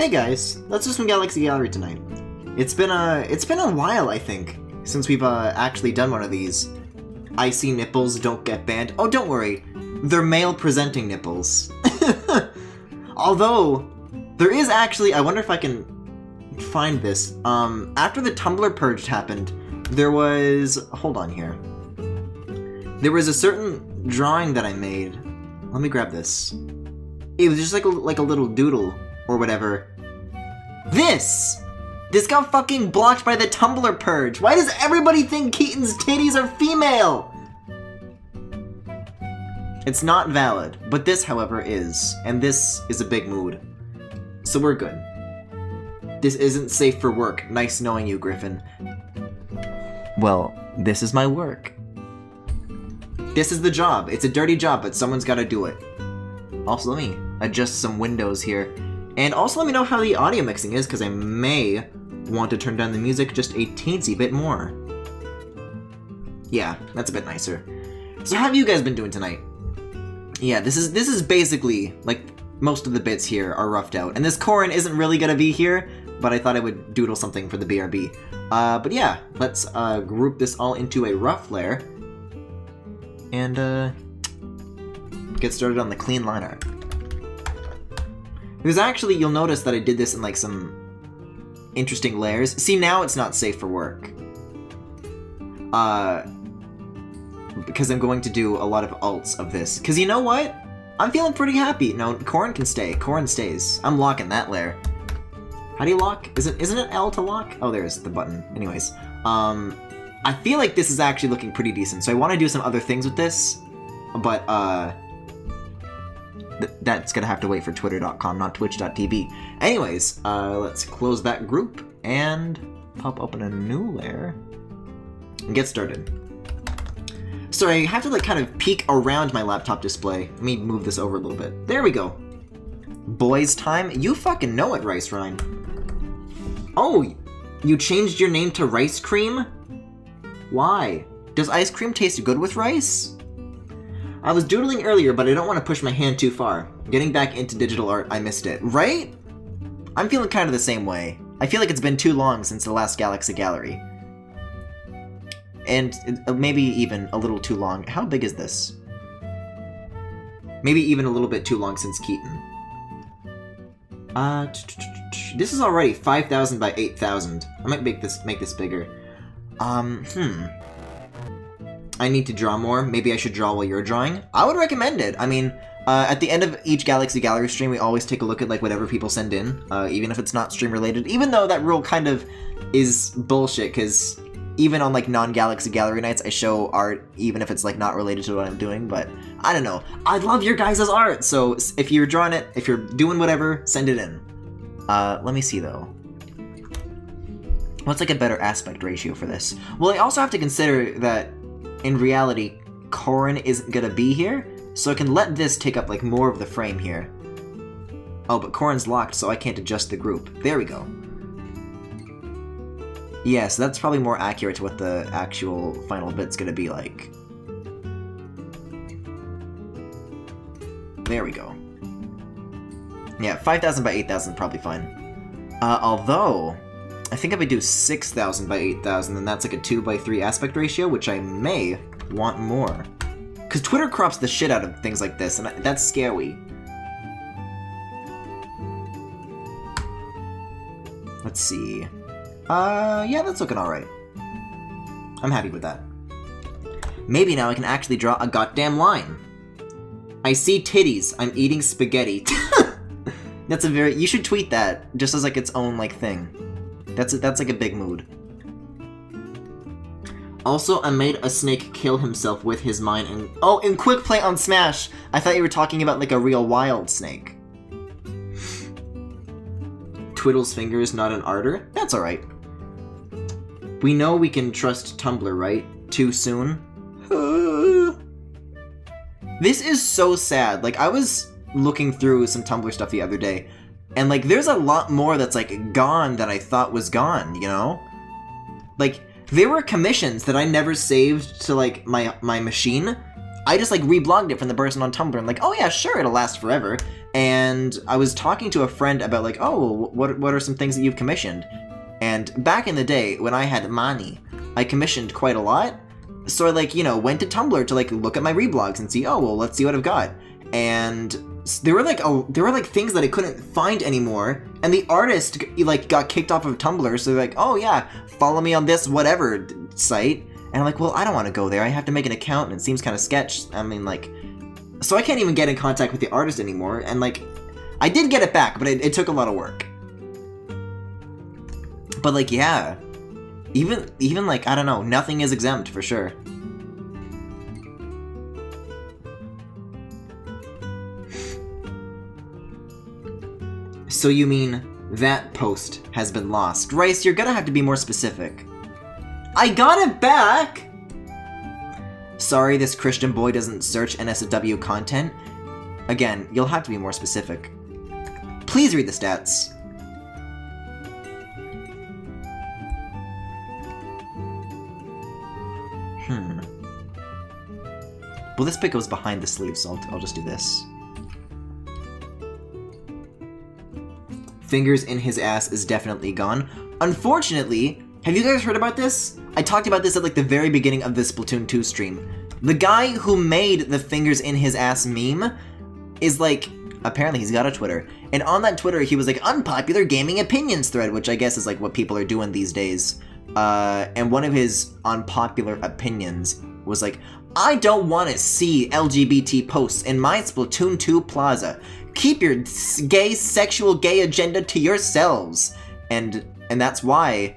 Hey guys, let's do some Galaxy Gallery tonight. It's been a while, I think, since we've actually done one of these. Icy nipples don't get banned. Oh, don't worry, they're male presenting nipples. Although there is actually, I wonder if I can find this. After the Tumblr purge happened, there was, hold on here. There was a certain drawing that I made. Let me grab this. It was just like a little doodle or whatever. This got fucking blocked by the Tumblr purge. Why does everybody think Keaton's titties are female? It's not valid, but this, however, is. And this is a big mood. So we're good. This isn't safe for work. Nice knowing you, Griffin. Well, this is my work. This is the job. It's a dirty job, but someone's gotta do it. Also, let me adjust some windows here. And also let me know how the audio mixing is, because I may want to turn down the music just a teensy bit more. Yeah, that's a bit nicer. So how have you guys been doing tonight? Yeah, this is basically, like, most of the bits here are roughed out. And this Corrin isn't really gonna be here, but I thought I would doodle something for the BRB. But yeah, let's group this all into a rough layer. And get started on the clean line art. Because actually, you'll notice that I did this in like some interesting layers. See, now it's not safe for work. Because I'm going to do a lot of alts of this. Because you know what? I'm feeling pretty happy. No, Corrin can stay. Corrin stays. I'm locking that layer. How do you lock? Isn't it L to lock? Oh, there's the button. Anyways, I feel like this is actually looking pretty decent. So I want to do some other things with this, but that's gonna have to wait for twitter.com, not twitch.tv. Anyways, let's close that group and pop open a new layer and get started. So I have to like kind of peek around my laptop display. Let me move this over a little bit. There we go. Boys time? You fucking know it, Rice Rhyme. Oh, you changed your name to Rice Cream? Why? Does ice cream taste good with rice? I was doodling earlier, but I don't want to push my hand too far. Getting back into digital art, I missed it. Right? I'm feeling kind of the same way. I feel like it's been too long since the last Galaxy Gallery. And maybe even a little too long. How big is this? Maybe even a little bit too long since Keaton. This is already 5,000 by 8,000. I might make this bigger. I need to draw more. Maybe I should draw while you're drawing. I would recommend it. I mean, at the end of each Galaxy Gallery stream, we always take a look at like whatever people send in, even if it's not stream related. Even though that rule kind of is bullshit, because even on like non-Galaxy Gallery nights, I show art even if it's like not related to what I'm doing. But I don't know. I love your guys' art. So if you're drawing it, if you're doing whatever, send it in. Let me see though. What's like a better aspect ratio for this? Well, I also have to consider that in reality, Corrin isn't gonna be here, so I can let this take up like more of the frame here. Oh, but Corrin's locked, so I can't adjust the group. There we go. Yeah, so that's probably more accurate to what the actual final bit's gonna be like. There we go. Yeah, 5,000 by 8,000 probably fine. Although, I think if I do 6,000 by 8,000, then that's like a 2 by 3 aspect ratio, which I may want more. Because Twitter crops the shit out of things like this, and that's scary. Let's see. Yeah, that's looking alright. I'm happy with that. Maybe now I can actually draw a goddamn line. I see titties. I'm eating spaghetti. That's a very... You should tweet that, just as like its own like thing. That's like a big mood. Also, I made a snake kill himself with his mine and... Oh, in Quick Play on Smash! I thought you were talking about like a real wild snake. Twiddles fingers, not an arter? That's alright. We know we can trust Tumblr, right? Too soon? This is so sad. Like, I was looking through some Tumblr stuff the other day, and like, there's a lot more that's like gone that I thought was gone, you know? Like, there were commissions that I never saved to like my machine, I just like reblogged it from the person on Tumblr and like, oh yeah, sure, it'll last forever. And I was talking to a friend about like, oh, what are some things that you've commissioned? And back in the day when I had money, I commissioned quite a lot. So I like, you know, went to Tumblr to like look at my reblogs and see, oh well, let's see what I've got. And there were like things that I couldn't find anymore, and the artist like got kicked off of Tumblr. So they're like, oh yeah, follow me on this whatever site. And I'm like, well, I don't want to go there. I have to make an account, and it seems kind of sketch. I mean, like, so I can't even get in contact with the artist anymore. And like, I did get it back, but it took a lot of work. But like, yeah, even like, I don't know, nothing is exempt for sure. So you mean that post has been lost? Rice, you're gonna have to be more specific. I got it back! Sorry, this Christian boy doesn't search NSW content. Again, you'll have to be more specific. Please read the stats. Well, this bit goes behind the sleeve, so I'll just do this. Fingers in his ass is definitely gone. Unfortunately, have you guys heard about this? I talked about this at like the very beginning of the Splatoon 2 stream. The guy who made the fingers in his ass meme is like, apparently he's got a Twitter. And on that Twitter, he was like, unpopular gaming opinions thread, which I guess is like what people are doing these days. And one of his unpopular opinions was like, I don't want to see LGBT posts in my Splatoon 2 plaza. Keep your sexual gay agenda to yourselves. And that's why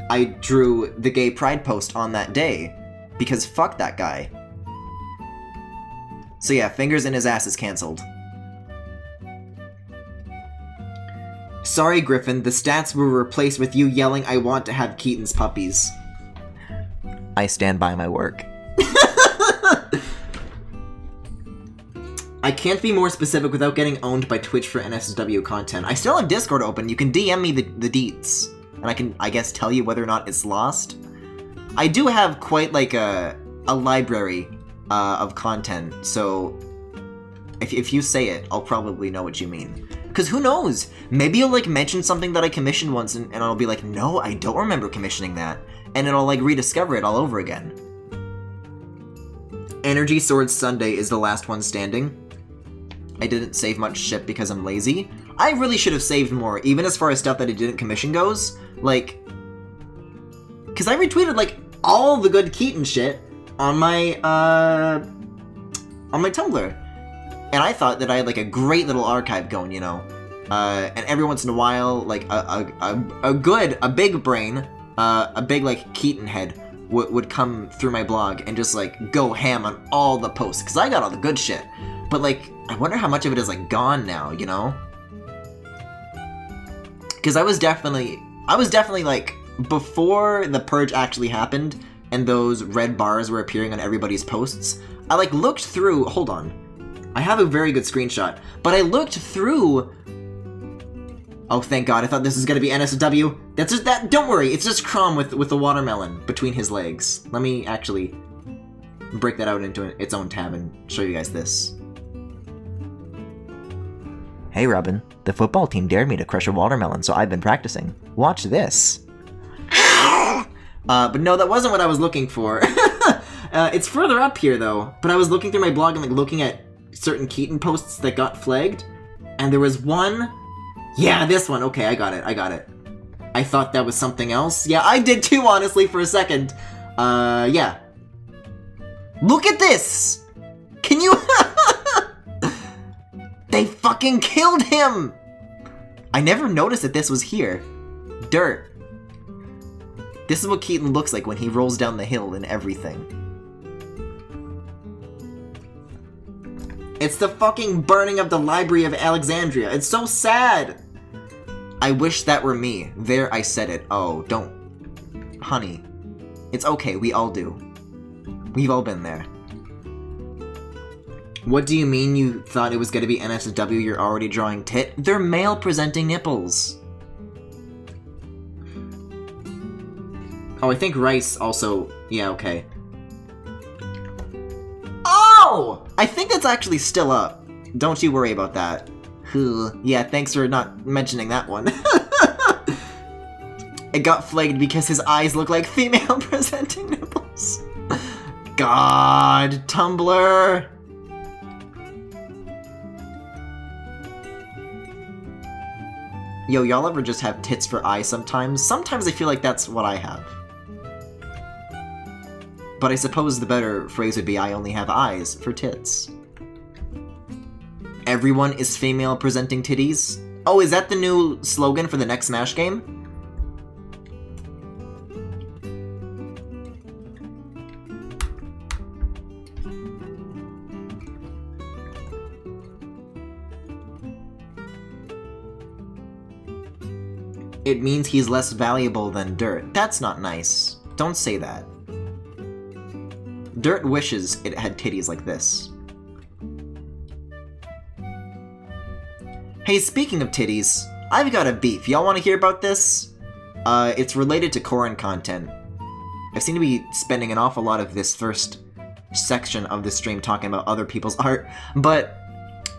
I drew the gay pride post on that day. Because fuck that guy. So yeah, fingers in his ass is cancelled. Sorry, Griffin, the stats were replaced with you yelling, I want to have Keaton's puppies. I stand by my work. I can't be more specific without getting owned by Twitch for NSW content. I still have Discord open. You can DM me the deets. And I can, I guess, tell you whether or not it's lost. I do have quite like a library of content. So if you say it, I'll probably know what you mean. Because who knows? Maybe you'll like mention something that I commissioned once and I'll be like, no, I don't remember commissioning that. And it'll like rediscover it all over again. Energy Sword Sunday is the last one standing. I didn't save much shit because I'm lazy. I really should have saved more, even as far as stuff that I didn't commission goes. Like, because I retweeted like all the good Keaton shit on my Tumblr. And I thought that I had like a great little archive going, you know. And every once in a while, like a big brain, a big like Keaton head would come through my blog and just like go ham on all the posts, because I got all the good shit. But like, I wonder how much of it is like gone now, you know? Because I was definitely like, before the purge actually happened and those red bars were appearing on everybody's posts, I like looked through, hold on, I have a very good screenshot, but I looked through, oh thank god, I thought this was gonna be NSW. That's just that, don't worry, it's just Crom with the watermelon between his legs. Let me actually break that out into its own tab and show you guys this. Hey Robin, the football team dared me to crush a watermelon, so I've been practicing. Watch this. But no, that wasn't what I was looking for. It's further up here though, but I was looking through my blog and like looking at certain Keaton posts that got flagged, and there was one, yeah, this one, okay, I got it. I thought that was something else. Yeah, I did too, honestly, for a second. Yeah. Look at this! Can you... They fucking killed him! I never noticed that this was here. Dirt. This is what Keaton looks like when he rolls down the hill and everything. It's the fucking burning of the Library of Alexandria. It's so sad! I wish that were me. There, I said it. Oh, don't... Honey. It's okay, we all do. We've all been there. What do you mean you thought it was gonna be NSW, you're already drawing tit? They're male-presenting nipples. Oh, I think Rice also... Yeah, okay. Oh! I think that's actually still up. Don't you worry about that. Yeah, thanks for not mentioning that one. It got flagged because his eyes look like female presenting nipples. God, Tumblr. Yo, y'all ever just have tits for eyes sometimes? Sometimes I feel like that's what I have. But I suppose the better phrase would be I only have eyes for tits. Everyone is female presenting titties? Oh, is that the new slogan for the next Smash game? It means he's less valuable than Dirt. That's not nice. Don't say that. Dirt wishes it had titties like this. Hey, speaking of titties, I've got a beef. Y'all want to hear about this? It's related to Corrin content. I seem to be spending an awful lot of this first section of the stream talking about other people's art, but,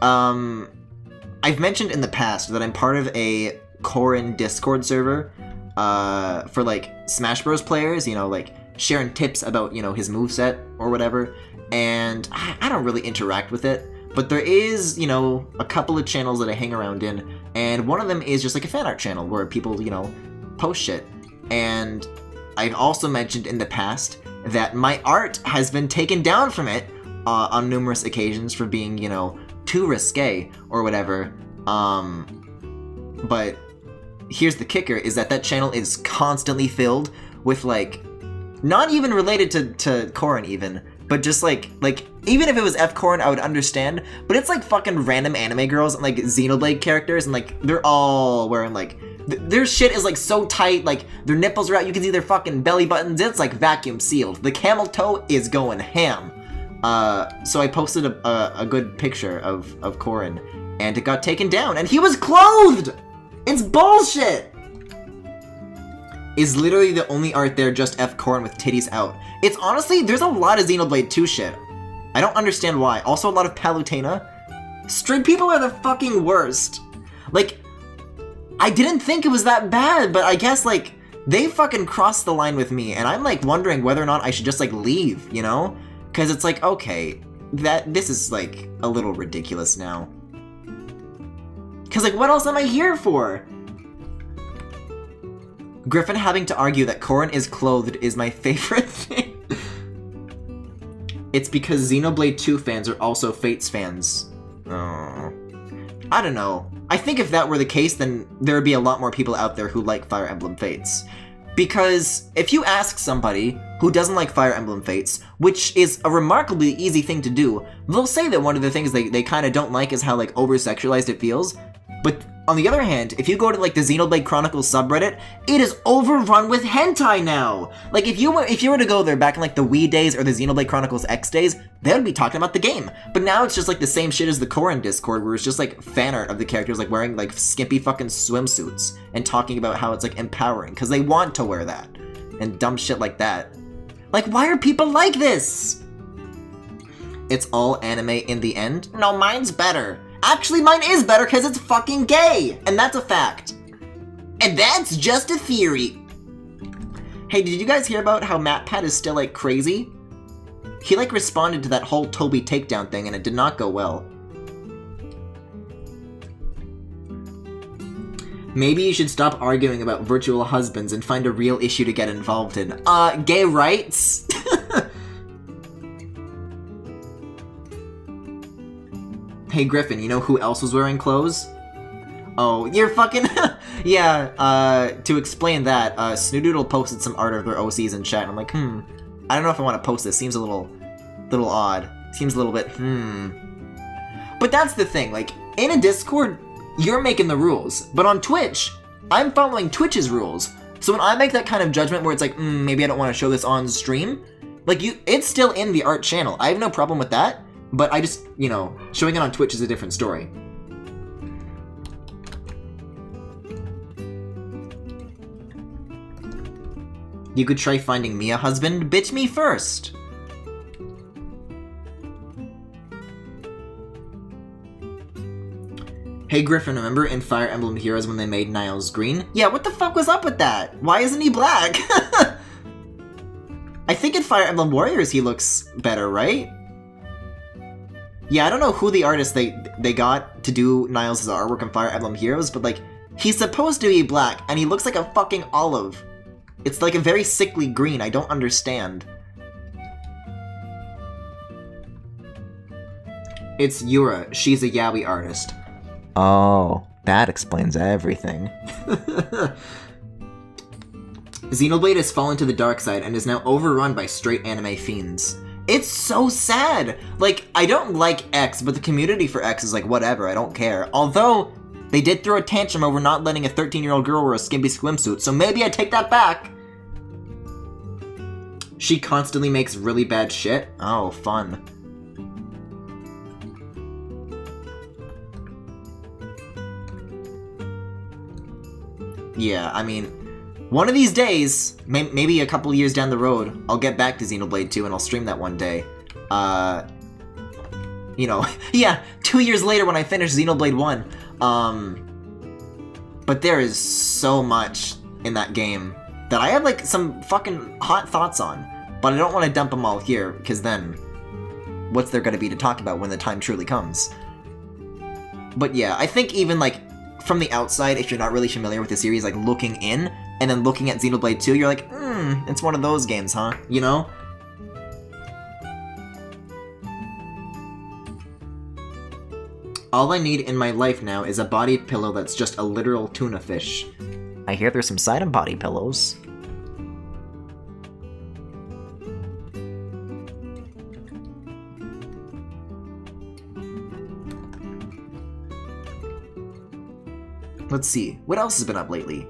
I've mentioned in the past that I'm part of a Corrin Discord server, for, like, Smash Bros. Players, you know, like, sharing tips about, you know, his moveset or whatever, and I don't really interact with it, but there is, you know, a couple of channels that I hang around in, and one of them is just like a fan art channel where people, you know, post shit, and I've also mentioned in the past that my art has been taken down from it on numerous occasions for being, you know, too risque or whatever, but here's the kicker, is that that channel is constantly filled with, like, not even related to Corrin even, but just like, even if it was F Corrin, I would understand, but it's like fucking random anime girls and like Xenoblade characters, and like, they're all wearing like, their shit is like so tight, like, their nipples are out, you can see their fucking belly buttons, it's like vacuum sealed. The camel toe is going ham. So I posted a good picture of Corrin, and it got taken down, and he was clothed! It's bullshit! Is literally the only art there just F Corrin with titties out. It's honestly, there's a lot of Xenoblade 2 shit. I don't understand why. Also a lot of Palutena. Straight people are the fucking worst. Like, I didn't think it was that bad, but I guess, like, they fucking crossed the line with me, and I'm, like, wondering whether or not I should just, like, leave, you know? Because it's like, okay, this is, like, a little ridiculous now. Because, like, what else am I here for? Griffin having to argue that Corrin is clothed is my favorite thing. It's because Xenoblade 2 fans are also Fates fans. Oh. I don't know. I think if that were the case, then there would be a lot more people out there who like Fire Emblem Fates. Because if you ask somebody who doesn't like Fire Emblem Fates, which is a remarkably easy thing to do, they'll say that one of the things they kind of don't like is how, like, over-sexualized it feels. But on the other hand, if you go to, like, the Xenoblade Chronicles subreddit, it is overrun with hentai now! Like, if you were to go there back in, like, the Wii days or the Xenoblade Chronicles X days, they would be talking about the game. But now it's just, like, the same shit as the Corrin Discord, where it's just, like, fan art of the characters, like, wearing, like, skimpy fucking swimsuits and talking about how it's, like, empowering, because they want to wear that. And dumb shit like that. Like, why are people like this? It's all anime in the end? No, mine's better. Actually, mine is better because it's fucking gay! And that's a fact. And that's just a theory. Hey, did you guys hear about how MatPat is still, like, crazy? He, like, responded to that whole Toby takedown thing and it did not go well. Maybe you should stop arguing about virtual husbands and find a real issue to get involved in. Gay rights? Hey Griffin, you know who else was wearing clothes? Oh, you're fucking... Yeah, to explain that, Snoodoodle posted some art of their OCs in chat, and I'm like, I don't know if I want to post this, seems a little odd. Seems a little bit, But that's the thing, like, in a Discord, you're making the rules, but on Twitch, I'm following Twitch's rules. So when I make that kind of judgment where it's like, maybe I don't want to show this on stream, like, it's still in the art channel. I have no problem with that. But I just, you know, showing it on Twitch is a different story. You could try finding me a husband, bitch me first. Hey Griffin, remember in Fire Emblem Heroes when they made Niles green? Yeah, what the fuck was up with that? Why isn't he black? I think in Fire Emblem Warriors he looks better, right? Yeah, I don't know who the artist they got to do Niles' artwork in Fire Emblem Heroes, but like, he's supposed to be black, and he looks like a fucking olive. It's like a very sickly green, I don't understand. It's Yura, she's a yaoi artist. Oh, that explains everything. Xenoblade has fallen to the dark side and is now overrun by straight anime fiends. It's so sad! Like, I don't like X, but the community for X is like, whatever, I don't care. Although, they did throw a tantrum over not letting a 13-year-old girl wear a skimpy swimsuit, so maybe I take that back! She constantly makes really bad shit? Oh, fun. Yeah, I mean, one of these days, maybe a couple years down the road, I'll get back to Xenoblade 2 and I'll stream that one day. You know, yeah, 2 years later when I finish Xenoblade 1. But there is so much in that game that I have, like, some fucking hot thoughts on. But I don't want to dump them all here, because then, what's there gonna be to talk about when the time truly comes? But yeah, I think even, like, from the outside, if you're not really familiar with the series, like, looking in, and then looking at Xenoblade 2, you're like, it's one of those games, huh? You know? All I need in my life now is a body pillow that's just a literal tuna fish. I hear there's some side of body pillows. Let's see, what else has been up lately?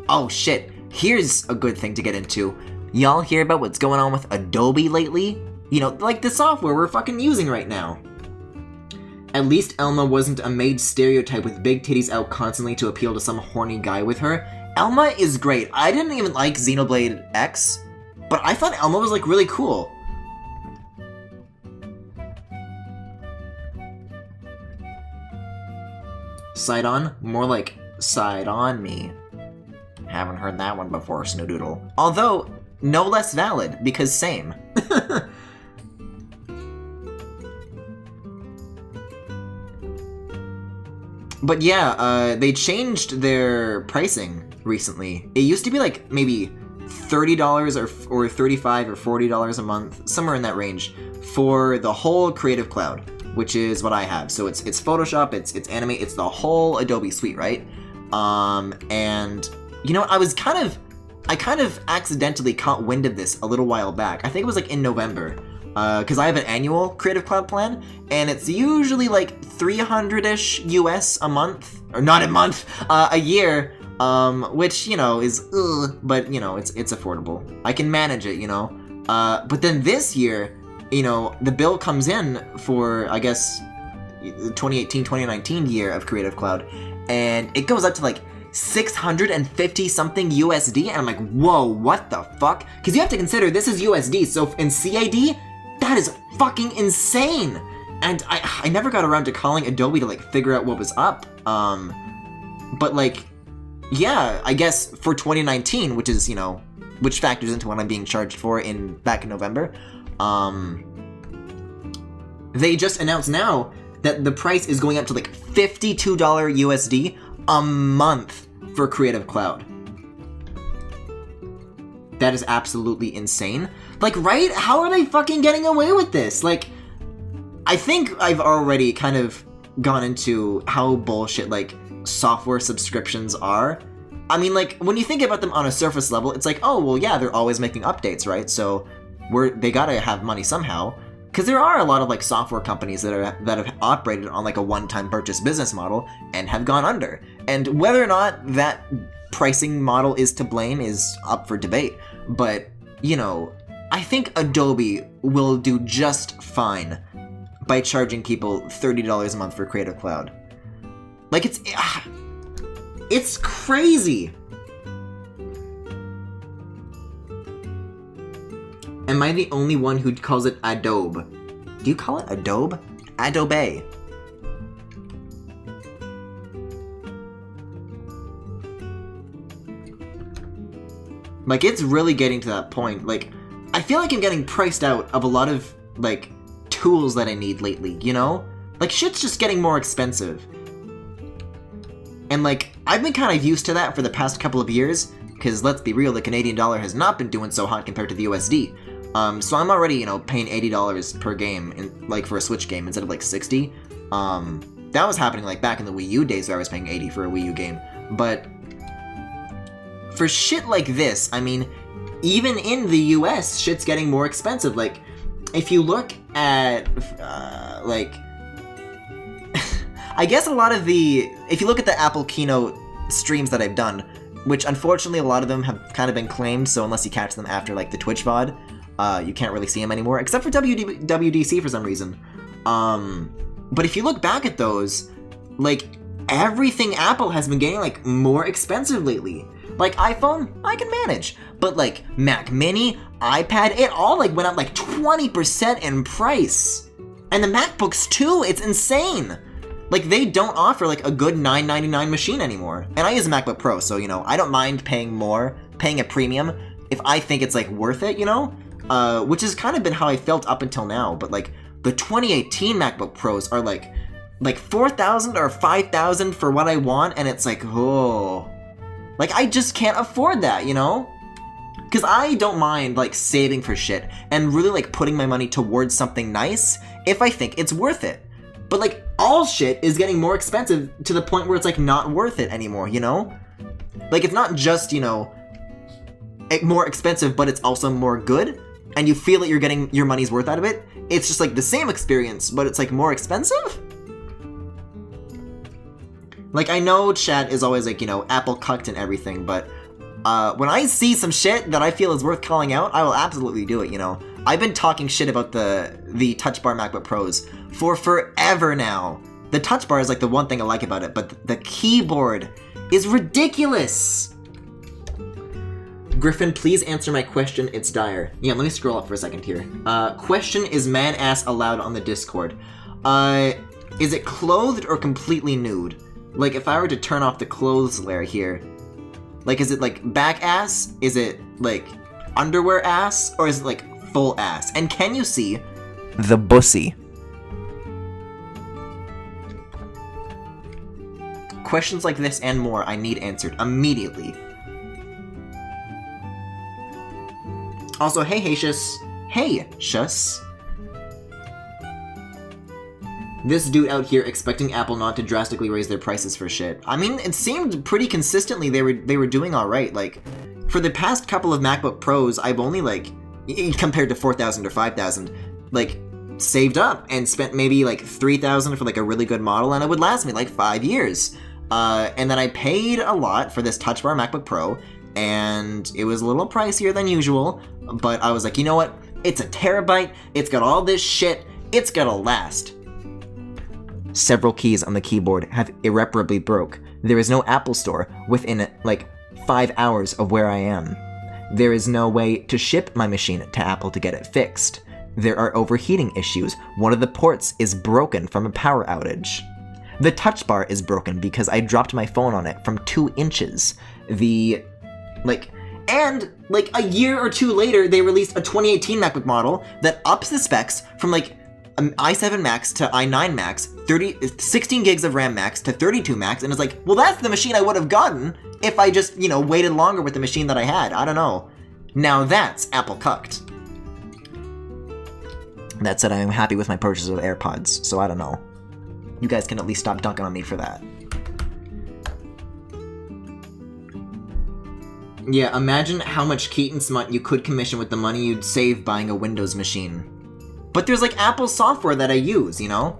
Oh shit, here's a good thing to get into. Y'all hear about what's going on with Adobe lately? You know, like the software we're fucking using right now. At least Elma wasn't a maid stereotype with big titties out constantly to appeal to some horny guy with her. Elma is great. I didn't even like Xenoblade X, but I thought Elma was like really cool. Side on? More like side on me. Haven't heard that one before, Snowdoodle. Although, no less valid, because same. But yeah, they changed their pricing recently. It used to be like maybe $30 or $35 or $40 a month, somewhere in that range, for the whole Creative Cloud, which is what I have. So it's Photoshop, it's Animate, it's the whole Adobe suite, right? And you know, I kind of accidentally caught wind of this a little while back. I think it was like in November, because I have an annual Creative Cloud plan, and it's usually like 300-ish US a month, or not a month, a year, which, you know, is but you know, it's affordable. I can manage it, you know. But then this year, you know, the bill comes in for, I guess, 2018-2019 year of Creative Cloud, and it goes up to like 650 something USD, and I'm like, whoa, what the fuck? Because you have to consider this is USD, so in CAD, that is fucking insane. And I never got around to calling Adobe to like figure out what was up. But like, yeah, I guess for 2019, which is, you know, which factors into what I'm being charged for back in November, they just announced now that the price is going up to like $52 USD a month for Creative Cloud. That is absolutely insane. Like, right? How are they fucking getting away with this? Like, I think I've already kind of gone into how bullshit, like, software subscriptions are. I mean, like, when you think about them on a surface level, it's like, oh, well, yeah, they're always making updates, right? So they gotta have money somehow. Because there are a lot of, like, software companies that have operated on, like, a one-time purchase business model and have gone under. And whether or not that pricing model is to blame is up for debate. But, you know, I think Adobe will do just fine by charging people $30 a month for Creative Cloud. Like, it's crazy. Am I the only one who calls it Adobe? Do you call it Adobe? Adobe. Like, it's really getting to that point. Like, I feel like I'm getting priced out of a lot of, like, tools that I need lately, you know? Like, shit's just getting more expensive. And, like, I've been kind of used to that for the past couple of years, because let's be real, the Canadian dollar has not been doing so hot compared to the USD. So I'm already, you know, paying $80 per game, like, for a Switch game instead of, like, 60. That was happening, like, back in the Wii U days where I was paying 80 for a Wii U game. But for shit like this, I mean, even in the US, shit's getting more expensive. Like, if you look at, like, I guess a lot of if you look at the Apple Keynote streams that I've done, which unfortunately a lot of them have kind of been claimed, so unless you catch them after, like, the Twitch VOD, you can't really see them anymore, except for WDC for some reason. But if you look back at those, like, everything Apple has been getting, like, more expensive lately. Like, iPhone, I can manage. But, like, Mac Mini, iPad, it all, like, went up, like, 20% in price. And the MacBooks, too, it's insane. Like, they don't offer, like, a good $999 machine anymore. And I use a MacBook Pro, so, you know, I don't mind paying a premium, if I think it's, like, worth it, you know? Which has kind of been how I felt up until now. But, like, the 2018 MacBook Pros are, like $4,000 or $5,000 for what I want, and it's like, oh. Like, I just can't afford that, you know? Because I don't mind, like, saving for shit and really, like, putting my money towards something nice if I think it's worth it. But, like, all shit is getting more expensive to the point where it's, like, not worth it anymore, you know? Like, it's not just, you know, more expensive, but it's also more good, and you feel that you're getting your money's worth out of it. It's just, like, the same experience, but it's, like, more expensive? Like, I know chat is always, like, you know, Apple cucked and everything, but when I see some shit that I feel is worth calling out, I will absolutely do it, you know? I've been talking shit about the Touch Bar MacBook Pros for forever now. The Touch Bar is, like, the one thing I like about it, but the keyboard is ridiculous! Griffin, please answer my question, it's dire. Yeah, let me scroll up for a second here. Question is man-ass allowed on the Discord. Is it clothed or completely nude? Like, if I were to turn off the clothes layer here, like, is it, like, back ass? Is it, like, underwear ass? Or is it, like, full ass? And can you see the bussy? Questions like this and more I need answered immediately. Also, hey, Hacius. Hey, Shus. This dude out here expecting Apple not to drastically raise their prices for shit. I mean, it seemed pretty consistently they were doing alright. Like, for the past couple of MacBook Pros, I've only, like, compared to $4,000 or $5,000, like, saved up and spent maybe, like, $3,000 for, like, a really good model, and it would last me, like, 5 years. And then I paid a lot for this Touch Bar MacBook Pro, and it was a little pricier than usual, but I was like, you know what? It's a terabyte, it's got all this shit, it's gonna last. Several keys on the keyboard have irreparably broke. There is no Apple Store within, like, 5 hours of where I am. There is no way to ship my machine to Apple to get it fixed. There are overheating issues. One of the ports is broken from a power outage. The Touch Bar is broken because I dropped my phone on it from 2 inches. And, like, a year or two later, they released a 2018 MacBook model that ups the specs from, like, i7 Max to i9 Max, 16 gigs of RAM Max to 32 Max, and it's like, well, that's the machine I would have gotten if I just, you know, waited longer with the machine that I had. I don't know. Now that's Apple cucked. That said, I am happy with my purchase of AirPods, so I don't know. You guys can at least stop dunking on me for that. Yeah, imagine how much Keaton smut you could commission with the money you'd save buying a Windows machine. But there's, like, Apple software that I use, you know?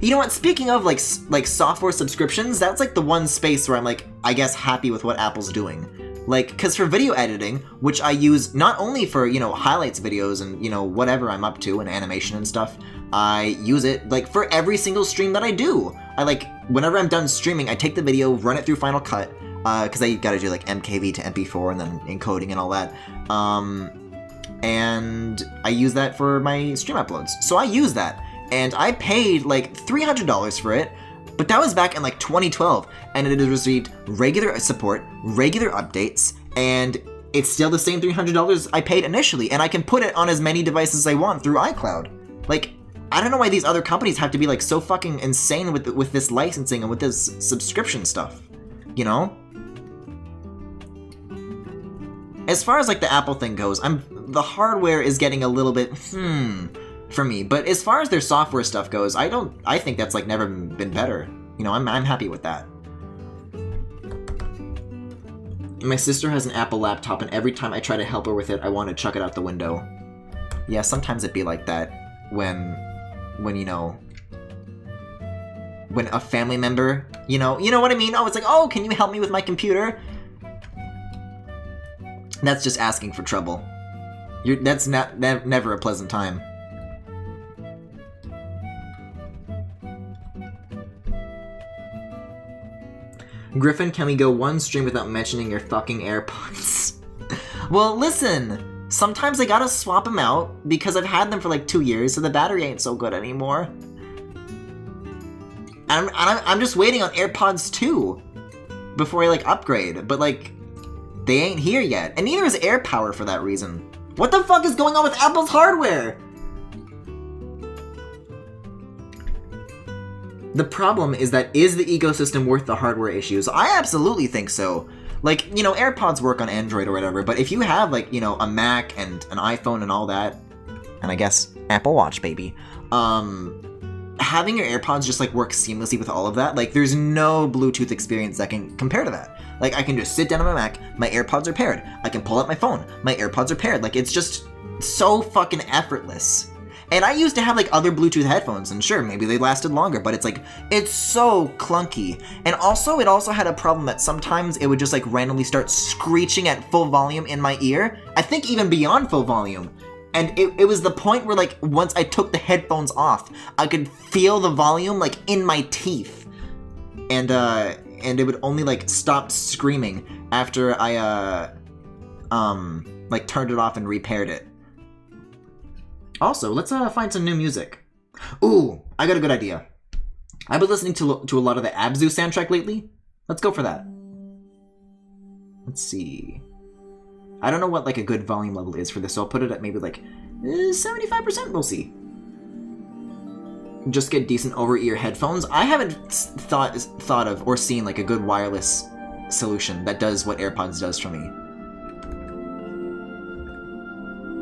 You know what, speaking of, like software subscriptions, that's, like, the one space where I'm, like, I guess happy with what Apple's doing. Like, because for video editing, which I use not only for, you know, highlights videos and, you know, whatever I'm up to and animation and stuff, I use it, like, for every single stream that I do. I, like, whenever I'm done streaming, I take the video, run it through Final Cut, because I gotta do, like, MKV to MP4 and then encoding and all that. And I use that for my stream uploads. So I use that, and I paid, like, $300 for it, but that was back in, like, 2012, and it has received regular support, regular updates, and it's still the same $300 I paid initially, and I can put it on as many devices as I want through iCloud. Like, I don't know why these other companies have to be like so fucking insane with this licensing and with this subscription stuff, you know? As far as like the Apple thing goes, the hardware is getting a little bit for me, but as far as their software stuff goes, I think that's like never been better. You know, I'm happy with that. My sister has an Apple laptop, and every time I try to help her with it, I want to chuck it out the window. Yeah, sometimes it'd be like that when you know, when a family member, you know what I mean? Oh, it's like, oh, can you help me with my computer? That's just asking for trouble. That's never a pleasant time. Griffin, can we go one stream without mentioning your fucking AirPods? Well, listen, sometimes I gotta swap them out because I've had them for like 2 years, so the battery ain't so good anymore. I'm just waiting on AirPods 2 before I like upgrade, but like, they ain't here yet, and neither is AirPower for that reason. What the fuck is going on with Apple's hardware? The problem is that, is the ecosystem worth the hardware issues? I absolutely think so. Like, you know, AirPods work on Android or whatever, but if you have, like, you know, a Mac and an iPhone and all that, and I guess Apple Watch, baby, having your AirPods just, like, work seamlessly with all of that, like, there's no Bluetooth experience that can compare to that. Like, I can just sit down on my Mac, my AirPods are paired. I can pull out my phone, my AirPods are paired. Like, it's just so fucking effortless. And I used to have like other Bluetooth headphones, and sure, maybe they lasted longer, but it's like, it's so clunky. And also, it also had a problem that sometimes it would just like randomly start screeching at full volume in my ear. I think even beyond full volume. And it was the point where like, once I took the headphones off, I could feel the volume like in my teeth. And it would only like stop screaming after I, like turned it off and repaired it. Also, let's find some new music. Ooh, I got a good idea. I've been listening to a lot of the Abzu soundtrack lately. Let's go for that. Let's see. I don't know what like a good volume level is for this, so I'll put it at maybe like 75%, we'll see. Just get decent over-ear headphones. I haven't thought of or seen like a good wireless solution that does what AirPods does for me.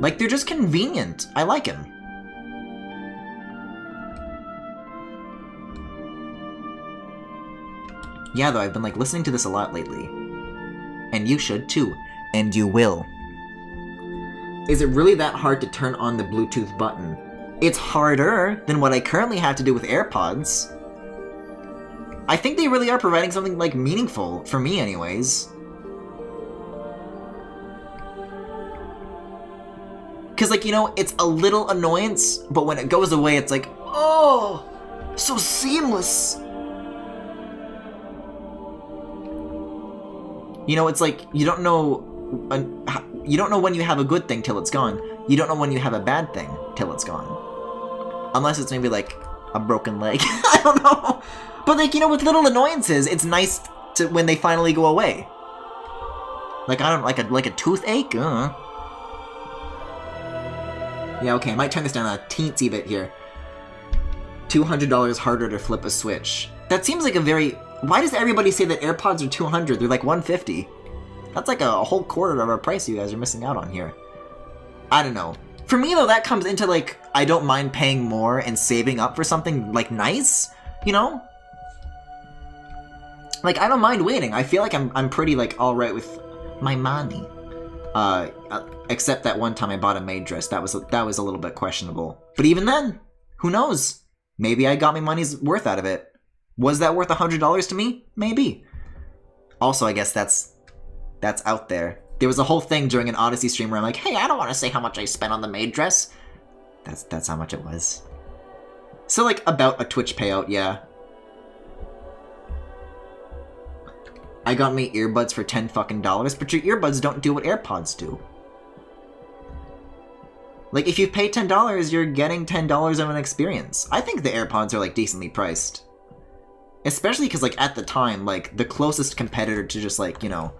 Like, they're just convenient. I like them. Yeah, though, I've been, like, listening to this a lot lately. And you should, too. And you will. Is it really that hard to turn on the Bluetooth button? It's harder than what I currently have to do with AirPods. I think they really are providing something, like, meaningful. For me, anyways. Because, like, you know, it's a little annoyance, but when it goes away, it's like, oh, so seamless. You know, it's like, you don't know when you have a good thing till it's gone. You don't know when you have a bad thing till it's gone. Unless it's maybe, like, a broken leg. I don't know. But, like, you know, with little annoyances, it's nice to when they finally go away. Like, I don't, like a toothache? Yeah, okay, I might turn this down a teensy bit here. $200 harder to flip a switch. That seems like a very... Why does everybody say that AirPods are $200? They're like $150. That's like a whole quarter of our price you guys are missing out on here. I don't know. For me, though, that comes into, like, I don't mind paying more and saving up for something, like, nice, you know? Like, I don't mind waiting. I feel like I'm pretty, like, alright with my money. Except that one time I bought a maid dress. That was a little bit questionable. But even then, who knows? Maybe I got my money's worth out of it. Was that worth $100 to me? Maybe. Also, I guess that's out there. There was a whole thing during an Odyssey stream where I'm like, hey, I don't want to say how much I spent on the maid dress. That's how much it was. So, like, about a Twitch payout, yeah. I got me earbuds for $10 fucking, but your earbuds don't do what AirPods do. Like, if you pay $10, you're getting $10 of an experience. I think the AirPods are, like, decently priced. Especially because, like, at the time, like, the closest competitor to just, like, you know,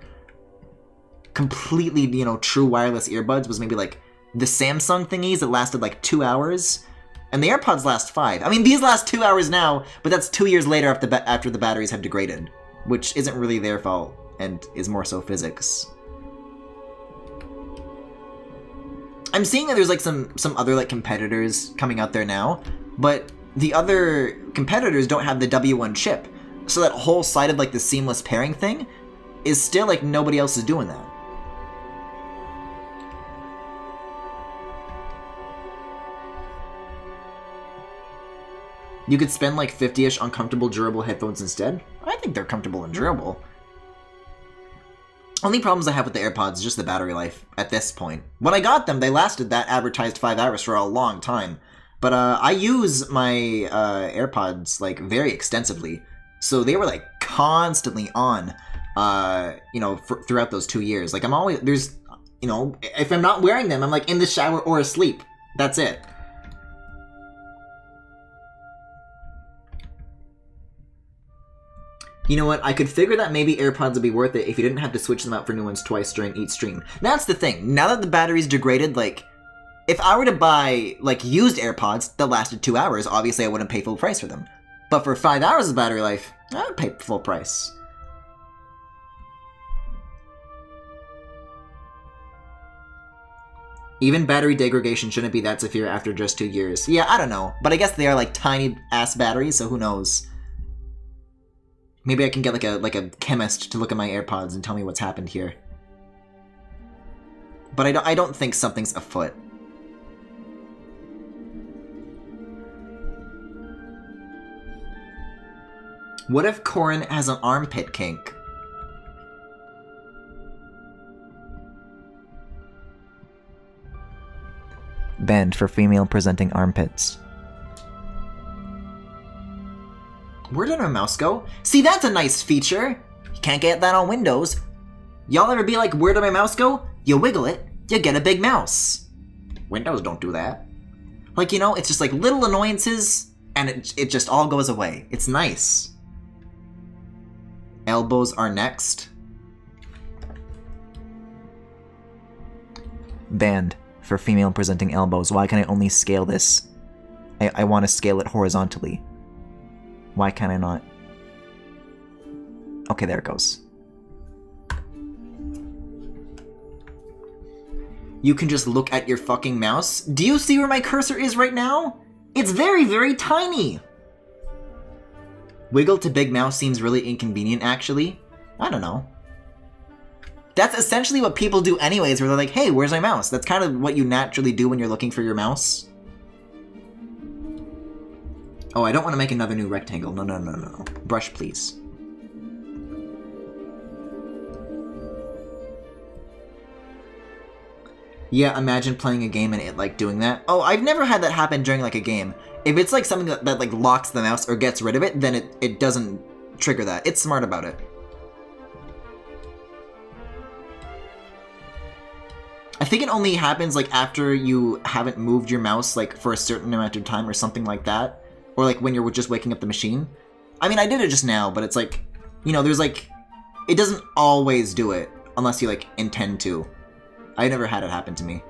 completely, you know, true wireless earbuds was maybe like the Samsung thingies that lasted like 2 hours. And the AirPods last 5. I mean, these last 2 hours now, but that's 2 years later after the batteries have degraded. Which isn't really their fault, and is more so physics. I'm seeing that there's like some other like competitors coming out there now, but the other competitors don't have the W1 chip. So that whole side of like the seamless pairing thing is still like nobody else is doing that. You could spend like 50-ish on comfortable, durable headphones instead. I think they're comfortable and durable. Only problems I have with the AirPods is just the battery life at this point. When I got them, they lasted that advertised 5 hours for a long time. But I use my AirPods like very extensively. So they were like constantly on, you know, throughout those 2 years. Like I'm always, there's, you know, if I'm not wearing them, I'm like in the shower or asleep. That's it. You know what, I could figure that maybe AirPods would be worth it if you didn't have to switch them out for new ones twice during each stream. That's the thing, now that the battery's degraded, like, if I were to buy, like, used AirPods that lasted 2 hours, obviously I wouldn't pay full price for them. But for 5 hours of battery life, I would pay full price. Even battery degradation shouldn't be that severe after just 2 years. Yeah, I don't know, but I guess they are, like, tiny-ass batteries, so who knows. Maybe I can get like a chemist to look at my AirPods and tell me what's happened here. But I don't think something's afoot. What if Corin has an armpit kink? Banned for female presenting armpits. Where did our mouse go? See, that's a nice feature! You can't get that on Windows. Y'all ever be like, where did my mouse go? You wiggle it, you get a big mouse. Windows don't do that. Like, you know, it's just like little annoyances, and it just all goes away. It's nice. Elbows are next. Banned for female presenting elbows. Why can I only scale this? I want to scale it horizontally. Why can I not? Okay, there it goes. You can just look at your fucking mouse? Do you see where my cursor is right now? It's very, very tiny! Wiggle to big mouse seems really inconvenient, actually. I don't know. That's essentially what people do anyways, where they're like, hey, where's my mouse? That's kind of what you naturally do when you're looking for your mouse. Oh, I don't want to make another new rectangle. No, no, no, no. Brush, please. Yeah, imagine playing a game and it, like, doing that. Oh, I've never had that happen during, like, a game. If it's, like, something that like, locks the mouse or gets rid of it, then it doesn't trigger that. It's smart about it. I think it only happens, like, after you haven't moved your mouse, like, for a certain amount of time or something like that. Or, like, when you're just waking up the machine. I mean, I did it just now, but it's like, you know, there's, like, it doesn't always do it, unless you, like, intend to. I never had it happen to me.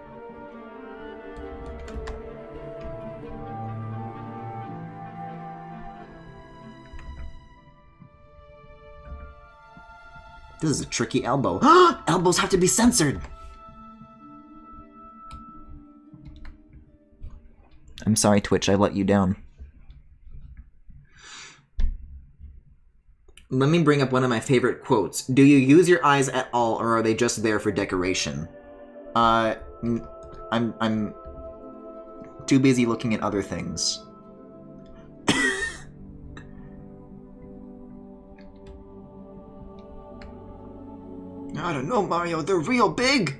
This is a tricky elbow. Elbows have to be censored! I'm sorry, Twitch, I let you down. Let me bring up one of my favorite quotes. Do you use your eyes at all, or are they just there for decoration? I'm too busy looking at other things. I don't know, Mario, they're real big!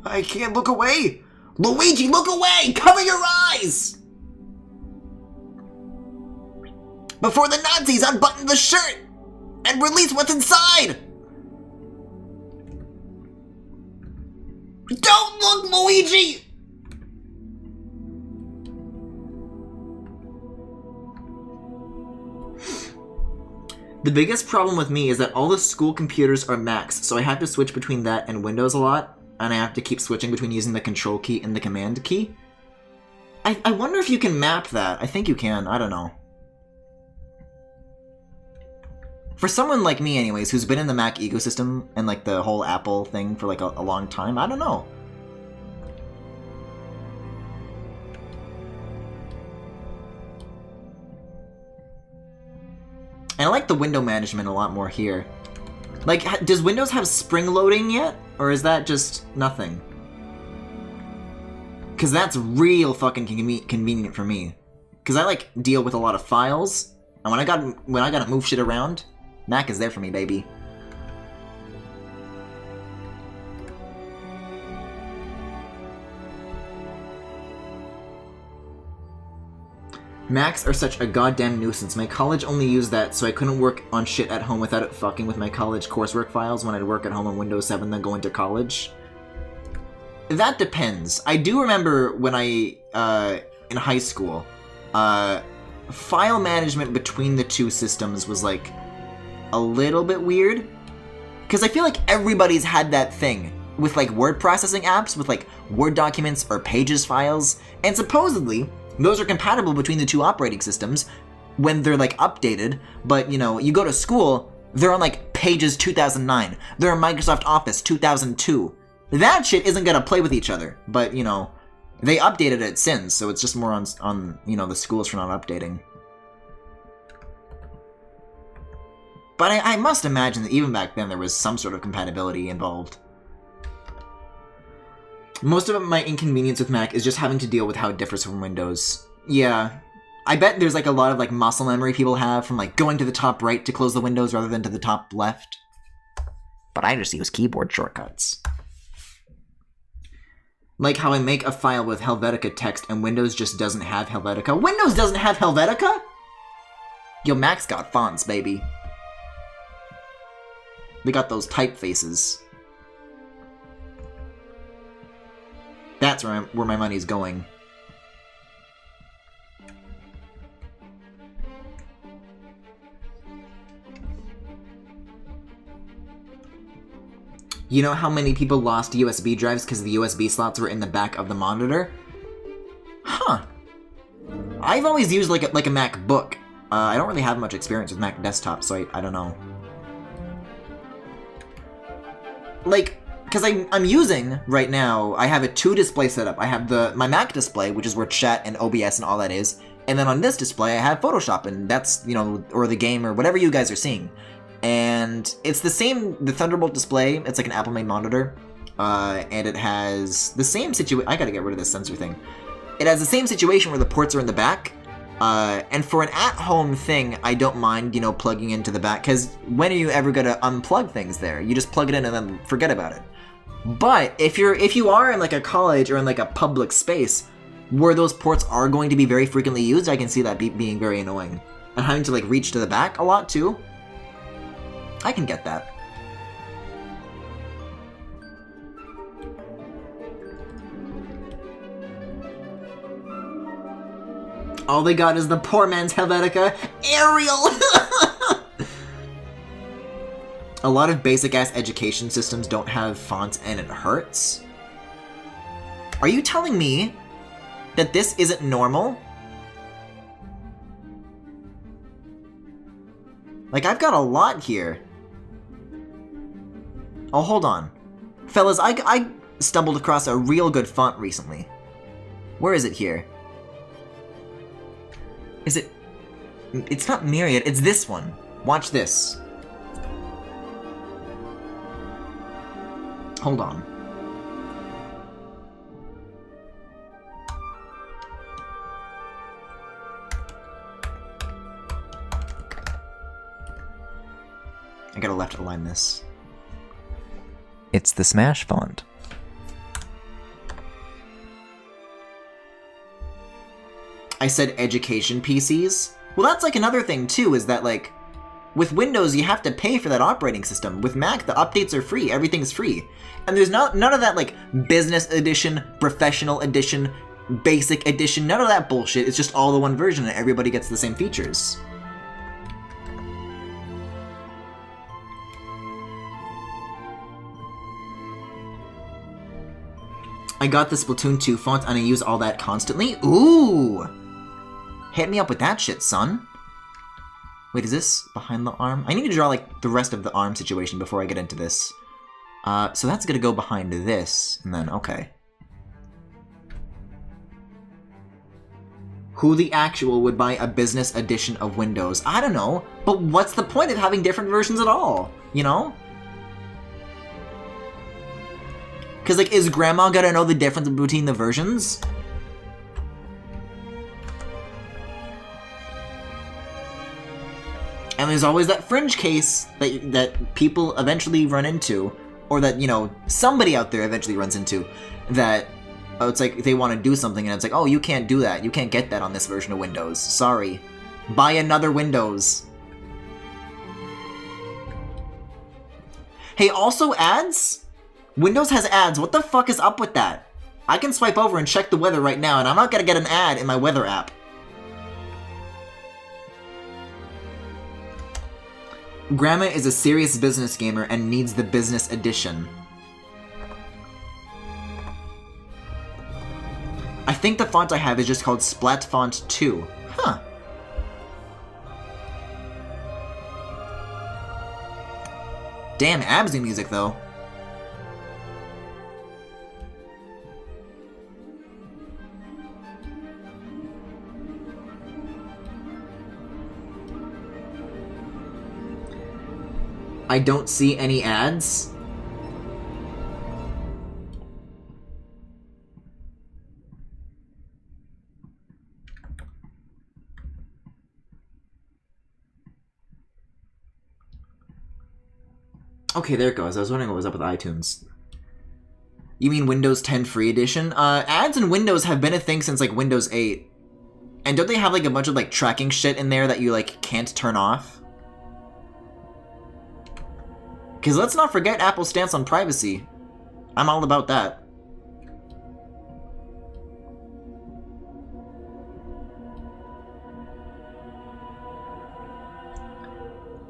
I can't look away! Luigi, look away! Cover your eyes! Before the Nazis unbutton the shirt! And release what's inside! Don't look, Luigi! The biggest problem with me is that all the school computers are Macs, so I have to switch between that and Windows a lot, and I have to keep switching between using the control key and the command key. I wonder if you can map that. I think you can. I don't know. For someone like me, anyways, who's been in the Mac ecosystem and like the whole Apple thing for like a long time, I don't know. And I like the window management a lot more here. Like, does Windows have spring loading yet? Or is that just nothing? Because that's real fucking convenient for me. Because I, like, deal with a lot of files. And when I gotta move shit around, Mac is there for me, baby. Macs are such a goddamn nuisance. My college only used that, so I couldn't work on shit at home without it fucking with my college coursework files when I'd work at home on Windows 7 then go into college. That depends. I do remember when in high school, file management between the two systems was, like, a little bit weird. Because I feel like everybody's had that thing with, like, word processing apps with, like, Word documents or Pages files, and supposedly those are compatible between the two operating systems when they're, like, updated, but, you know, you go to school, they're on, like, Pages 2009, they're on Microsoft Office 2002. That shit isn't gonna play with each other, but, you know, they updated it since, so it's just more on you know, the schools for not updating. But I must imagine that even back then there was some sort of compatibility involved. Most of my inconvenience with Mac is just having to deal with how it differs from Windows. Yeah. I bet there's like a lot of like muscle memory people have from like going to the top right to close the windows rather than to the top left. But I just use keyboard shortcuts. Like how I make a file with Helvetica text and Windows just doesn't have Helvetica. Windows doesn't have Helvetica?! Yo, Mac's got fonts, baby. They got those typefaces. That's where my money's going. You know how many people lost USB drives because the USB slots were in the back of the monitor? Huh. I've always used like a MacBook. I don't really have much experience with Mac desktop, so I don't know. Like, because I'm using, right now, I have a 2-display setup. I have my Mac display, which is where chat and OBS and all that is, and then on this display I have Photoshop, and that's, you know, or the game, or whatever you guys are seeing. And it's the same, the Thunderbolt display, it's like an Apple-made monitor, and it has the same situation. I gotta get rid of this sensor thing. It has the same situation where the ports are in the back, and for an at-home thing, I don't mind, you know, plugging into the back, because when are you ever gonna unplug things there? You just plug it in and then forget about it. But if you are in like a college or in like a public space where those ports are going to be very frequently used, I can see that being very annoying. And having to like reach to the back a lot too. I can get that. All they got is the poor man's Helvetica. Arial! A lot of basic-ass education systems don't have fonts and it hurts? Are you telling me that this isn't normal? Like, I've got a lot here. Oh, hold on. Fellas, I stumbled across a real good font recently. Where is it here? Is it... It's not Myriad, it's this one. Watch this. Hold on. I gotta left align this. It's the Smash font. I said education PCs? Well, that's like another thing too, is that like, with Windows, you have to pay for that operating system. With Mac, the updates are free. Everything's free. And there's none of that, like, Business Edition, Professional Edition, Basic Edition. None of that bullshit. It's just all the one version and everybody gets the same features. I got the Splatoon 2 font and I use all that constantly. Ooh! Hit me up with that shit, son. Wait, is this behind the arm? I need to draw, like, the rest of the arm situation before I get into this. So that's gonna go behind this, and then, okay. Who the actual would buy a business edition of Windows? I don't know, but what's the point of having different versions at all, you know? Because, like, is Grandma gonna know the difference between the versions? And there's always that fringe case that people eventually run into, or that, you know, somebody out there eventually runs into, that, oh, it's like they want to do something and it's like, oh, you can't do that. You can't get that on this version of Windows. Sorry. Buy another Windows. Hey, also ads? Windows has ads. What the fuck is up with that? I can swipe over and check the weather right now, and I'm not gonna get an ad in my weather app. Grandma is a serious business gamer and needs the business edition. I think the font I have is just called Splat Font 2. Huh. Damn, Abzu music, though. I don't see any ads. Okay, there it goes. I was wondering what was up with iTunes. You mean Windows 10 Free Edition? Ads in Windows have been a thing since, like, Windows 8. And don't they have, like, a bunch of, like, tracking shit in there that you, like, can't turn off? Because let's not forget Apple's stance on privacy. I'm all about that.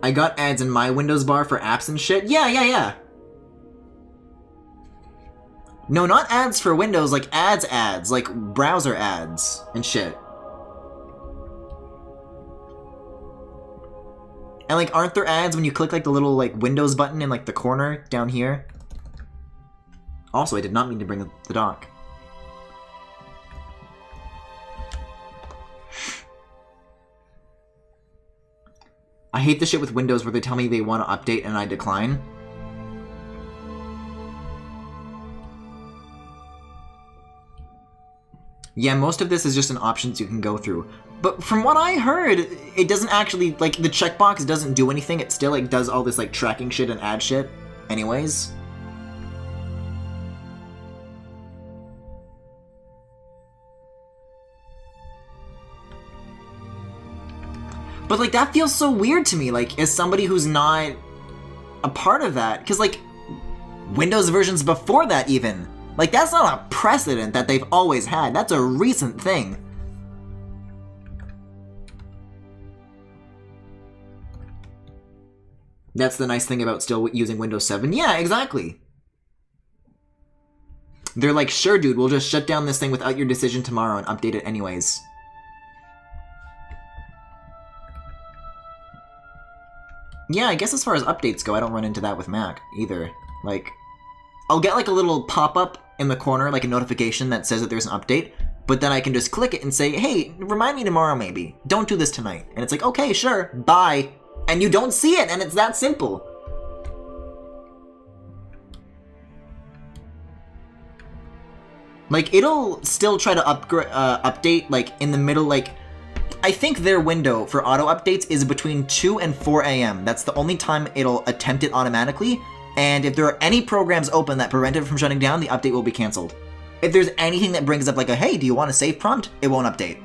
I got ads in my Windows bar for apps and shit? Yeah. No, not ads for Windows, like ads, like browser ads and shit. And, like, aren't there ads when you click, like, the little, like, Windows button in, like, the corner down here? Also, I did not mean to bring the dock. I hate the shit with Windows where they tell me they want to update and I decline. Yeah, most of this is just an options you can go through. But from what I heard, it doesn't actually, like, the checkbox doesn't do anything. It still, like, does all this, like, tracking shit and ad shit anyways. But, like, that feels so weird to me, like, as somebody who's not a part of that. Because, like, Windows versions before that, even. Like, that's not a precedent that they've always had. That's a recent thing. That's the nice thing about still using Windows 7. Yeah, exactly. They're like, sure, dude, we'll just shut down this thing without your decision tomorrow and update it anyways. Yeah, I guess as far as updates go, I don't run into that with Mac either. Like, I'll get like a little pop-up in the corner, like a notification that says that there's an update, but then I can just click it and say, hey, remind me tomorrow maybe. Don't do this tonight. And it's like, okay, sure, bye. And you don't see it, and it's that simple. Like, it'll still try to update, like, in the middle, like, I think their window for auto updates is between 2 and 4 a.m. That's the only time it'll attempt it automatically, and if there are any programs open that prevent it from shutting down, the update will be cancelled. If there's anything that brings up, like, a, hey, do you want a save prompt? It won't update.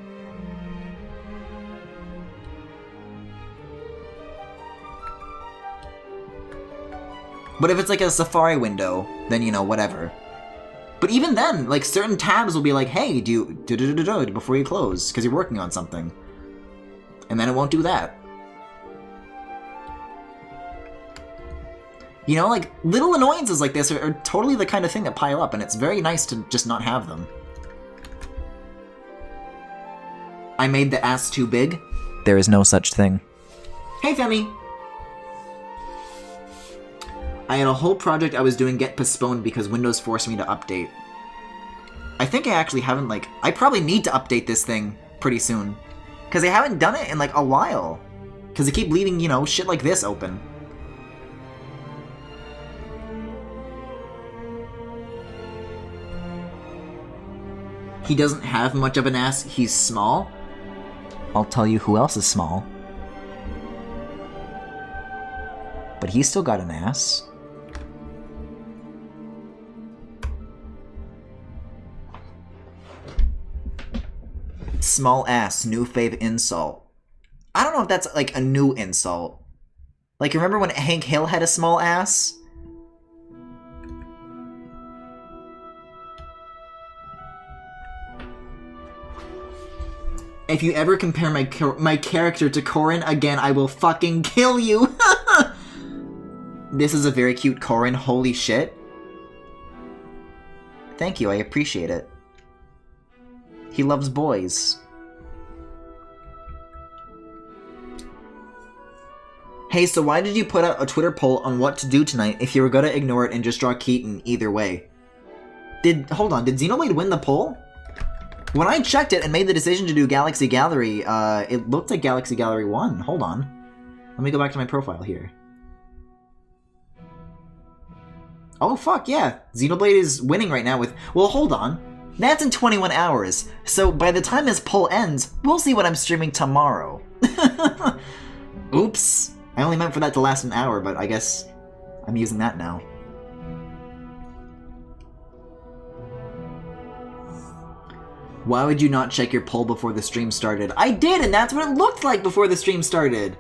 But if it's like a Safari window, then, you know, whatever. But even then, like, certain tabs will be like, hey, do you before you close, because you're working on something. And then it won't do that. You know, like, little annoyances like this are totally the kind of thing that pile up, and it's very nice to just not have them. I made the ass too big? There is no such thing. Hey, Femi! I had a whole project I was doing get postponed because Windows forced me to update. I think I actually haven't, like... I probably need to update this thing pretty soon. Because I haven't done it in, like, a while. Because I keep leaving, you know, shit like this open. He doesn't have much of an ass, he's small. I'll tell you who else is small. But he's still got an ass. Small ass, new fave insult. I don't know if that's like a new insult. Like, remember when Hank Hill had a small ass? If you ever compare my character to Corrin again, I will fucking kill you! This is a very cute Corrin, holy shit. Thank you, I appreciate it. He loves boys. Hey, so why did you put out a Twitter poll on what to do tonight if you were gonna ignore it and just draw Keaton either way? Hold on, did Xenoblade win the poll? When I checked it and made the decision to do Galaxy Gallery, it looked like Galaxy Gallery won. Hold on. Let me go back to my profile here. Oh, fuck, yeah. Xenoblade is winning right now with... Well, hold on. That's in 21 hours. So by the time this poll ends, we'll see what I'm streaming tomorrow. Oops. I only meant for that to last an hour, but I guess I'm using that now. Why would you not check your poll before the stream started? I did, and that's what it looked like before the stream started!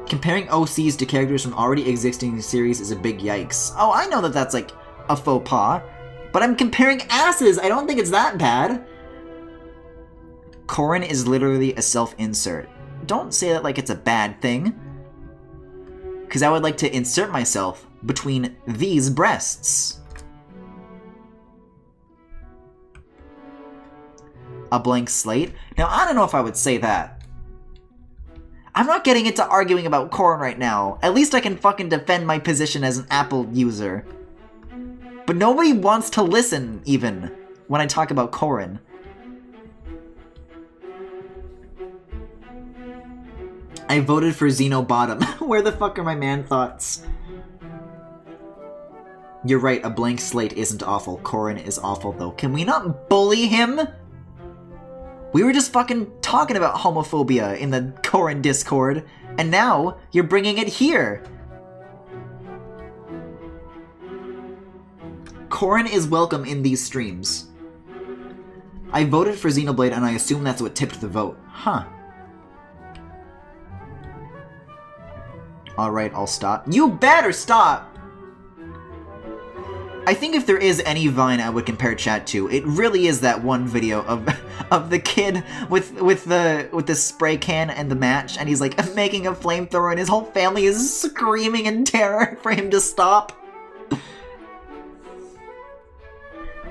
Comparing OCs to characters from already existing series is a big yikes. Oh, I know that that's like a faux pas, but I'm comparing asses! I don't think it's that bad! Corrin is literally a self-insert. Don't say that like it's a bad thing. Because I would like to insert myself between these breasts. A blank slate? Now, I don't know if I would say that. I'm not getting into arguing about Corrin right now. At least I can fucking defend my position as an Apple user. But nobody wants to listen, even, when I talk about Corrin. I voted for Xeno Bottom. Where the fuck are my man thoughts? You're right, a blank slate isn't awful. Corrin is awful, though. Can we not bully him? We were just fucking talking about homophobia in the Corrin Discord, and now you're bringing it here. Corrin is welcome in these streams. I voted for Xenoblade, and I assume that's what tipped the vote. Huh. Alright, I'll stop. You better stop! I think if there is any Vine I would compare chat to, it really is that one video of the kid with the spray can and the match, and he's like making a flamethrower, and his whole family is screaming in terror for him to stop.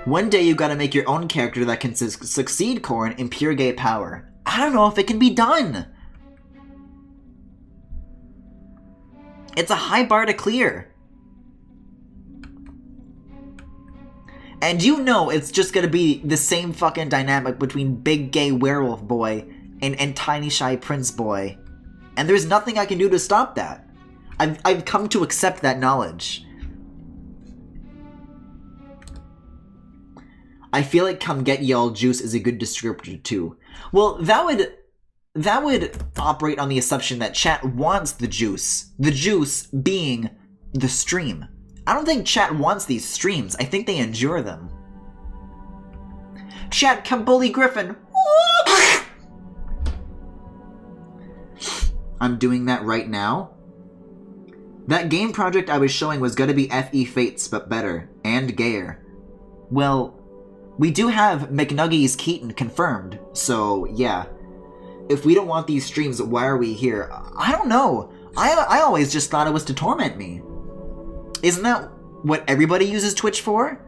One day you gotta make your own character that can succeed Corrin in pure gay power. I don't know if it can be done. It's a high bar to clear. And you know it's just gonna be the same fucking dynamic between big gay werewolf boy and tiny shy prince boy. And there's nothing I can do to stop that. I've come to accept that knowledge. I feel like Come Get Y'all Juice is a good descriptor too. Well, that would operate on the assumption that chat wants the juice being the stream. I don't think chat wants these streams. I think they endure them. Chat, come bully Griffin. I'm doing that right now. That game project I was showing was gonna be FE Fates, but better. And gayer. Well, we do have McNuggies Keaton confirmed, so yeah. If we don't want these streams, why are we here? I don't know. I always just thought it was to torment me. Isn't that what everybody uses Twitch for?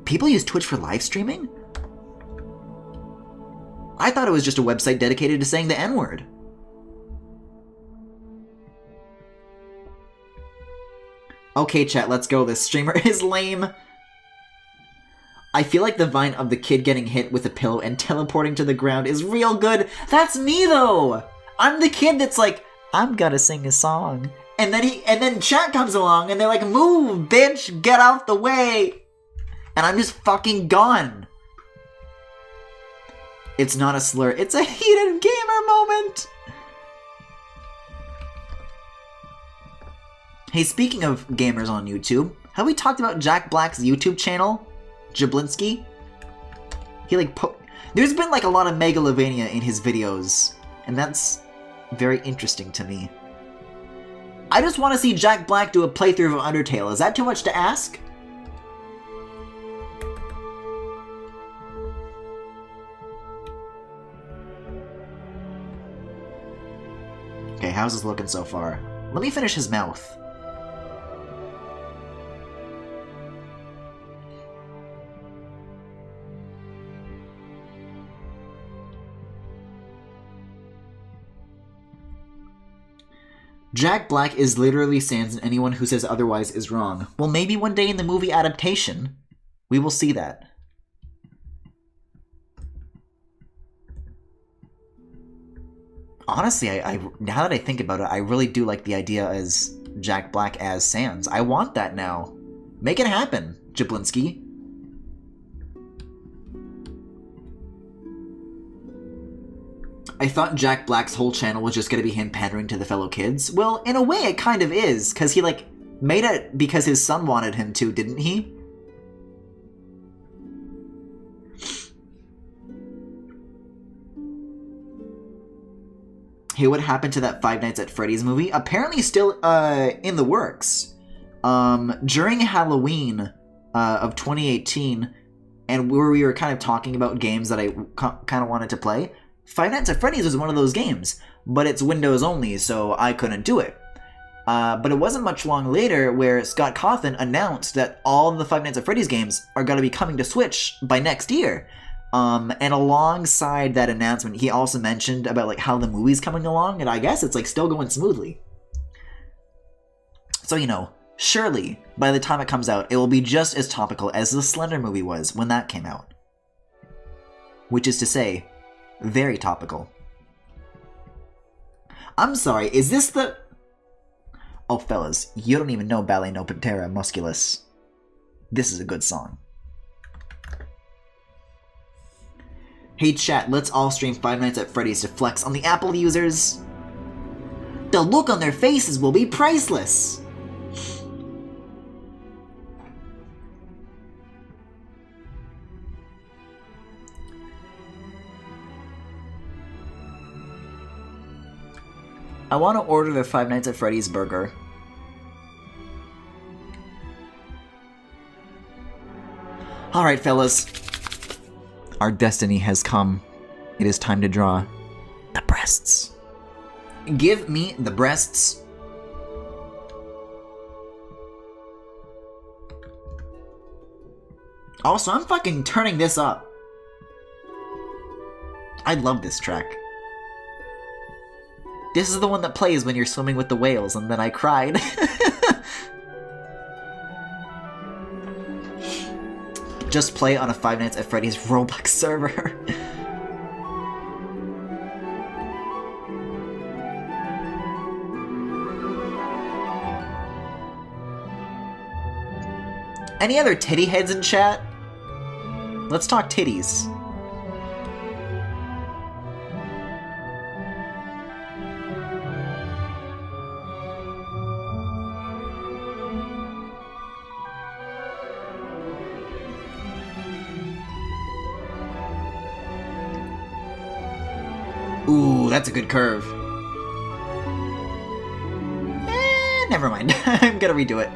People use Twitch for live streaming? I thought it was just a website dedicated to saying the N-word. Okay, chat, let's go. This streamer is lame. I feel like the vine of the kid getting hit with a pillow and teleporting to the ground is real good. That's me, though! I'm the kid that's like, I'm gonna sing a song. And then chat comes along and they're like, move, bitch, get out the way. And I'm just fucking gone. It's not a slur, it's a heated gamer moment. Hey, speaking of gamers on YouTube, have we talked about Jack Black's YouTube channel? Jablinski? He there's been like a lot of megalovania in his videos, and that's very interesting to me. I just want to see Jack Black do a playthrough of Undertale. Is that too much to ask? Okay, how's this looking so far? Let me finish his mouth. Jack Black is literally Sans, and anyone who says otherwise is wrong. Well, maybe one day in the movie adaptation, we will see that. Honestly, now that I think about it, I really do like the idea as Jack Black as Sans. I want that now. Make it happen, Jablinski. I thought Jack Black's whole channel was just gonna be him pandering to the fellow kids. Well, in a way it kind of is, because he, made it because his son wanted him to, didn't he? Hey, what happened to that Five Nights at Freddy's movie? Apparently still, in the works. During Halloween, of 2018, and where we were kind of talking about games that I kind of wanted to play, Five Nights at Freddy's was one of those games, but it's Windows only, so I couldn't do it. But it wasn't much long later where Scott Cawthon announced that all of the Five Nights at Freddy's games are going to be coming to Switch by next year. And alongside that announcement, he also mentioned about how the movie's coming along, and I guess it's still going smoothly. So, surely by the time it comes out, it will be just as topical as the Slender movie was when that came out. Which is to say, very topical. I'm sorry, is this the... Oh, fellas, you don't even know Ballet No Patera Musculus. This is a good song. Hey chat, let's all stream Five Nights at Freddy's to flex on the Apple users. The look on their faces will be priceless. I want to order the Five Nights at Freddy's burger. Alright, fellas. Our destiny has come. It is time to draw the breasts. Give me the breasts. Also, I'm fucking turning this up. I love this track. This is the one that plays when you're swimming with the whales, and then I cried. Just play on a Five Nights at Freddy's Roblox server. Any other titty heads in chat? Let's talk titties. Ooh, that's a good curve. Never mind. I'm gonna redo it.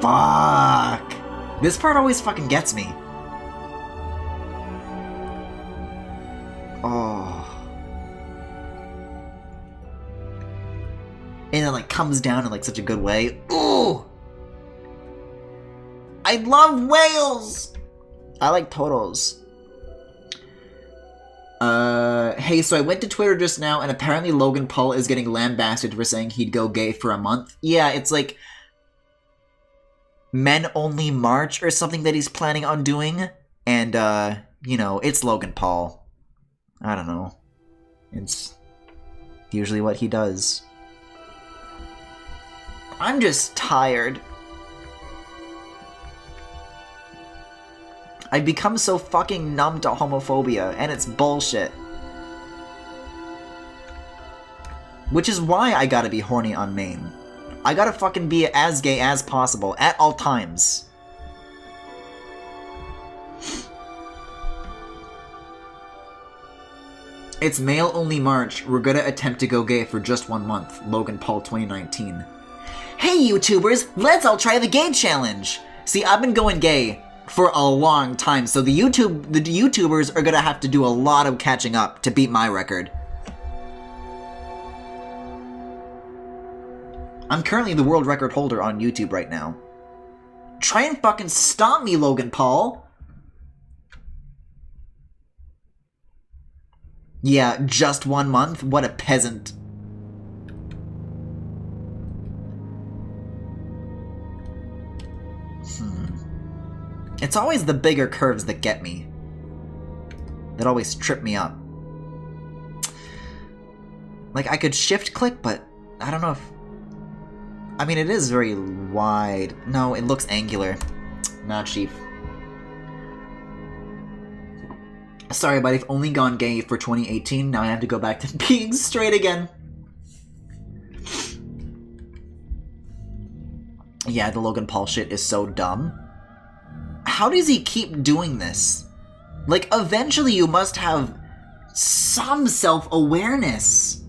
Fuck. This part always fucking gets me. Oh. And it like comes down in like such a good way. Ooh! I love whales! I like turtles. Hey, so I went to Twitter just now, and apparently Logan Paul is getting lambasted for saying he'd go gay for a month. Yeah, it's like Men Only March or something that he's planning on doing. And, you know, it's Logan Paul. I don't know. It's usually what he does. I'm just tired. I've become so fucking numb to homophobia, and it's bullshit. Which is why I gotta be horny on main. I gotta fucking be as gay as possible, at all times. It's male only March. We're gonna attempt to go gay for just 1 month. Logan Paul 2019. Hey YouTubers, let's all try the gay challenge! See, I've been going gay for a long time, so the YouTubers are gonna have to do a lot of catching up to beat my record. I'm currently the world record holder on YouTube right now. Try and fucking stop me, Logan Paul! Yeah, just 1 month? What a peasant. It's always the bigger curves that get me. That always trip me up. Like, I could shift click, but I don't know if... I mean, it is very wide. No, it looks angular. Not chief. Sorry, but I've only gone gay for 2018. Now I have to go back to being straight again. Yeah, the Logan Paul shit is so dumb. How does he keep doing this? Like, eventually you must have some self-awareness.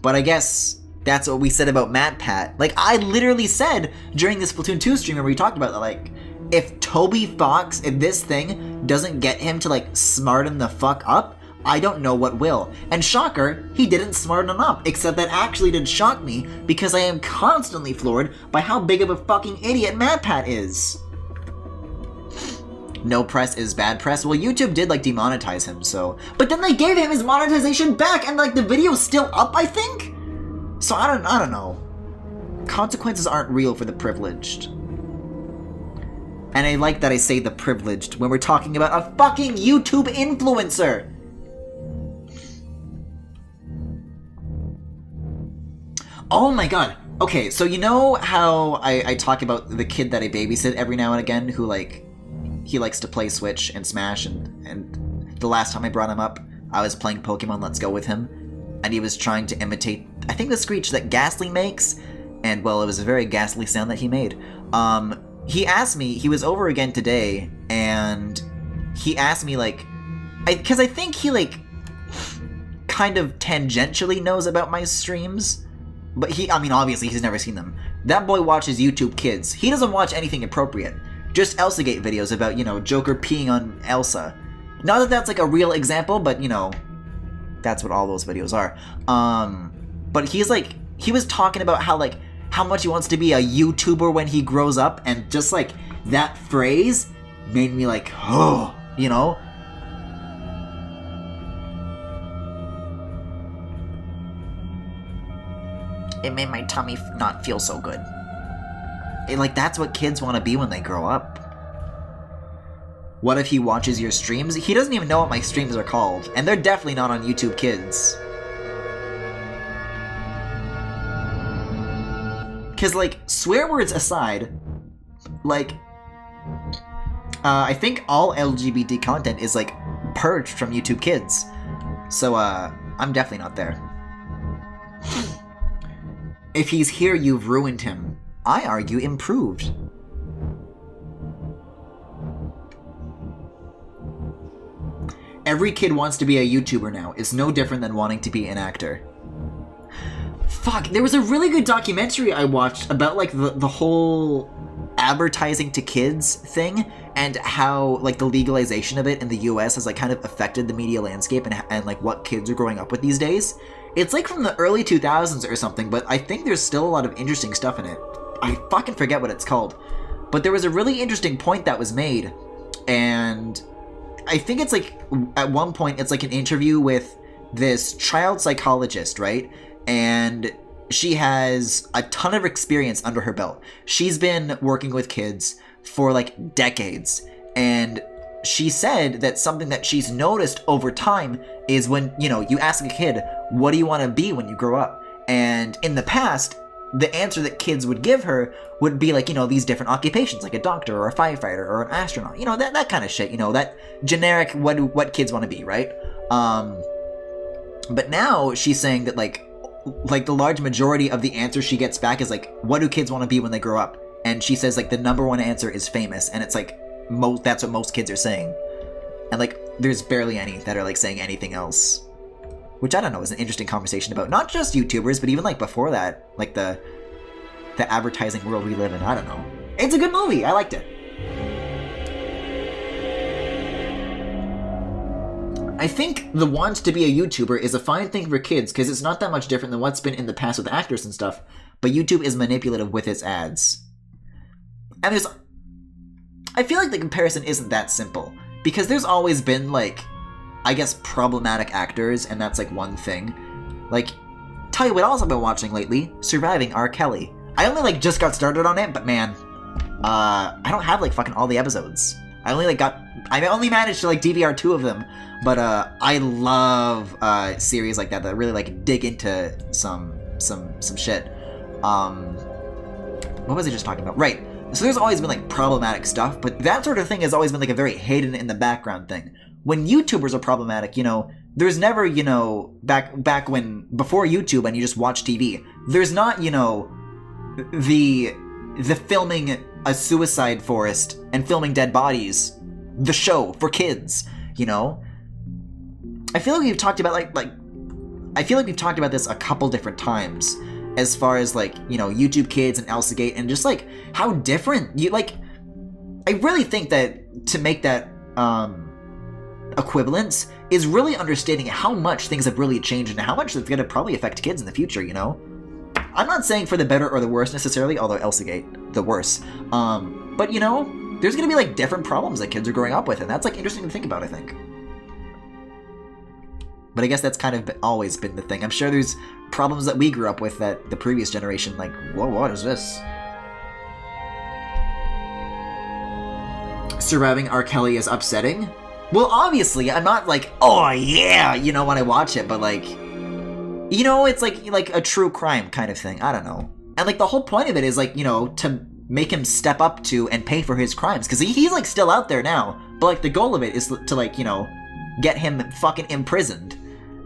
But I guess that's what we said about MatPat. Like, I literally said during this Splatoon 2 stream where we talked about that, like, if Toby Fox, if this thing doesn't get him to, like, smarten the fuck up, I don't know what will. And shocker, he didn't smarten him up, except that actually did shock me, because I am constantly floored by how big of a fucking idiot MatPat is. No press is bad press. Well, YouTube did, like, demonetize him, so... But then they gave him his monetization back, and, like, the video's still up, I think? So I don't know. Consequences aren't real for the privileged. And I like that I say the privileged when we're talking about a fucking YouTube influencer! Oh my god! Okay, so you know how I talk about the kid that I babysit every now and again who, like... He likes to play Switch and Smash, and the last time I brought him up, I was playing Pokemon Let's Go with him, and he was trying to imitate, I think, the screech that Ghastly makes, and, well, it was a very ghastly sound that he made. He asked me, he was over again today, and he asked me, like, because I think he, like, kind of tangentially knows about my streams, but I mean, obviously, he's never seen them. That boy watches YouTube Kids. He doesn't watch anything appropriate. Just Elsagate videos about, you know, Joker peeing on Elsa. Not that that's, like, a real example, but, you know, that's what all those videos are. But he's, like, he was talking about how, like, how much he wants to be a YouTuber when he grows up, and just, like, that phrase made me, like, oh, you know? It made my tummy not feel so good. Like, that's what kids want to be when they grow up. What if he watches your streams? He doesn't even know what my streams are called, and they're definitely not on YouTube Kids. Because, like, swear words aside, like, I think all LGBT content is, like, purged from YouTube Kids. So, I'm definitely not there. If he's here, you've ruined him. I argue improved. Every kid wants to be a YouTuber now. It's no different than wanting to be an actor. Fuck, there was a really good documentary I watched about, like, the whole advertising to kids thing and how like the legalization of it in the US has like kind of affected the media landscape and like what kids are growing up with these days. It's like from the early 2000s or something, but I think there's still a lot of interesting stuff in it. I fucking forget what it's called. But there was a really interesting point that was made, and I think it's like, at one point, it's like an interview with this child psychologist, right? And she has a ton of experience under her belt. She's been working with kids for like decades, and she said that something that she's noticed over time is when, you know, you ask a kid, what do you want to be when you grow up? And in the past, the answer that kids would give her would be like, you know, these different occupations, like a doctor or a firefighter or an astronaut, you know, that kind of shit, you know, that generic what kids want to be, right? But now she's saying that like the large majority of the answers she gets back is like, what do kids want to be when they grow up? And she says like the number one answer is famous, and it's like that's what most kids are saying, and like there's barely any that are like saying anything else. Which I don't know is an interesting conversation about not just YouTubers, but even like before that, like the advertising world we live in. I don't know. It's a good movie. I liked it. I think the want to be a YouTuber is a fine thing for kids because it's not that much different than what's been in the past with actors and stuff, but YouTube is manipulative with its ads. And I feel like the comparison isn't that simple, because there's always been like, I guess, problematic actors, and that's like one thing. Like, tell you what else I've been watching lately, Surviving R. Kelly. I only like just got started on it, but man, I don't have like fucking all the episodes. I only managed to like DVR 2 of them, but I love series like that really like dig into some shit. What was I just talking about? Right. So there's always been like problematic stuff, but that sort of thing has always been like a very hidden in the background thing. When YouTubers are problematic, you know, there's never, you know, back when, before YouTube and you just watch TV, there's not, you know, the filming a suicide forest and filming dead bodies, the show for kids, you know? I feel like we've talked about I feel like we've talked about this a couple different times as far as like, you know, YouTube Kids and Elsagate and just like how different you like. I really think that to make that equivalence is really understanding how much things have really changed and how much it's going to probably affect kids in the future, you know? I'm not saying for the better or the worse necessarily, although Elsagate, the worse. But you know, there's going to be like different problems that kids are growing up with, and that's like interesting to think about, I think. But I guess that's kind of always been the thing. I'm sure there's problems that we grew up with that the previous generation, like, whoa, what is this? Surviving R. Kelly is upsetting? Well, obviously, I'm not like, oh yeah, you know, when I watch it, but like, you know, it's like a true crime kind of thing. I don't know. And like the whole point of it is like, you know, to make him step up to and pay for his crimes, because he's like still out there now. But like the goal of it is to like, you know, get him fucking imprisoned.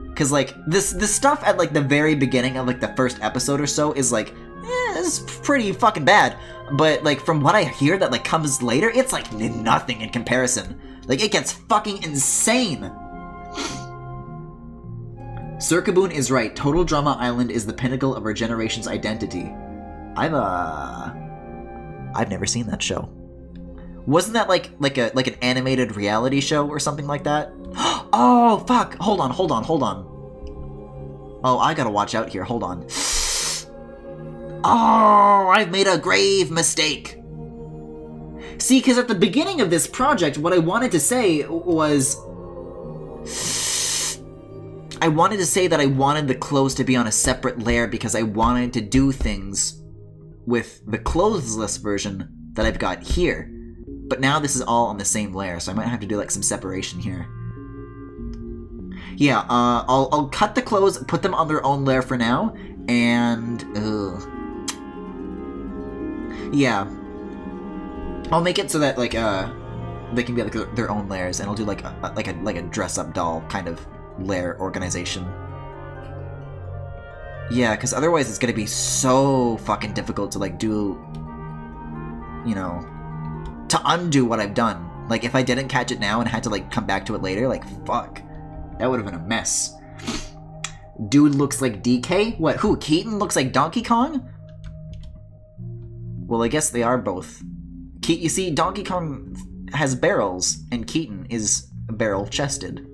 Because like this stuff at like the very beginning of like the first episode or so is like, it's pretty fucking bad. But like from what I hear that like comes later, it's like nothing in comparison. Like it gets fucking insane. Circaboon is right. Total Drama Island is the pinnacle of our generation's identity. I've never seen that show. Wasn't that like an animated reality show or something like that? Oh fuck! Hold on. Oh, I gotta watch out here. Hold on. Oh, I've made a grave mistake. See, because at the beginning of this project, what I wanted to say was, I wanted to say that I wanted the clothes to be on a separate layer because I wanted to do things with the clothesless version that I've got here. But now this is all on the same layer, so I might have to do like some separation here. Yeah, I'll cut the clothes, put them on their own layer for now, and yeah, I'll make it so that like they can be like their own layers, and I'll do like a dress-up doll kind of layer organization. Yeah, because otherwise it's gonna be so fucking difficult to like do, you know, to undo what I've done. Like if I didn't catch it now and had to like come back to it later, like fuck, that would have been a mess. Dude looks like DK? What? Who? Keaton looks like Donkey Kong? Well, I guess they are both You see, Donkey Kong has barrels, and Keaton is barrel-chested.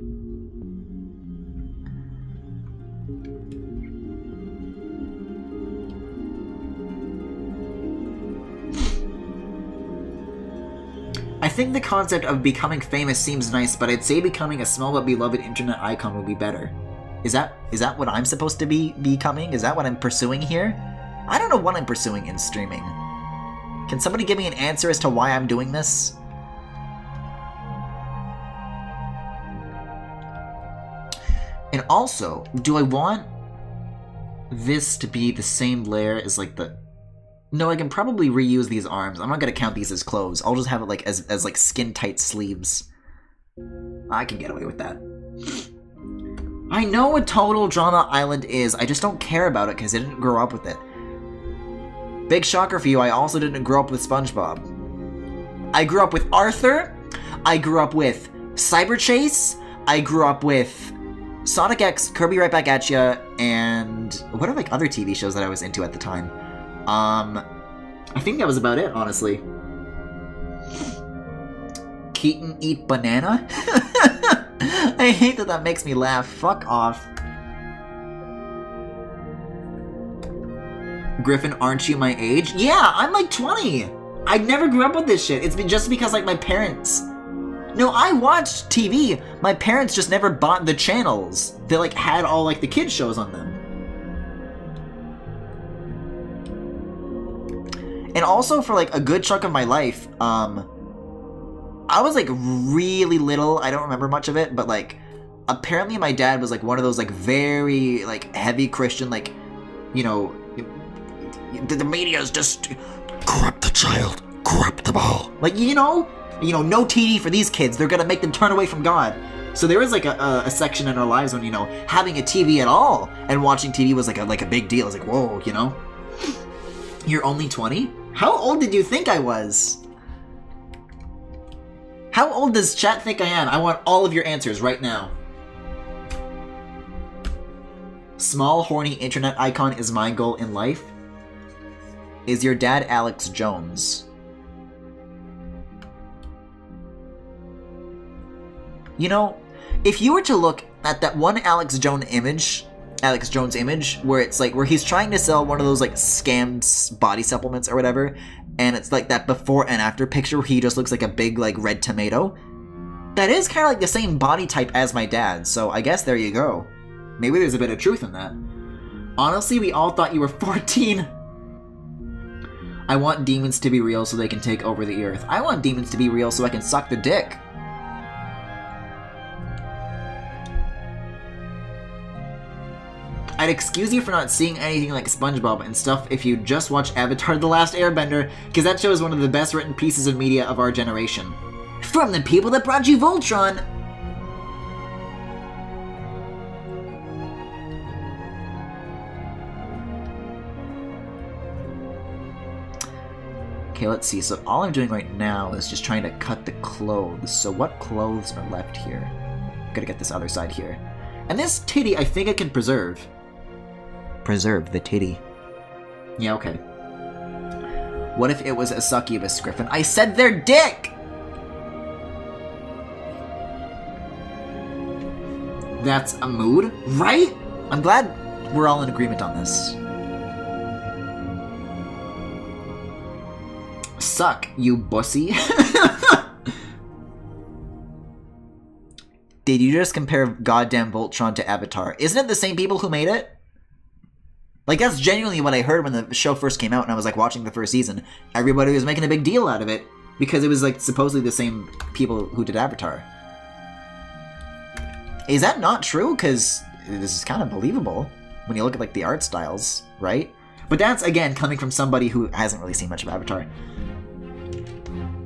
I think the concept of becoming famous seems nice, but I'd say becoming a small but beloved internet icon would be better. Is that what I'm supposed to be becoming? Is that what I'm pursuing here? I don't know what I'm pursuing in streaming. Can somebody give me an answer as to why I'm doing this? And also, do I want this to be the same layer as like the... No, I can probably reuse these arms. I'm not gonna count these as clothes. I'll just have it like as like skin-tight sleeves. I can get away with that. I know what Total Drama Island is, I just don't care about it because I didn't grow up with it. Big shocker for you, I also didn't grow up with SpongeBob. I grew up with Arthur, I grew up with Cyber Chase, I grew up with Sonic X, Kirby Right Back at Ya, and what are like other TV shows that I was into at the time? I think that was about it, honestly. Keaton eat banana? I hate that makes me laugh. Fuck off. Griffin, aren't you my age? Yeah, I'm like 20! I never grew up with this shit. It's been just because, like, my parents... No, I watched TV. My parents just never bought the channels. They, like, had all, like, the kids' shows on them. And also, for, like, a good chunk of my life, I was, like, really little. I don't remember much of it, but, like, apparently my dad was, like, one of those, like, very, like, heavy Christian, like, you know, the media's just corrupt the child, corrupt them all. Like, you know, no TV for these kids. They're gonna make them turn away from God. So there was, like, a section in our lives when, you know, having a TV at all and watching TV was, like a big deal. It was like, whoa, you know? You're only 20? How old did you think I was? How old does chat think I am? I want all of your answers right now. Small, horny internet icon is my goal in life. Is your dad Alex Jones? You know, if you were to look at that one Alex Jones image, where it's like, where he's trying to sell one of those like scammed body supplements or whatever, and it's like that before and after picture where he just looks like a big like red tomato, that is kind of like the same body type as my dad, so I guess there you go. Maybe there's a bit of truth in that. Honestly, we all thought you were 14. I want demons to be real so they can take over the earth. I want demons to be real so I can suck the dick. I'd excuse you for not seeing anything like SpongeBob and stuff if you just watch Avatar: The Last Airbender, because that show is one of the best written pieces of media of our generation. From the people that brought you Voltron! Okay, let's see. So all I'm doing right now is just trying to cut the clothes. So what clothes are left here? Gotta get this other side here. And this titty, I think I can preserve. Preserve the titty. Yeah, okay. What if it was a succubus, Griffin? I said their dick! That's a mood, right? I'm glad we're all in agreement on this. Suck, you bussy. Did you just compare goddamn Voltron to Avatar? Isn't it the same people who made it? Like, that's genuinely what I heard when the show first came out and I was, like, watching the first season. Everybody was making a big deal out of it because it was, like, supposedly the same people who did Avatar. Is that not true? Because this is kind of believable when you look at, like, the art styles, right? But that's, again, coming from somebody who hasn't really seen much of Avatar.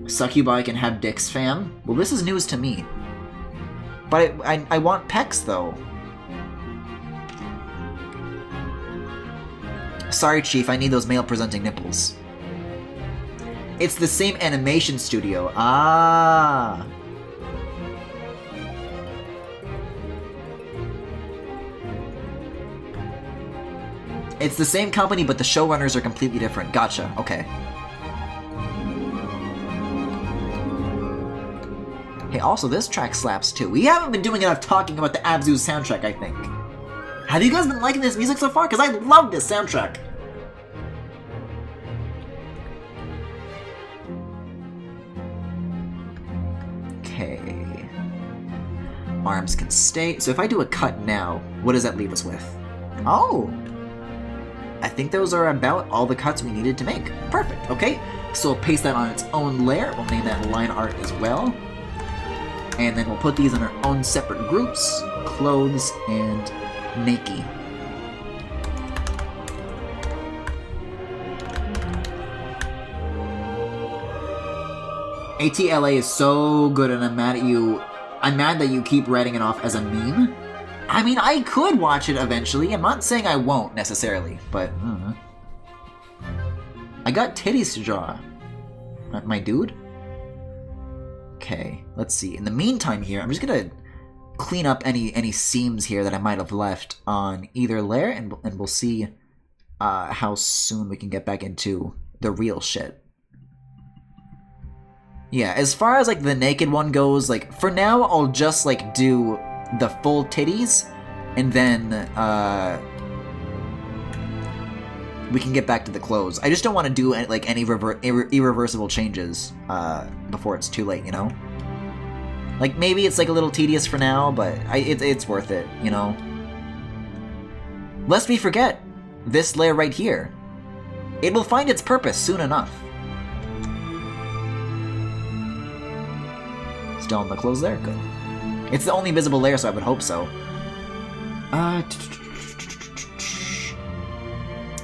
Succubi can have dicks, fam? Well, this is news to me. But I want pecs, though. Sorry, Chief, I need those male-presenting nipples. It's the same animation studio. Ah. It's the same company, but the showrunners are completely different. Gotcha, okay. Hey, also, this track slaps too. We haven't been doing enough talking about the Abzu soundtrack, I think. Have you guys been liking this music so far? Because I love this soundtrack. Okay. Arms can stay. So if I do a cut now, what does that leave us with? Oh! I think those are about all the cuts we needed to make. Perfect, okay. So we'll paste that on its own layer. We'll name that line art as well. And then we'll put these in our own separate groups. Clothes and Nakey. ATLA is so good and I'm mad at you. I'm mad that you keep writing it off as a meme. I mean, I could watch it eventually. I'm not saying I won't necessarily, but I got titties to draw. My dude? Okay, let's see. In the meantime here, I'm just gonna clean up any seams here that I might have left on either layer, and we'll see how soon we can get back into the real shit. Yeah, as far as like the naked one goes, like for now I'll just like do the full titties, and then we can get back to the clothes. I just don't want to do like any irreversible changes before it's too late, you know? Like maybe it's like a little tedious for now, but it's worth it, you know? Lest we forget, this layer right here, it will find its purpose soon enough. Still on the clothes there? Good. It's the only visible layer, so I would hope so.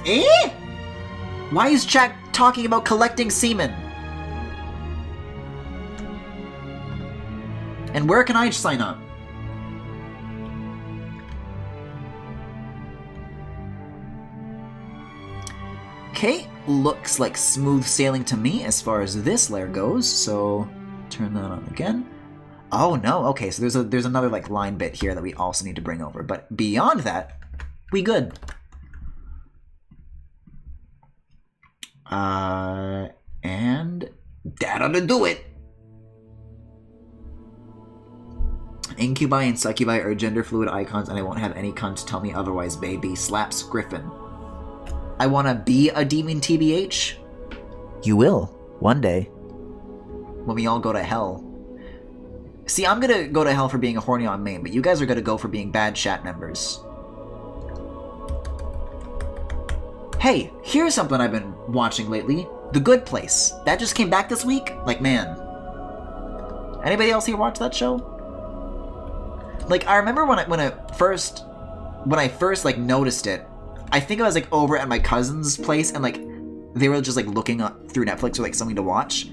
Eh? Why is chat talking about collecting semen? And where can I sign up? Okay, looks like smooth sailing to me as far as this layer goes, so turn that on again. Oh no, okay, so there's another like line bit here that we also need to bring over, but beyond that, we good. And that ought to do it. Incubi and succubi are gender fluid icons, and I won't have any cunt tell me otherwise, baby. Slaps Griffin. I wanna be a demon, TBH? You will, one day. When we all go to hell. See, I'm gonna go to hell for being a horny on main, but you guys are gonna go for being bad chat members. Hey, here's something I've been watching lately. The Good Place. That just came back this week? Like, man. Anybody else here watch that show? Like, I remember when I first like noticed it, I think I was like over at my cousin's place and like they were just like looking up through Netflix for like something to watch.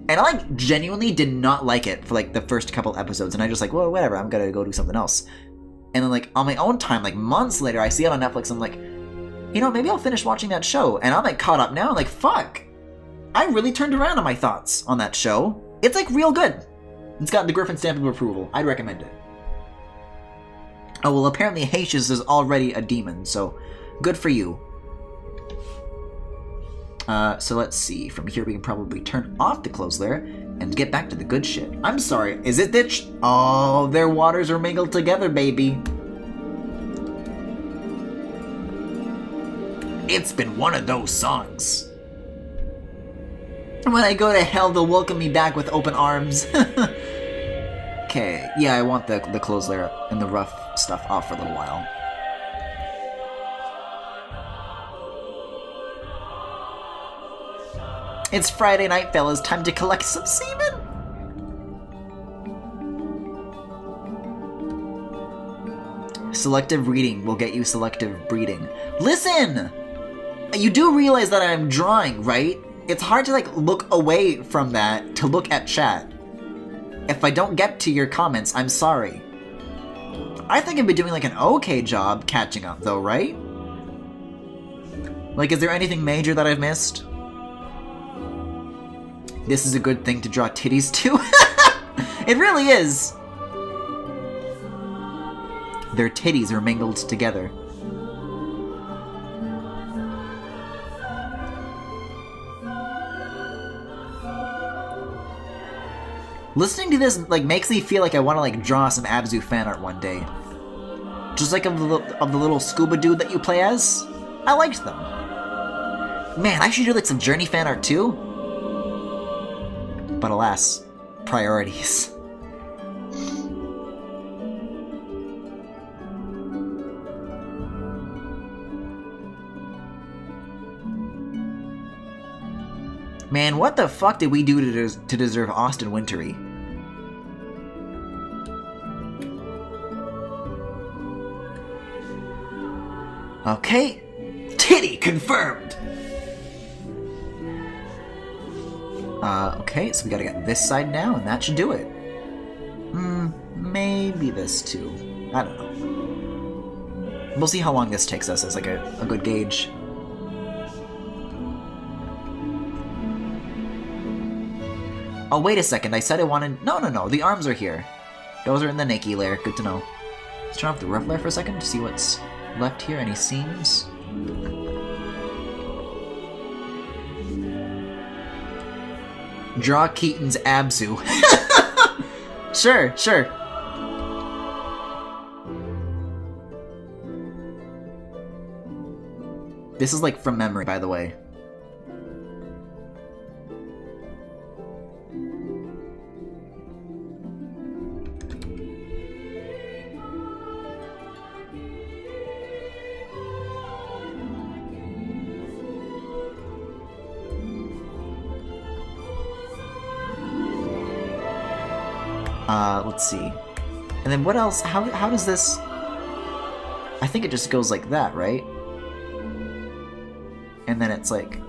And I like genuinely did not like it for like the first couple episodes, and I just like, well, whatever, I'm gonna go do something else. And then like on my own time, like months later, I see it on Netflix, I'm like, you know, maybe I'll finish watching that show. And I'm like caught up now, I'm like, fuck. I really turned around on my thoughts on that show. It's like real good. It's got the Griffin stamp of approval. I'd recommend it. Oh, well, apparently Haitius is already a demon, so good for you. So let's see. From here, we can probably turn off the clothes layer and get back to the good shit. I'm sorry, is it ditched? Oh, their waters are mingled together, baby. It's been one of those songs. When I go to hell, they'll welcome me back with open arms. Okay, yeah, I want the clothes layer and the rough stuff off for a little while. It's Friday night, fellas. Time to collect some semen. Selective reading will get you selective breeding. Listen! You do realize that I'm drawing, right? It's hard to like look away from that to look at chat. If I don't get to your comments, I'm sorry. I think I've been doing like an okay job catching up though, right? Like, is there anything major that I've missed? This is a good thing to draw titties to. It really is. Their titties are mingled together. Listening to this, like, makes me feel like I want to, like, draw some Abzu fan art one day. Just like of the little scuba dude that you play as. I liked them. Man, I should do, like, some Journey fan art, too. But alas, priorities. Man, what the fuck did we do to deserve Austin Wintory? Okay. Titty confirmed! Okay, so we gotta get this side now, and that should do it. Maybe this too. I don't know. We'll see how long this takes us as like a good gauge. Oh, wait a second, I said I wanted... No, the arms are here. Those are in the Nike layer, good to know. Let's turn off the rough layer for a second to see what's left here, any seams. Draw Keaton's Abzu. Sure. This is like from memory, by the way. Let's see. And then what else? How does this... I think it just goes like that, right? And then it's like...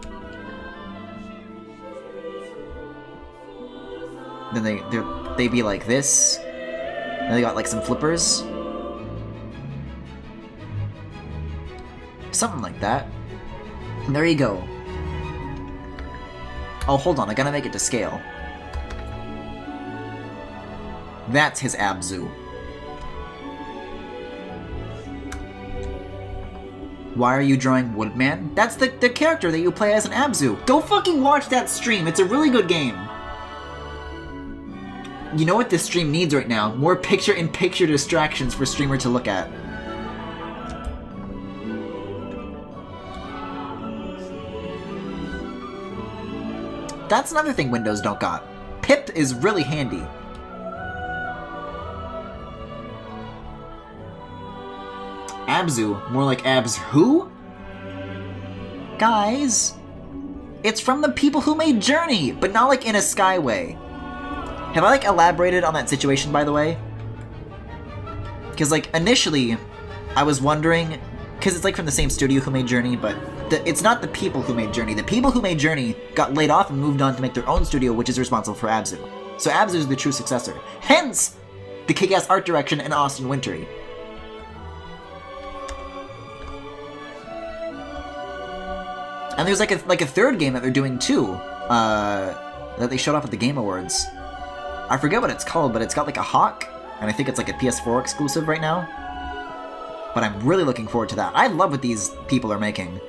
Then they be like this. And they got like some flippers. Something like that. And there you go. Oh, hold on, I gotta make it to scale. That's his Abzu. Why are you drawing Woodman? That's the character that you play as an Abzu. Go fucking watch that stream, it's a really good game. You know what this stream needs right now? More picture-in-picture distractions for streamer to look at. That's another thing Windows don't got. Pip is really handy. Abzu, more like abs who? Guys, it's from the people who made Journey, but not like in a Skyway. Have I like elaborated on that situation, by the way? Because like initially, I was wondering, because it's like from the same studio who made Journey, but it's not the people who made Journey. The people who made Journey got laid off and moved on to make their own studio, which is responsible for Abzu. So Abzu is the true successor. Hence, the kick-ass art direction and Austin Wintory. And there's like a third game that they're doing too, that they showed off at the Game Awards. I forget what it's called, but it's got like a hawk, and I think it's like a PS4 exclusive right now. But I'm really looking forward to that. I love what these people are making.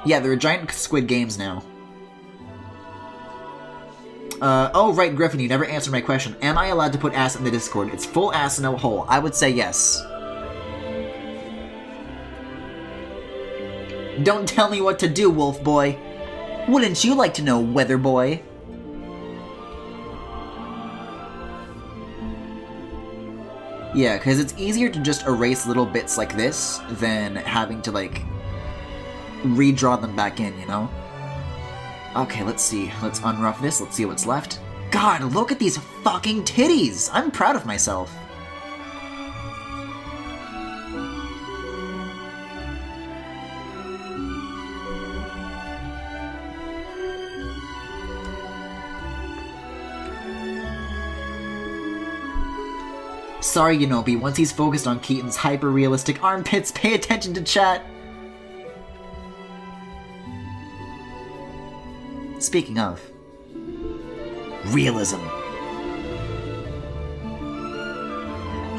Yeah, they're Giant Squid Games now. Oh right, Griffin, you never answered my question. Am I allowed to put ass in the Discord? It's full ass, no hole. I would say yes. Don't tell me what to do, Wolf Boy. Wouldn't you like to know, Weather Boy? Yeah, because it's easier to just erase little bits like this than having to, like, redraw them back in, you know? Okay, let's see. Let's unrough this. Let's see what's left. God, look at these fucking titties! I'm proud of myself. Sorry, Yanobi, once he's focused on Keaton's hyper-realistic armpits, pay attention to chat! Speaking of... realism.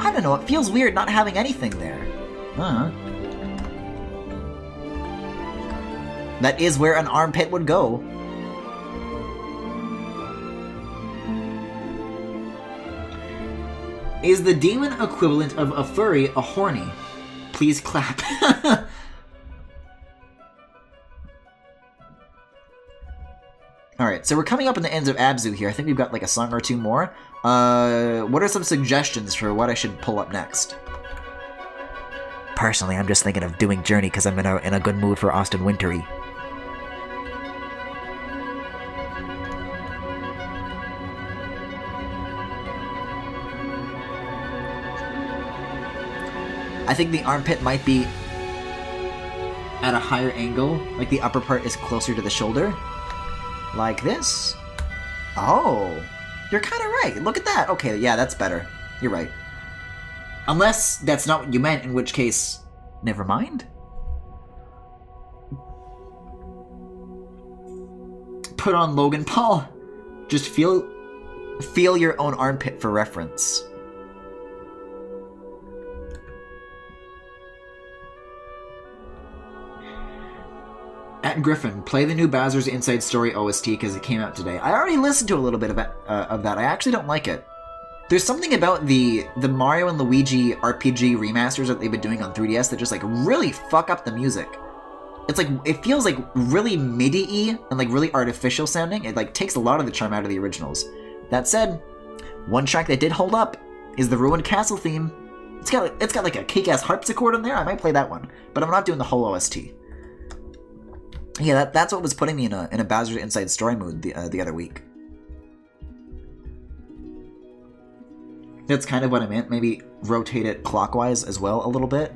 I don't know, it feels weird not having anything there. That is where an armpit would go. Is the demon equivalent of a furry a horny? Please clap. Alright, so we're coming up in the ends of Abzu here. I think we've got like a song or two more. What are some suggestions for what I should pull up next? Personally, I'm just thinking of doing Journey because I'm in a good mood for Austin Wintory. I think the armpit might be at a higher angle, like the upper part is closer to the shoulder. Like this? Oh, you're kind of right. Look at that. Okay, yeah, that's better. You're right. Unless that's not what you meant, in which case, never mind. Put on Logan Paul. Just feel your own armpit for reference. At Griffin, play the new Bowser's Inside Story OST because it came out today. I already listened to a little bit of that. I actually don't like it. There's something about the Mario and Luigi RPG remasters that they've been doing on 3DS that just like really fuck up the music. It's like, it feels like really MIDI-y and like really artificial sounding. It like takes a lot of the charm out of the originals. That said, one track that did hold up is the Ruined Castle theme. It's got like a kick-ass harpsichord in there. I might play that one, but I'm not doing the whole OST. Yeah, that's what was putting me in a Bowser's Inside Story mood the other week. That's kind of what I meant. Maybe rotate it clockwise as well a little bit.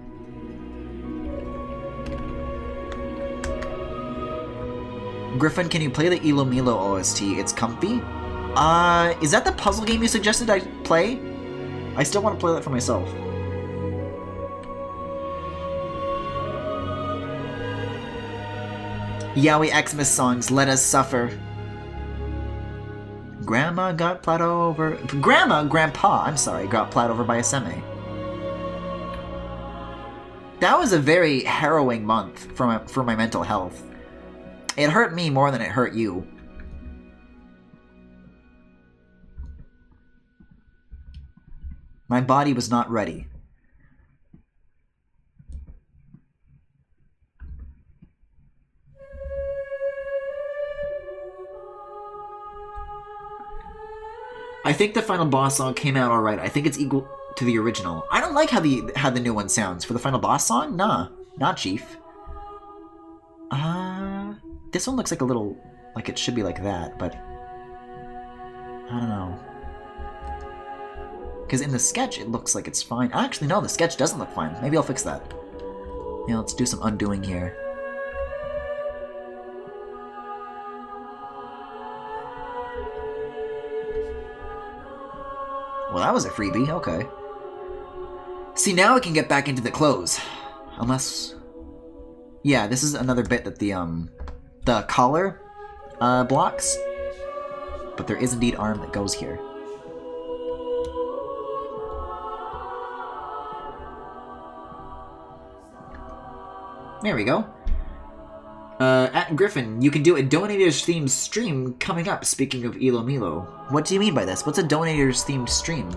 Griffin, can you play the Ilo Milo OST? It's comfy. Is that the puzzle game you suggested I play? I still want to play that for myself. Yaoi Xmas songs, let us suffer. Grandpa, got plowed over by a semi. That was a very harrowing month for my mental health. It hurt me more than it hurt you. My body was not ready. I think the final boss song came out alright. I think it's equal to the original. I don't like how the new one sounds. For the final boss song? Nah. Not Chief. This one looks like a little... like it should be like that, but... I don't know. Because in the sketch, it looks like it's fine. Actually, no, the sketch doesn't look fine. Maybe I'll fix that. Yeah, let's do some undoing here. Well, that was a freebie. Okay. See, now I can get back into the clothes. Unless... yeah, this is another bit that the collar blocks. But there is indeed arm that goes here. There we go. At Griffin, you can do a Donators-themed stream coming up, speaking of Ilo Milo. What do you mean by this? What's a Donators-themed stream?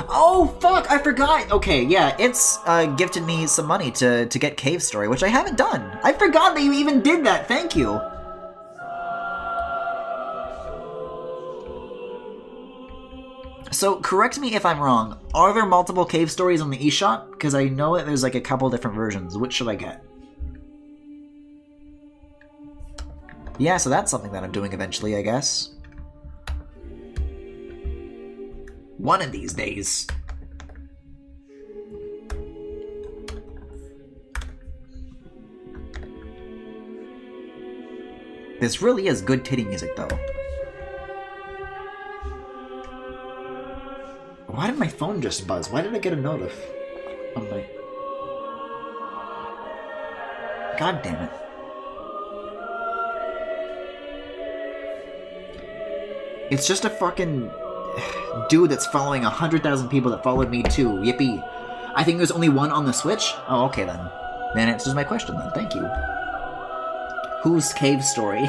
Oh, fuck! I forgot! Okay, yeah, it's gifted me some money to get Cave Story, which I haven't done. I forgot that you even did that, thank you! So, correct me if I'm wrong. Are there multiple Cave Stories on the eShop? Because I know that there's like a couple different versions. Which should I get? Yeah, so that's something that I'm doing eventually, I guess. One of these days. This really is good titty music, though. Why did my phone just buzz? Why did I get a notif on my... God damn it. It's just a fucking dude that's following 100,000 people that followed me too. Yippee. I think there's only one on the Switch? Oh, okay then. That answers my question then. Thank you. Whose Cave Story?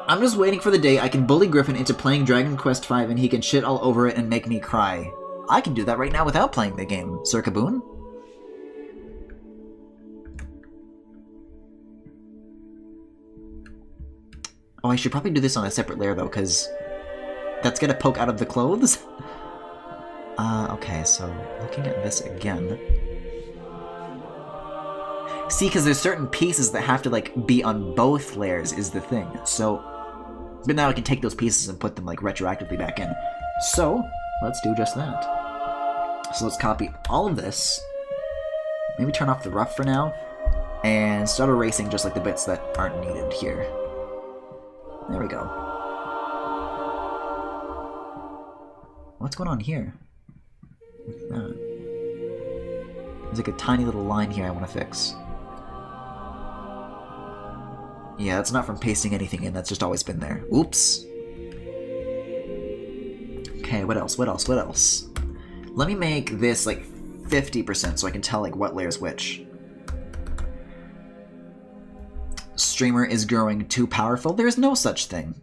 I'm just waiting for the day I can bully Griffin into playing Dragon Quest V and he can shit all over it and make me cry. I can do that right now without playing the game, Sir Kaboon. Oh, I should probably do this on a separate layer, though, because that's gonna poke out of the clothes. Okay, so looking at this again. See, because there's certain pieces that have to, like, be on both layers is the thing. So, but now I can take those pieces and put them, like, retroactively back in. So, let's do just that. So let's copy all of this. Maybe turn off the rough for now. And start erasing just, like, the bits that aren't needed here. There we go. What's going on here? What's that? There's like a tiny little line here I want to fix. Yeah, that's not from pasting anything in, that's just always been there. Oops. Okay, what else? What else? What else? Let me make this like 50% so I can tell like what layer's which. Streamer is growing too powerful. There is no such thing.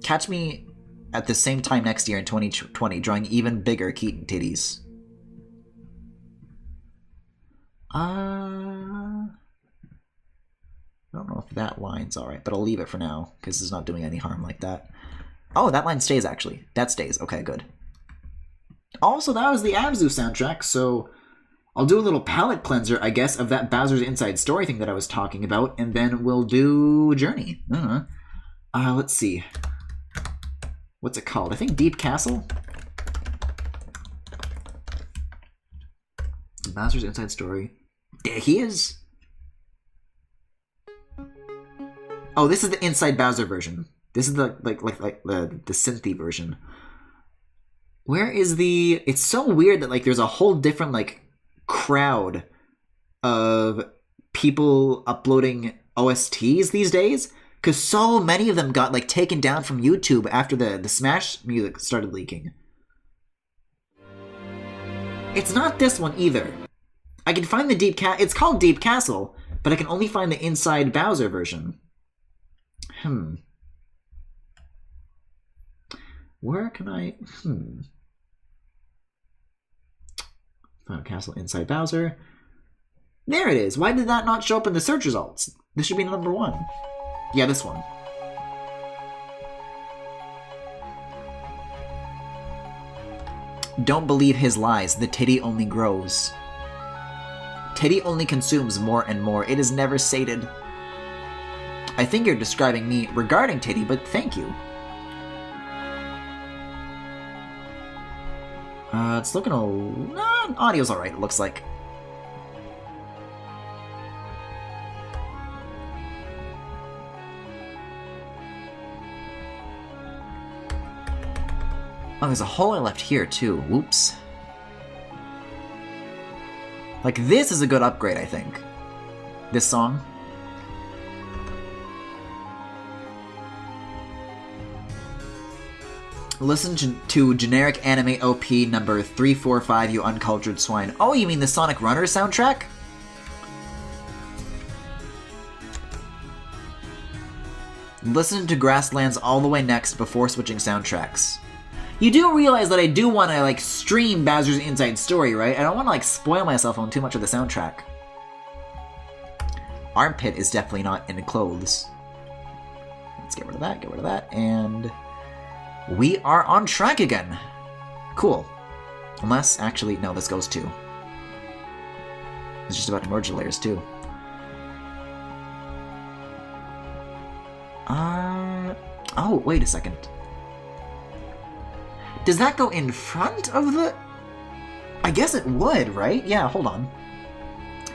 Catch me at the same time next year in 2020 drawing even bigger Keaton titties. I don't know if that line's alright, but I'll leave it for now, because it's not doing any harm like that. Oh, that line stays, actually. That stays. Okay, good. Also, that was the Abzu soundtrack, so I'll do a little palette cleanser, I guess, of that Bowser's Inside Story thing that I was talking about, and then we'll do Journey. Let's see. What's it called? I think Deep Castle? Bowser's Inside Story. There he is! Oh, this is the Inside Bowser version. This is the like the synthy version. Where is the... It's so weird that like there's a whole different like crowd of people uploading OSTs these days, because so many of them got like taken down from YouTube after the Smash music started leaking. It's not this one either. I can find the it's called Deep Castle, but I can only find the Inside Bowser version. Where can I... Final Castle Inside Bowser. There it is! Why did that not show up in the search results? This should be number 1. Yeah, this one. Don't believe his lies. The titty only grows. Titty only consumes more and more. It is never sated. I think you're describing me regarding titty, but thank you. It's looking audio's alright, it looks like. Oh, there's a hole I left here, too. Whoops. Like, this is a good upgrade, I think. This song. Listen to generic anime OP number 345, you uncultured swine. Oh, you mean the Sonic Runner soundtrack? Listen to Grasslands all the way next before switching soundtracks. You do realize that I do want to, like, stream Bowser's Inside Story, right? I don't want to, like, spoil myself on too much of the soundtrack. Armpit is definitely not in clothes. Let's get rid of that, and... we are on track again! Cool. Unless, actually, no, this goes too. It's just about to merge the layers, too. Oh, wait a second. Does that go in front of the... I guess it would, right? Yeah, hold on.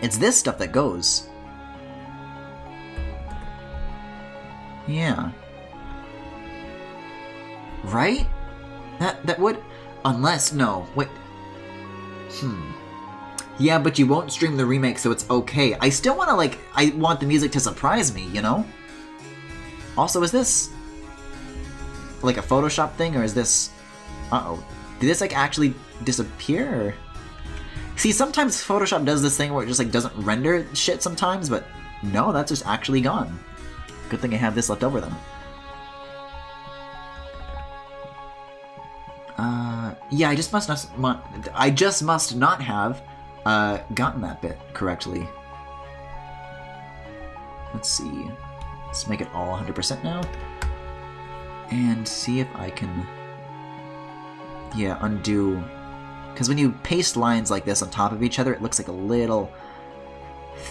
It's this stuff that goes. Yeah. Right? That would... Unless... No, wait. Yeah, but you won't stream the remake, so it's okay. I still want to, like... I want the music to surprise me, you know? Also, is this... like a Photoshop thing, or is this... Uh-oh. Did this, like, actually disappear? Or... See, sometimes Photoshop does this thing where it just, like, doesn't render shit sometimes, but no, that's just actually gone. Good thing I have this left over then. Yeah, I just must not have gotten that bit correctly. Let's see. Let's make it all 100% now. And see if I can, yeah, undo. Because when you paste lines like this on top of each other, it looks like a little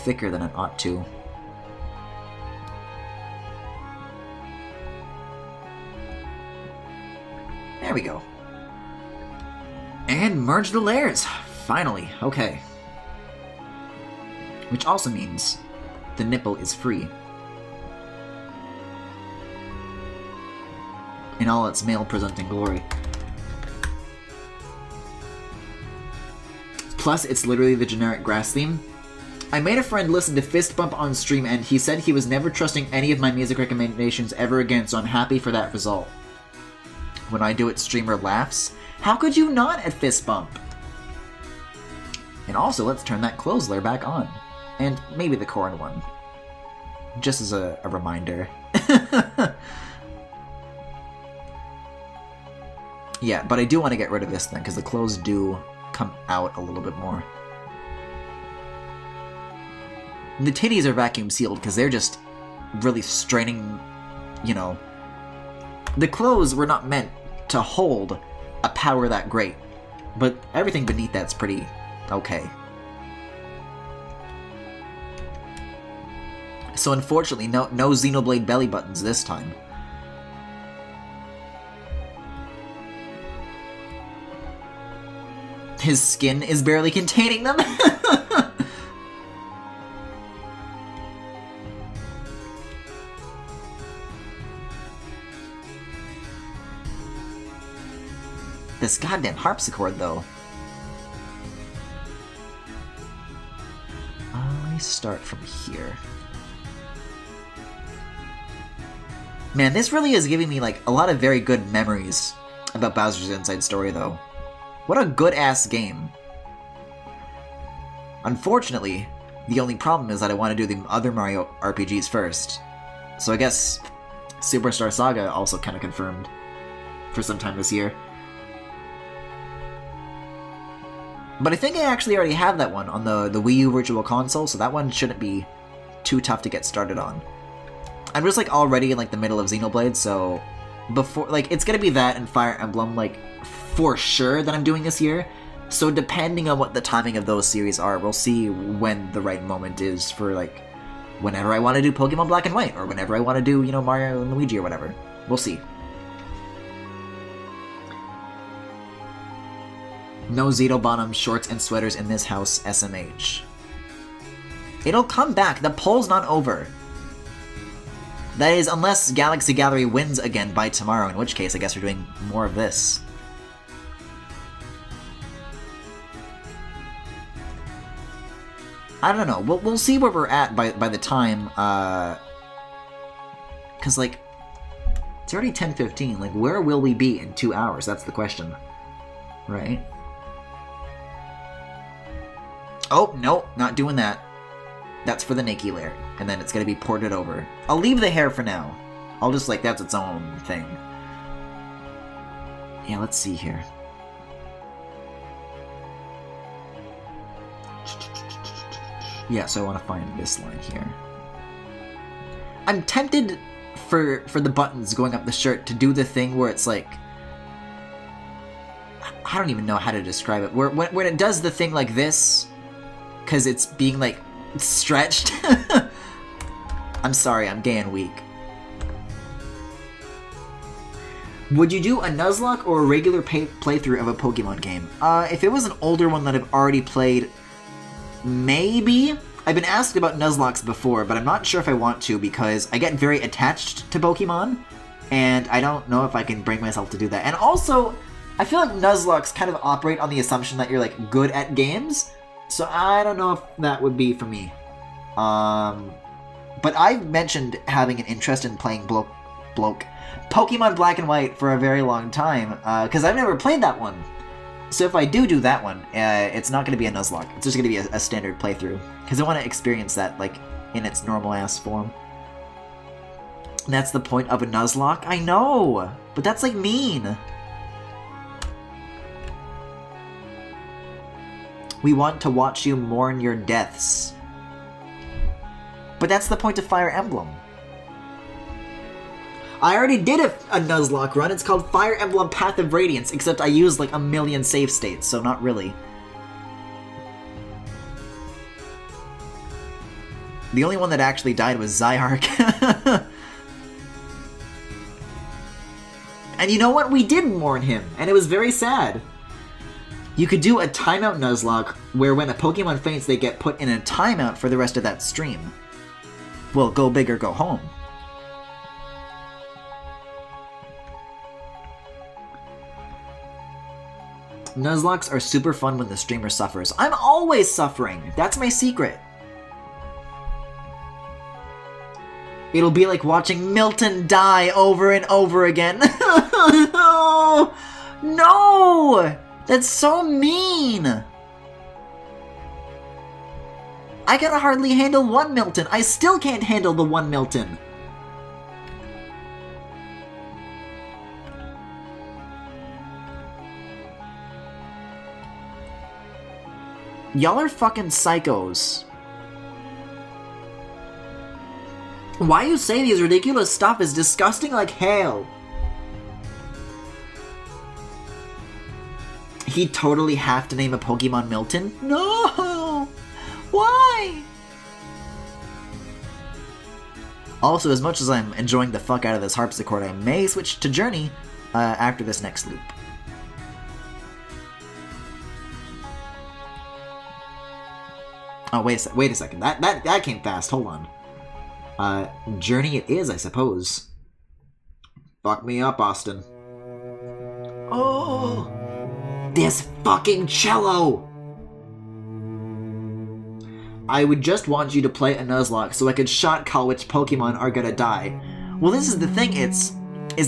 thicker than it ought to. There we go. And merge the layers! Finally, okay. Which also means the nipple is free. In all its male-presenting glory. Plus, it's literally the generic grass theme. I made a friend listen to Fist Bump on stream, and he said he was never trusting any of my music recommendations ever again, so I'm happy for that result. When I do it, streamer laughs. How could you not at Fist Bump? And also, let's turn that clothes layer back on. And maybe the corn one. Just as a reminder. Yeah, but I do want to get rid of this thing, because the clothes do come out a little bit more. And the titties are vacuum sealed, because they're just really straining, you know. The clothes were not meant to hold a power that great, but everything beneath that's pretty okay. So unfortunately, no Xenoblade belly buttons this time. His skin is barely containing them. This goddamn harpsichord, though. Let me start from here. Man, this really is giving me, like, a lot of very good memories about Bowser's Inside Story, though. What a good-ass game. Unfortunately, the only problem is that I want to do the other Mario RPGs first. So I guess Superstar Saga also kind of confirmed for some time this year. But I think I actually already have that one on the Wii U Virtual Console, so that one shouldn't be too tough to get started on. I'm just, like, already in, like, the middle of Xenoblade, so before, like, it's gonna be that and Fire Emblem, like, for sure that I'm doing this year. So depending on what the timing of those series are, we'll see when the right moment is for, like, whenever I want to do Pokemon Black and White, or whenever I want to do, you know, Mario and Luigi or whatever. We'll see. No Zito bottoms, shorts, and sweaters in this house, SMH. It'll come back. The poll's not over. That is, unless Galaxy Gallery wins again by tomorrow, in which case I guess we're doing more of this. I don't know. We'll see where we're at by the time, because, like, it's already 10:15. Like, where will we be in 2 hours? That's the question. Right? Oh, no, not doing that. That's for the Nikki layer, and then it's gonna be ported over. I'll leave the hair for now. I'll just, like, that's its own thing. Yeah, let's see here. Yeah, so I want to find this line here. I'm tempted for the buttons going up the shirt to do the thing where it's like... I don't even know how to describe it. When it does the thing like this, because it's being, like, stretched. I'm sorry, I'm gay and weak. Would you do a Nuzlocke or a regular playthrough of a Pokemon game? If it was an older one that I've already played... Maybe? I've been asked about Nuzlocks before, but I'm not sure if I want to because I get very attached to Pokemon, and I don't know if I can bring myself to do that. And also, I feel like Nuzlocks kind of operate on the assumption that you're, like, good at games, so I don't know if that would be for me. But I've mentioned having an interest in playing Pokemon Black and White for a very long time, because I've never played that one. So if I do that one, it's not going to be a Nuzlocke. It's just going to be a standard playthrough. Because I want to experience that, like, in its normal-ass form. That's the point of a Nuzlocke? I know! But that's, like, mean! We want to watch you mourn your deaths. But that's the point of Fire Emblem. I already did a Nuzlocke run. It's called Fire Emblem Path of Radiance, except I used like a million save states, so not really. The only one that actually died was Zyark. And you know what? We did mourn him, and it was very sad. You could do a timeout Nuzlocke, where when a Pokemon faints, they get put in a timeout for the rest of that stream. Well, go big or go home. Nuzlocks are super fun when the streamer suffers. I'm always suffering! That's my secret. It'll be like watching Milton die over and over again. No! That's so mean! I can hardly handle one Milton. I still can't handle the one Milton. Y'all are fucking psychos. Why you say these ridiculous stuff is disgusting like hell. He'd totally have to name a Pokemon Milton? No! Why? Also, as much as I'm enjoying the fuck out of this harpsichord, I may switch to Journey after this next loop. Oh, wait a second. That came fast. Hold on. Journey it is, I suppose. Fuck me up, Austin. Oh! This fucking cello! I would just want you to play a Nuzlocke so I could shot call which Pokemon are gonna die. Well, this is the thing, is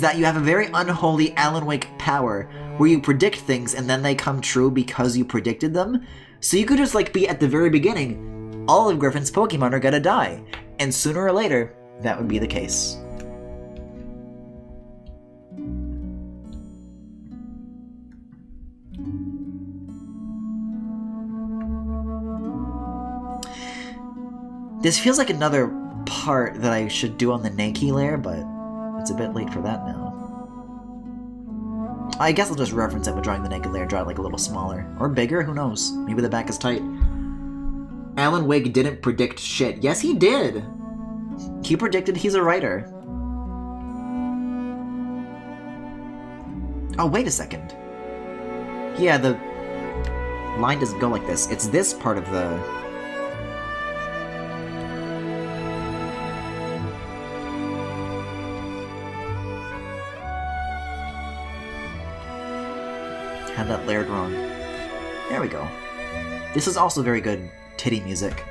that you have a very unholy Alan Wake power where you predict things and then they come true because you predicted them. So you could just, like, be at the very beginning, all of Griffin's Pokemon are gonna die. And sooner or later, that would be the case. This feels like another part that I should do on the Nanki lair, but it's a bit late for that now. I guess I'll just reference it with drawing the Nanki lair, draw it like a little smaller. Or bigger, who knows? Maybe the back is tight. Alan Wake didn't predict shit. Yes, he did! He predicted he's a writer. Oh, wait a second. Yeah, the line doesn't go like this. It's this part of the... Had that layered wrong. There we go. This is also very good titty music.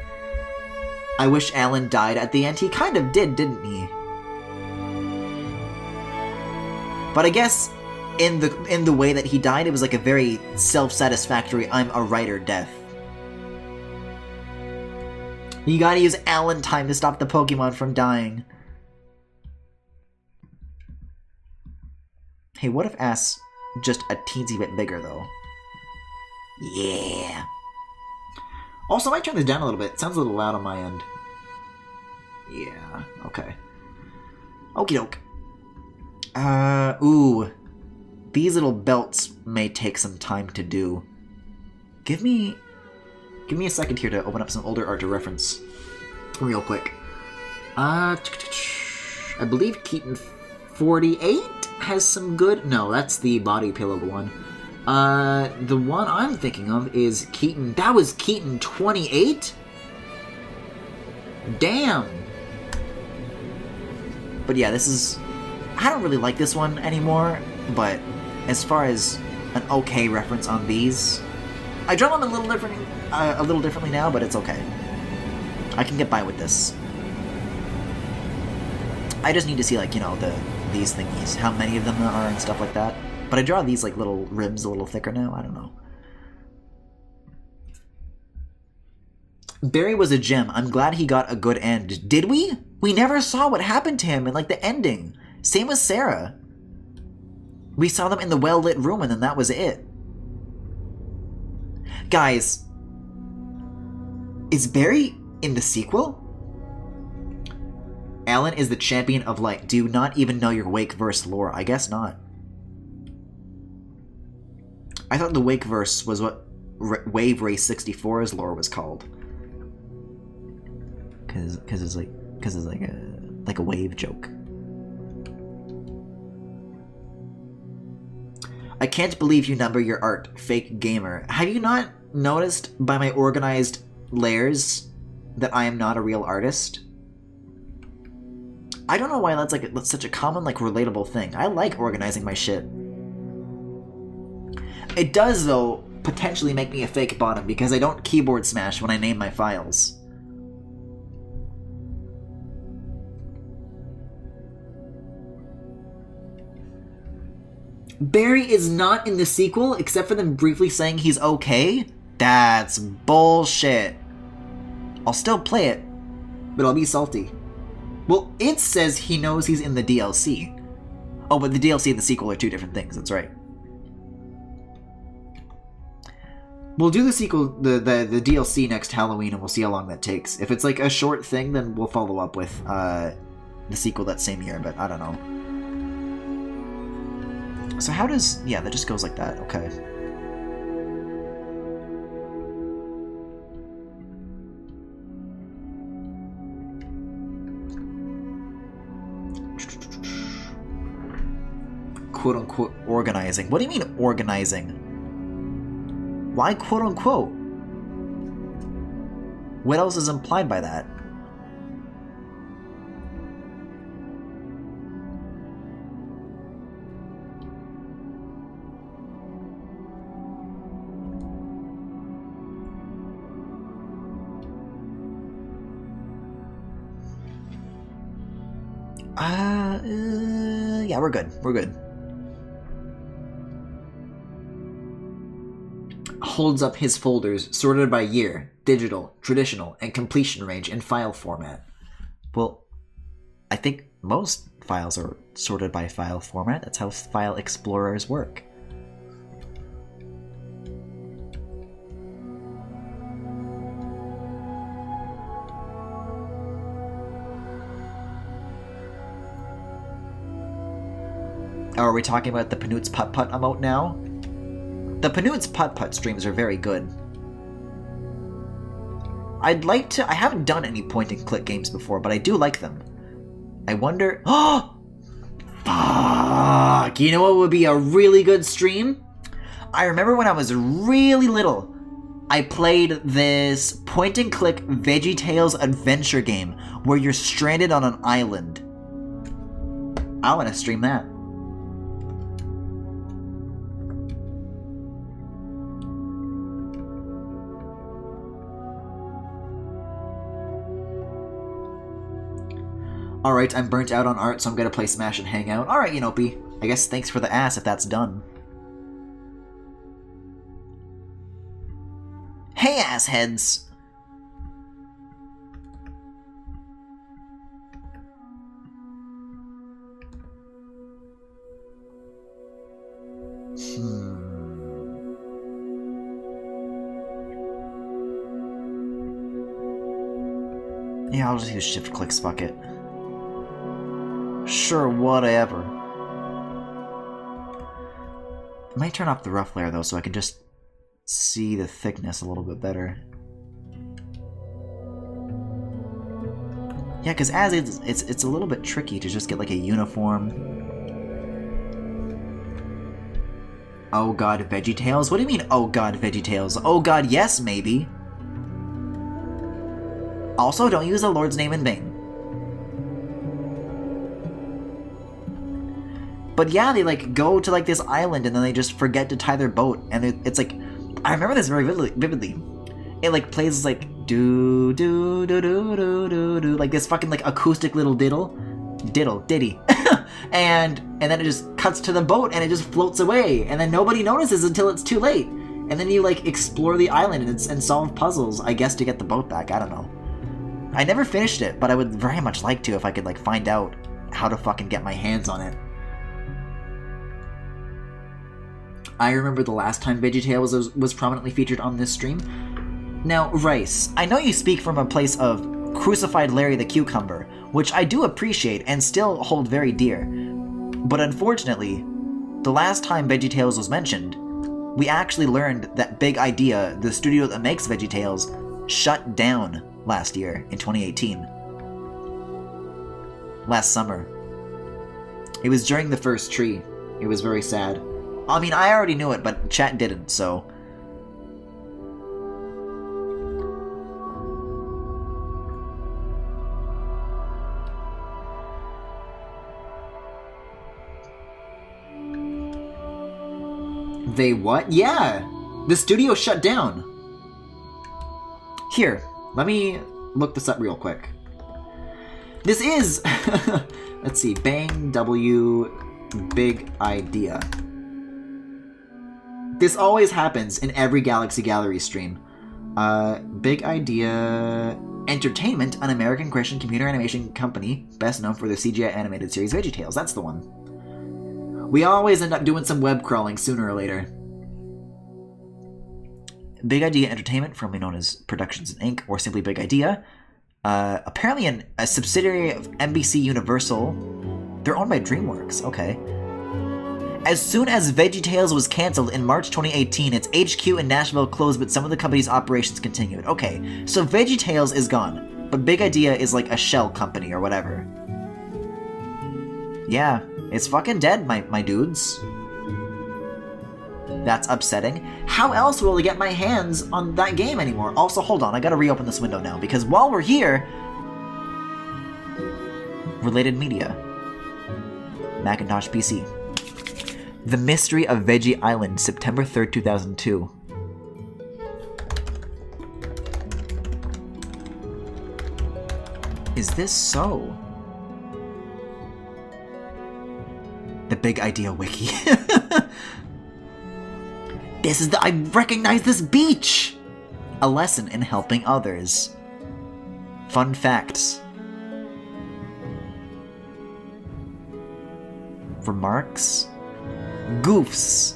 I wish Alan died at the end. He kind of did, didn't he? But I guess in the way that he died, it was like a very self-satisfactory I'm a writer death. You gotta use Alan time to stop the Pokemon from dying. Hey, what if Ass just a teensy bit bigger, though? Yeah. Also, I might turn this down a little bit. It sounds a little loud on my end. Yeah, okay. Okie doke. Ooh. These little belts may take some time to do. Give me a second here to open up some older art to reference. Real quick. I believe Keaton 48 has some good... No, that's the body pillow one. The one I'm thinking of is Keaton... That was Keaton 28? Damn! But yeah, this is... I don't really like this one anymore, but as far as an okay reference on these... I draw them a little differently now, but it's okay. I can get by with this. I just need to see, like, you know, these thingies, how many of them there are and stuff like that. But I draw these, like, little ribs a little thicker now. I don't know. Barry was a gem. I'm glad he got a good end. Did we? We never saw what happened to him in, like, the ending. Same with Sarah. We saw them in the well-lit room and then that was it. Guys, is Barry in the sequel? Alan is the champion of light. Do you not even know your Wake-verse lore? I guess not. I thought the Wake-verse was what Wave Race 64's lore was called. Cause it's like a wave joke. I can't believe you number your art, fake gamer. Have you not noticed by my organized layers that I am not a real artist? I don't know why that's such a common, like, relatable thing. I like organizing my shit. It does, though, potentially make me a fake bottom because I don't keyboard smash when I name my files. Barry is not in the sequel, except for them briefly saying he's okay? That's bullshit. I'll still play it, but I'll be salty. Well, it says he knows he's in the DLC. Oh, but the DLC and the sequel are two different things, that's right. We'll do the sequel, the DLC next Halloween, and we'll see how long that takes. If it's like a short thing, then we'll follow up with the sequel that same year, but I don't know. So how does... yeah, that just goes like that. Okay. Quote-unquote organizing. What do you mean organizing? Why quote-unquote? What else is implied by that? Yeah, we're good. We're good. Holds up his folders, sorted by year, digital, traditional, and completion range in file format. Well, I think most files are sorted by file format. That's how file explorers work. Oh, are we talking about the Panoots Putt Putt emote now? The Panoots Putt Putt streams are very good. I'd like to... I haven't done any point-and-click games before, but I do like them. I wonder... Oh! Fuck! You know what would be a really good stream? I remember when I was really little, I played this point-and-click VeggieTales adventure game where you're stranded on an island. I want to stream that. Alright, I'm burnt out on art, so I'm gonna play Smash and hang out. Alright, Yanopi. I guess thanks for the ass if that's done. Hey, assheads! Yeah, I'll just use shift clicks, fuck it. Sure, whatever. I might turn off the rough layer though, so I can just see the thickness a little bit better. Yeah, because as it's a little bit tricky to just get like a uniform. Oh god, VeggieTales? What do you mean, oh god, VeggieTales? Oh god, yes, maybe. Also, don't use the Lord's name in vain. But yeah, they like go to like this island and then they just forget to tie their boat, and it's like, I remember this very vividly. It like plays like do do do do do do do, like this fucking like acoustic little ditty, and then it just cuts to the boat and it just floats away, and then nobody notices until it's too late, And then you, like, explore the island and solve puzzles, I guess, to get the boat back. I don't know. I never finished it, but I would very much like to if I could, like, find out how to fucking get my hands on it. I remember the last time VeggieTales was prominently featured on this stream. Now, Rice, I know you speak from a place of Crucified Larry the Cucumber, which I do appreciate and still hold very dear. But unfortunately, the last time VeggieTales was mentioned, we actually learned that Big Idea, the studio that makes VeggieTales, shut down last year in 2018. Last summer. It was during the first tree. It was very sad. I mean, I already knew it, but chat didn't, so... They what? Yeah! The studio shut down! Here, let me look this up real quick. This is... Let's see, Bang W Big Idea. This always happens in every Galaxy Gallery stream. Big Idea Entertainment, an American Christian computer animation company, best known for their CGI animated series VeggieTales. That's the one. We always end up doing some web crawling sooner or later. Big Idea Entertainment, formerly known as Productions Inc., or simply Big Idea, apparently a subsidiary of NBC Universal. They're owned by DreamWorks, okay. As soon as VeggieTales was cancelled in March 2018, its HQ in Nashville closed, but some of the company's operations continued. Okay, so VeggieTales is gone, but Big Idea is like a shell company or whatever. Yeah, it's fucking dead, my dudes. That's upsetting. How else will I get my hands on that game anymore? Also, hold on, I gotta reopen this window now, because while we're here... Related media. Macintosh PC. The Mystery of Veggie Island, September 3rd, 2002. Is this so? The Big Idea Wiki. This is I recognize this beach! A lesson in helping others. Fun facts. Remarks. Goofs.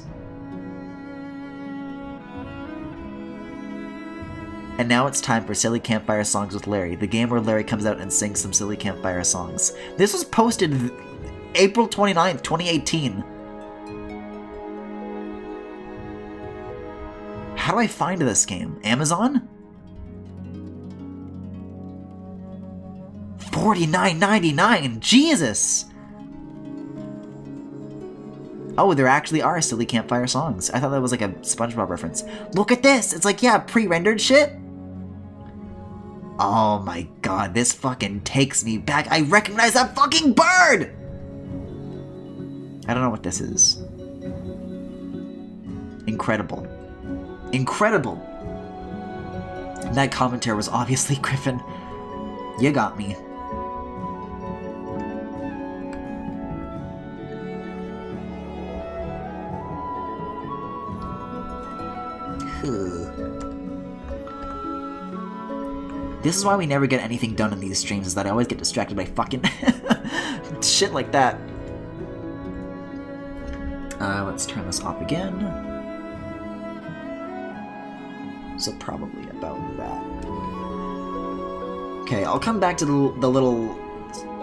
And now it's time for Silly Campfire Songs with Larry, the game where Larry comes out and sings some silly campfire songs. This was posted April 29th, 2018. How do I find this game? Amazon? $49.99! Jesus! Oh, there actually are Silly Campfire Songs. I thought that was like a SpongeBob reference. Look at this! It's like, yeah, pre-rendered shit? Oh my god, this fucking takes me back. I recognize that fucking bird! I don't know what this is. Incredible. Incredible! That commentary was obviously Griffin. You got me. This is why we never get anything done in these streams, is that I always get distracted by fucking shit like that. Let's turn this off again. So probably about that. Okay, I'll come back to the little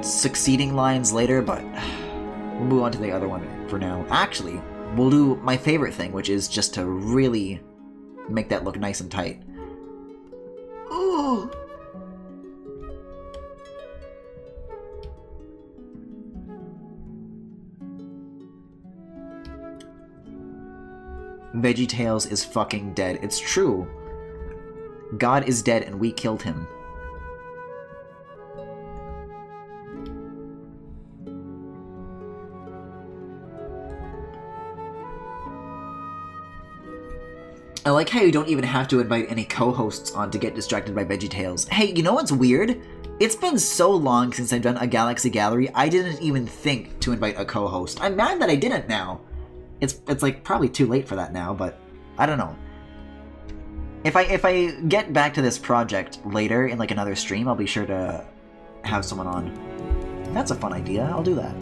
succeeding lines later, but we'll move on to the other one for now. Actually, we'll do my favorite thing, which is just to really make that look nice and tight. Ooh! VeggieTales is fucking dead. It's true. God is dead and we killed him. I like how you don't even have to invite any co-hosts on to get distracted by VeggieTales. Hey, you know what's weird? It's been so long since I've done a Galaxy Gallery, I didn't even think to invite a co-host. I'm mad that I didn't now. It's like probably too late for that now, but I don't know. If I get back to this project later in like another stream, I'll be sure to have someone on. That's a fun idea. I'll do that.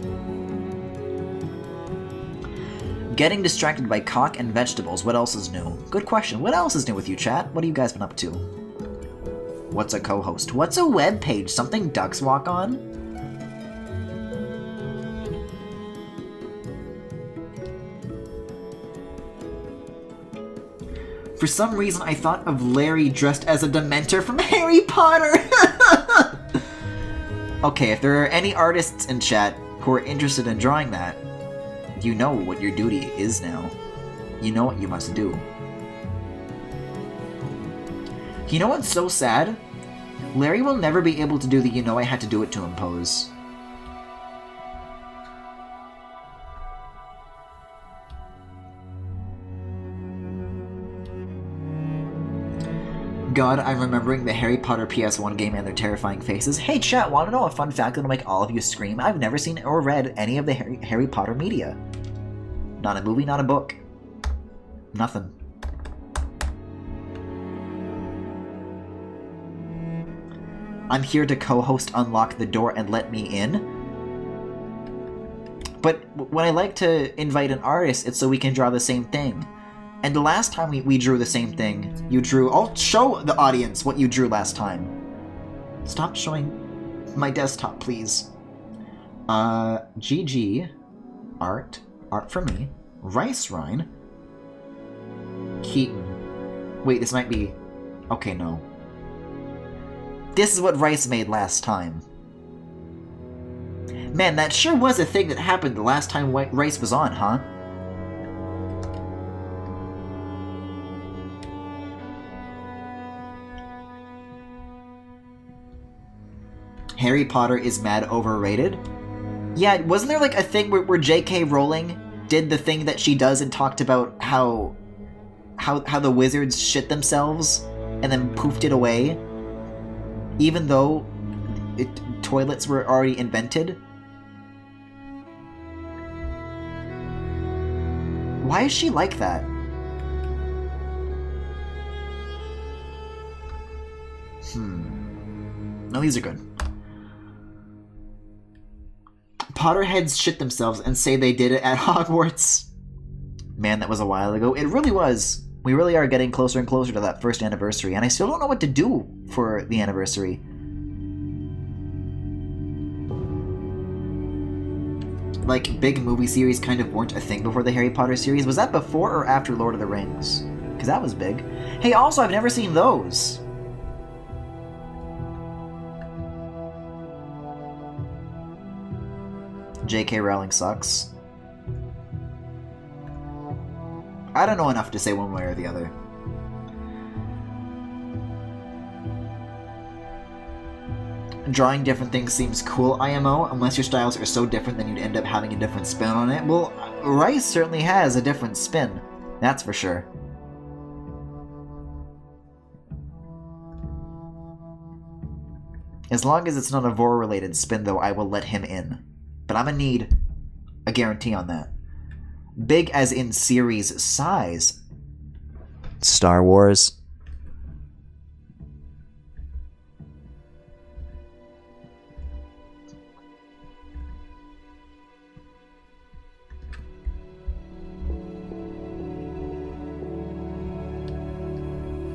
Getting distracted by cock and vegetables. What else is new? Good question. What else is new with you, chat? What have you guys been up to? What's a co-host? What's a web page? Something ducks walk on? For some reason, I thought of Larry dressed as a Dementor from Harry Potter! Okay, if there are any artists in chat who are interested in drawing that, you know what your duty is now. You know what you must do. You know what's so sad? Larry will never be able to do the "you know I had to do it to him" pose. God, I'm remembering the Harry Potter PS1 game and their terrifying faces. Hey chat, wanna know a fun fact that'll make all of you scream? I've never seen or read any of the Harry Potter media. Not a movie, not a book. Nothing. I'm here to co-host Unlock the Door and Let Me In. But when I like to invite an artist, it's so we can draw the same thing. And the last time we drew the same thing, you drew... I'll show the audience what you drew last time. Stop showing my desktop, please. GG. Art for me. Rice Rhine. Keaton. Wait, this might be... Okay, no. This is what Rice made last time. Man, that sure was a thing that happened the last time Rice was on, huh? Harry Potter is mad overrated? Yeah, wasn't there like a thing where J.K. Rowling did the thing that she does and talked about how the wizards shit themselves and then poofed it away? Even though toilets were already invented? Why is she like that? No, these are good. Potterheads shit themselves and say they did it at Hogwarts. Man, that was a while ago. It really was. We really are getting closer and closer to that first anniversary, and I still don't know what to do for the anniversary. Like, big movie series kind of weren't a thing before the Harry Potter series. Was that before or after Lord of the Rings? Because that was big. Hey, also, I've never seen those. J.K. Rowling sucks. I don't know enough to say one way or the other. Drawing different things seems cool, IMO, unless your styles are so different then you'd end up having a different spin on it. Well, Rice certainly has a different spin. That's for sure. As long as it's not a Vor-related spin, though, I will let him in. But I'm gonna need a guarantee on that. Big as in series size. Star Wars.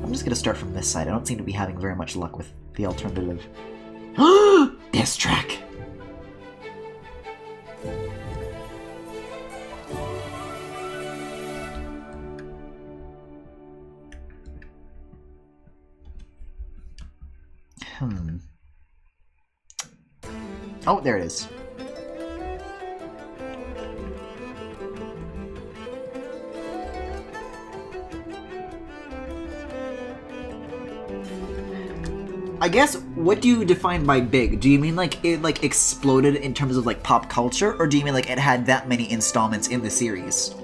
I'm just gonna start from this side. I don't seem to be having very much luck with the alternative. Diss track! Oh, there it is. I guess, what do you define by big? Do you mean like it like exploded in terms of like pop culture, or do you mean like it had that many installments in the series?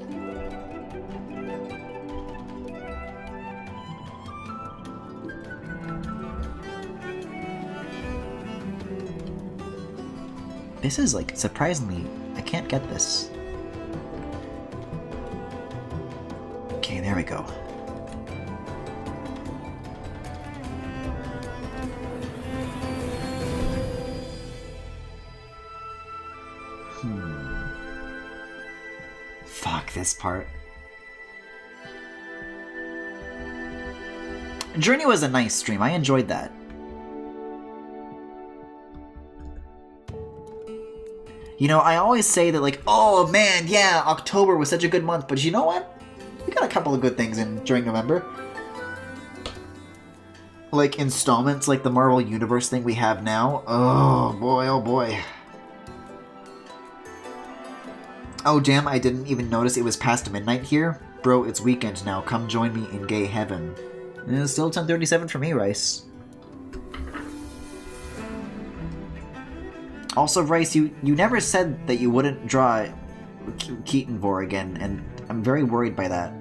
This is like surprisingly, I can't get this. Okay, there we go. Fuck this part. Journey was a nice stream. I enjoyed that. You know, I always say that, like, oh man, yeah, October was such a good month, but you know what? We got a couple of good things in during November. Like installments, like the Marvel Universe thing we have now. Oh boy, oh boy. Oh damn, I didn't even notice it was past midnight here. Bro, it's weekend now. Come join me in gay heaven. And it's still 10:37 for me, Rice. Also, Rice, you never said that you wouldn't draw Keaton Vor again, and I'm very worried by that.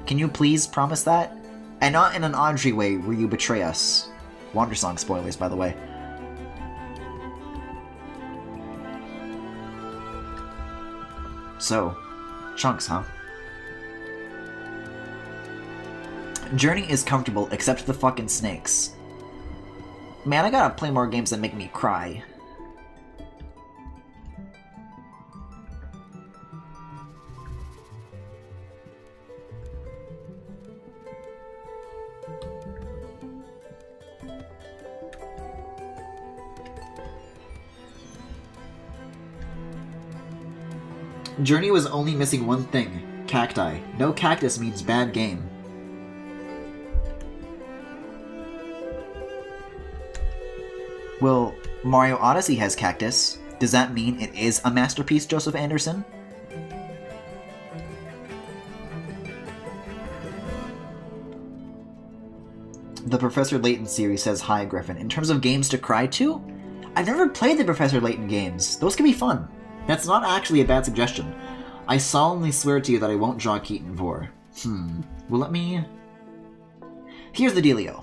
Can you please promise that? And not in an Audrey way where you betray us. Wandersong spoilers, by the way. So, chunks, huh? Journey is comfortable, except the fucking snakes. Man, I gotta play more games that make me cry. Journey was only missing one thing. Cacti. No cactus means bad game. Well, Mario Odyssey has cactus. Does that mean it is a masterpiece, Joseph Anderson? The Professor Layton series says, hi, Griffin. In terms of games to cry to? I've never played the Professor Layton games. Those can be fun. That's not actually a bad suggestion. I solemnly swear to you that I won't draw Keaton Vor. Well, let me... Here's the dealio.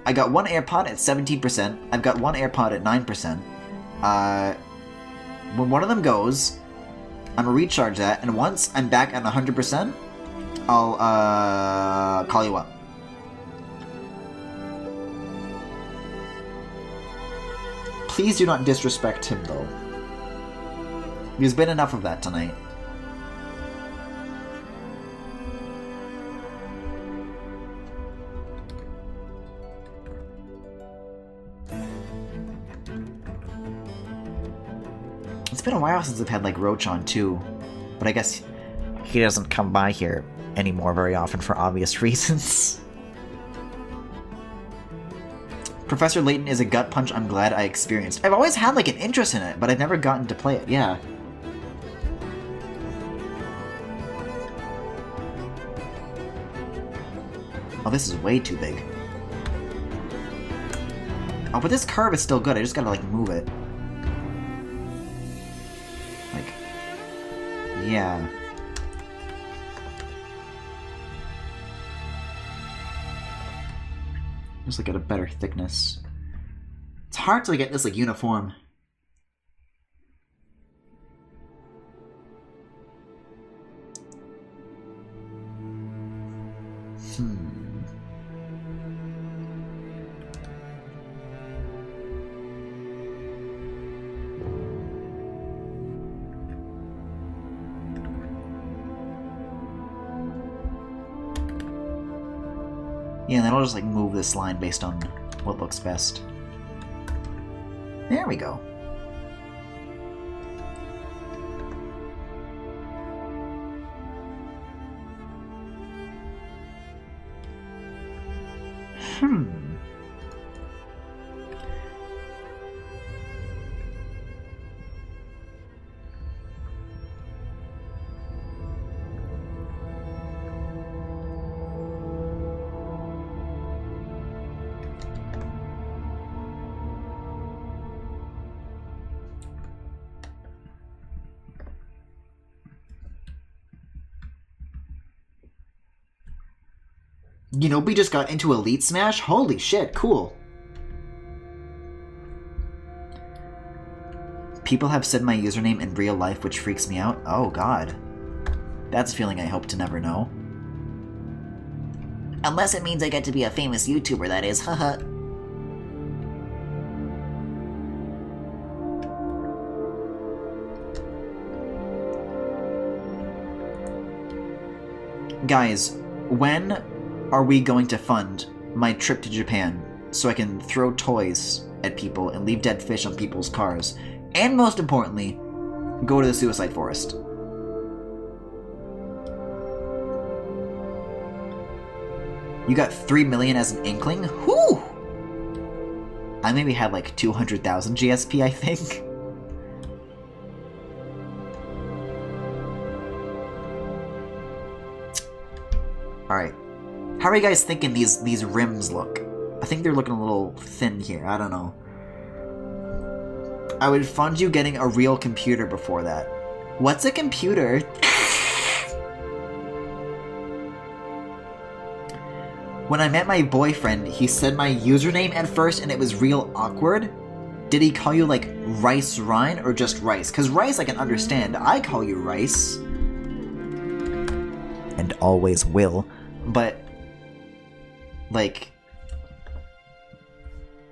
I got one AirPod at 17%. I've got one AirPod at 9%. When one of them goes, I'm gonna recharge that, and once I'm back at 100%, I'll call you up. Please do not disrespect him, though. There's been enough of that tonight. It's been a while since I've had, like, Roach on, too. But I guess he doesn't come by here anymore very often for obvious reasons. Professor Layton is a gut punch I'm glad I experienced. I've always had, like, an interest in it, but I've never gotten to play it, yeah. Oh, this is way too big. Oh, but this curve is still good. I just gotta, like, move it. Like... Yeah. Just, like, at a better thickness. It's hard to, like, get this, like, uniform. Yeah, and then I'll just, like, move this line based on what looks best. There we go. You know, we just got into Elite Smash? Holy shit, cool. People have said my username in real life, which freaks me out. Oh, God. That's a feeling I hope to never know. Unless it means I get to be a famous YouTuber, that is. Haha. Guys, when are we going to fund my trip to Japan so I can throw toys at people and leave dead fish on people's cars? And most importantly, go to the suicide forest. You got 3 million as an inkling? Whew! I maybe had like 200,000 GSP, I think. Alright. How are you guys thinking these rims look? I think they're looking a little thin here. I don't know. I would fund you getting a real computer before that. What's a computer? When I met my boyfriend, he said my username at first and it was real awkward. Did he call you like Rice Ryan or just Rice? Because Rice I can understand. I call you Rice. And always will. But, like,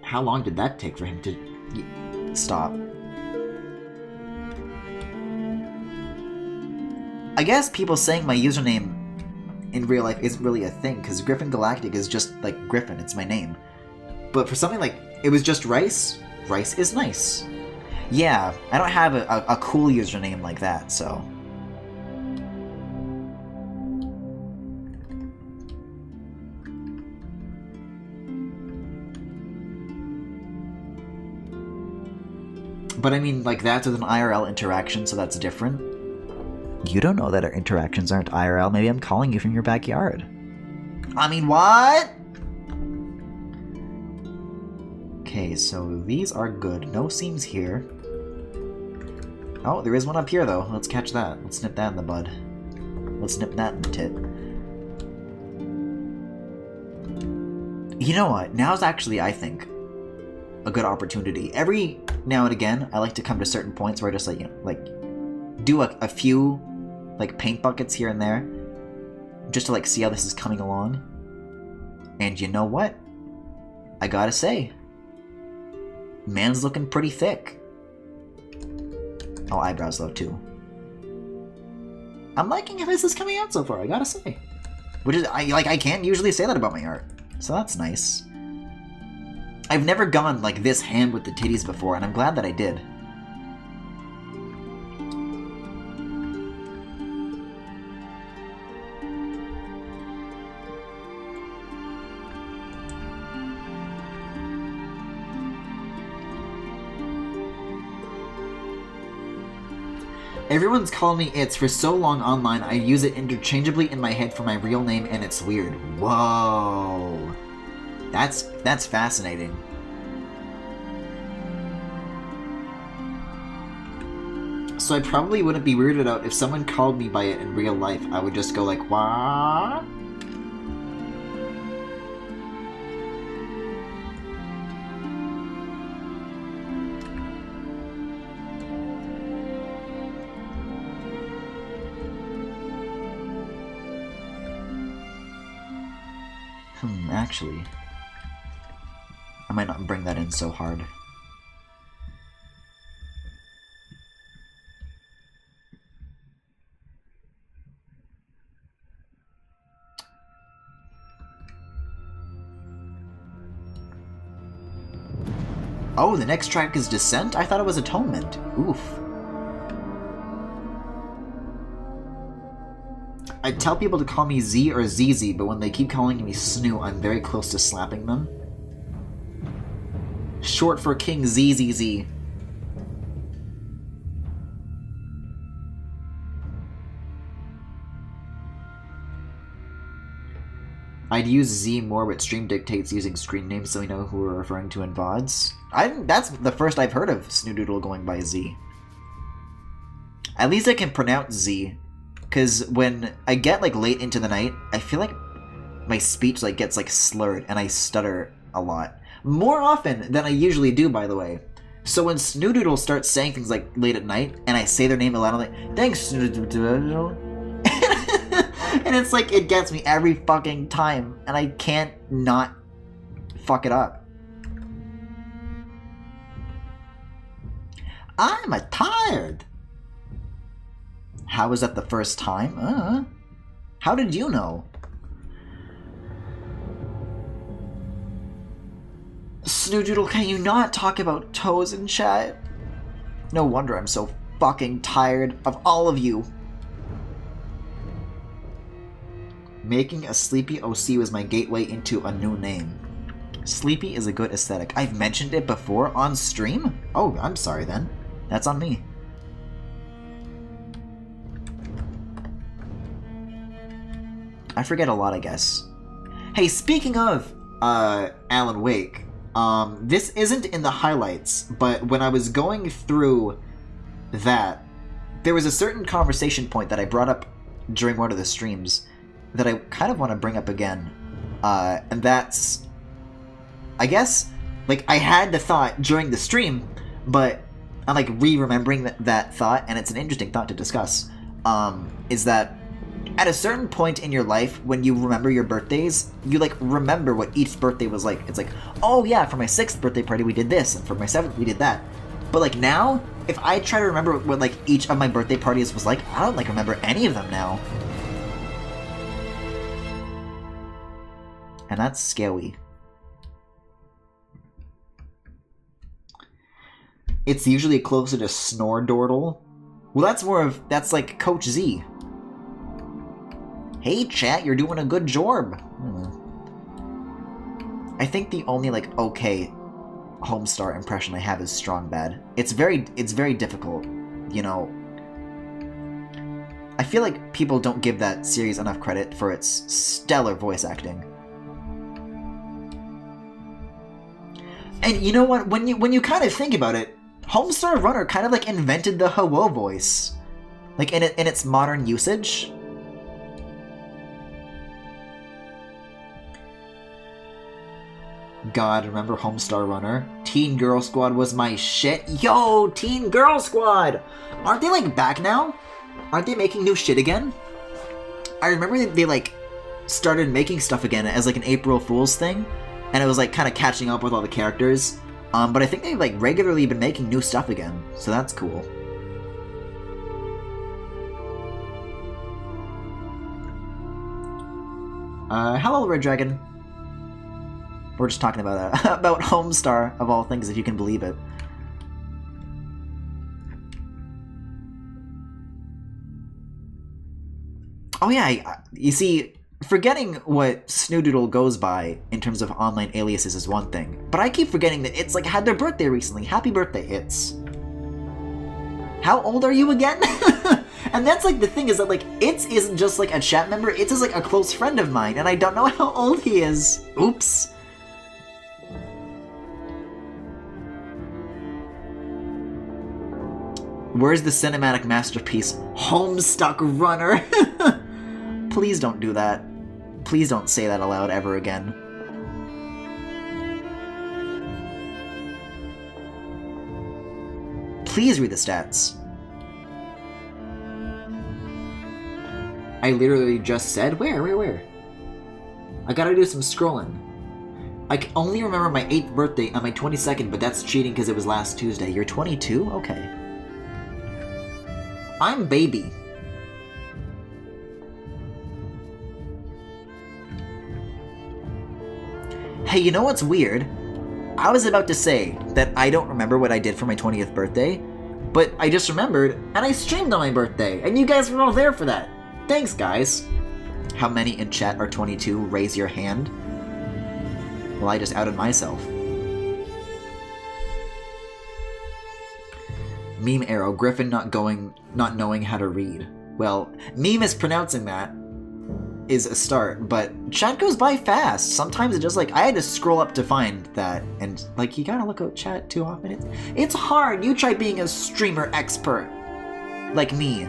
how long did that take for him to stop? I guess people saying my username in real life isn't really a thing, because GRIFFINGALACTIC is just like Griffin, it's my name. But for something like, it was just Rice, Rice is nice. Yeah, I don't have a cool username like that, so... But I mean, like, that's with an IRL interaction, so that's different. You don't know that our interactions aren't IRL. Maybe I'm calling you from your backyard. I mean, what? Okay, so these are good. No seams here. Oh, there is one up here, though. Let's catch that. Let's nip that in the bud. Let's nip that in the tit. You know what? Now's actually, I think, a good opportunity. Every now and again, I like to come to certain points where I just, like, you know, like, do a few, like, paint buckets here and there, just to, like, see how this is coming along. And you know what? I gotta say, man's looking pretty thick. Oh, eyebrows, though, too. I'm liking how this is coming out so far, I gotta say. Which is, I can't usually say that about my art, so that's nice. I've never gone like this ham with the titties before, and I'm glad that I did. Everyone's calling me It's for so long online, I use it interchangeably in my head for my real name, and it's weird. Whoa. That's fascinating. So I probably wouldn't be weirded out if someone called me by it in real life. I would just go like, what? Actually, I might not bring that in so hard. Oh, the next track is Descent? I thought it was Atonement. Oof. I tell people to call me Z or ZZ, but when they keep calling me Snoo, I'm very close to slapping them. Short for King ZZZ. I'd use Z more, but stream dictates using screen names so we know who we're referring to in VODs. That's the first I've heard of Snoodoodle going by Z. At least I can pronounce Z. Because when I get, like, late into the night, I feel like my speech, like, gets, like, slurred, and I stutter a lot. More often than I usually do, by the way. So when Snoodoodle starts saying things, like, late at night, and I say their name aloud, I'm like, thanks, Snoodoodle. And it's like, it gets me every fucking time, and I can't not fuck it up. I'm tired. How was that the first time? How did you know? Snoodoodle, can you not talk about toes in chat? No wonder I'm so fucking tired of all of you. Making a Sleepy OC was my gateway into a new name. Sleepy is a good aesthetic. I've mentioned it before on stream? Oh, I'm sorry then. That's on me. I forget a lot, I guess. Hey, speaking of Alan Wake, this isn't in the highlights, but when I was going through that, there was a certain conversation point that I brought up during one of the streams that I kind of want to bring up again. And that's, I guess, like, I had the thought during the stream, but I'm like re-remembering that thought, and it's an interesting thought to discuss, is that at a certain point in your life, when you remember your birthdays, you, like, remember what each birthday was like. It's like, oh yeah, for my 6th birthday party we did this, and for my 7th we did that. But, like, now, if I try to remember what, like, each of my birthday parties was like, I don't, like, remember any of them now. And that's scary. It's usually closer to Snordordle. Well, that's like Coach Z. Hey chat, you're doing a good job. I think the only, like, okay Homestar impression I have is Strong Bad. It's very difficult, you know. I feel like people don't give that series enough credit for its stellar voice acting. And you know what? When you kind of think about it, Homestar Runner kind of, like, invented the hello voice, like, in its modern usage. God, remember Homestar Runner? Teen Girl Squad was my shit. Yo, Teen Girl Squad! Aren't they, like, back now? Aren't they making new shit again? I remember they like, started making stuff again as, like, an April Fool's thing, and it was, like, kind of catching up with all the characters. But I think they've, like, regularly been making new stuff again, so that's cool. Hello, Red Dragon. We're just talking about about Homestar, of all things, if you can believe it. Oh yeah, you see, forgetting what Snoodoodle goes by in terms of online aliases is one thing, but I keep forgetting that it's, like, had their birthday recently. Happy birthday, It's. How old are you again? And that's, like, the thing is that, like, It's isn't just, like, a chat member, It's is, like, a close friend of mine, and I don't know how old he is. Oops. Where's the cinematic masterpiece, Homestuck Runner? Please don't do that. Please don't say that aloud ever again. Please read the stats. I literally just said, where? I gotta do some scrolling. I can only remember my 8th birthday on my 22nd, but that's cheating because it was last Tuesday. You're 22? Okay. I'm baby. Hey, you know what's weird? I was about to say that I don't remember what I did for my 20th birthday, but I just remembered, and I streamed on my birthday, and you guys were all there for that. Thanks, guys. How many in chat are 22? Raise your hand. Well, I just outed myself. Meme arrow, Griffin not knowing how to read. Well, meme is pronouncing that is a start, but chat goes by fast. Sometimes it just, like, I had to scroll up to find that, and, like, you gotta look at chat too often. It's hard. You try being a streamer expert like me.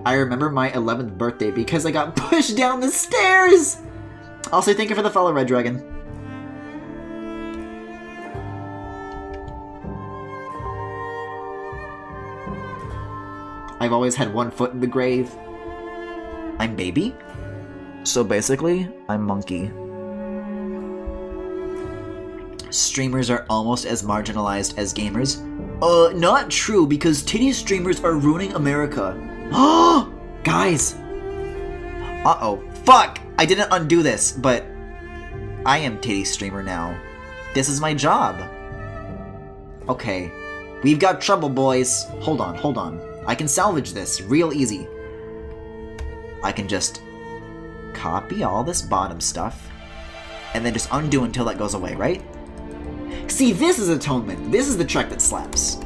I remember my 11th birthday because I got pushed down the stairs! Also, thank you for the follow, Red Dragon. I've always had one foot in the grave. I'm baby? So basically, I'm monkey. Streamers are almost as marginalized as gamers. Not true, because titty streamers are ruining America. Guys! Uh-oh. Fuck! I didn't undo this, but I am titty streamer now. This is my job. Okay. We've got trouble, boys. Hold on, hold on. I can salvage this real easy. I can just copy all this bottom stuff and then just undo until that goes away, right? See, this is atonement. This is the trick that slaps.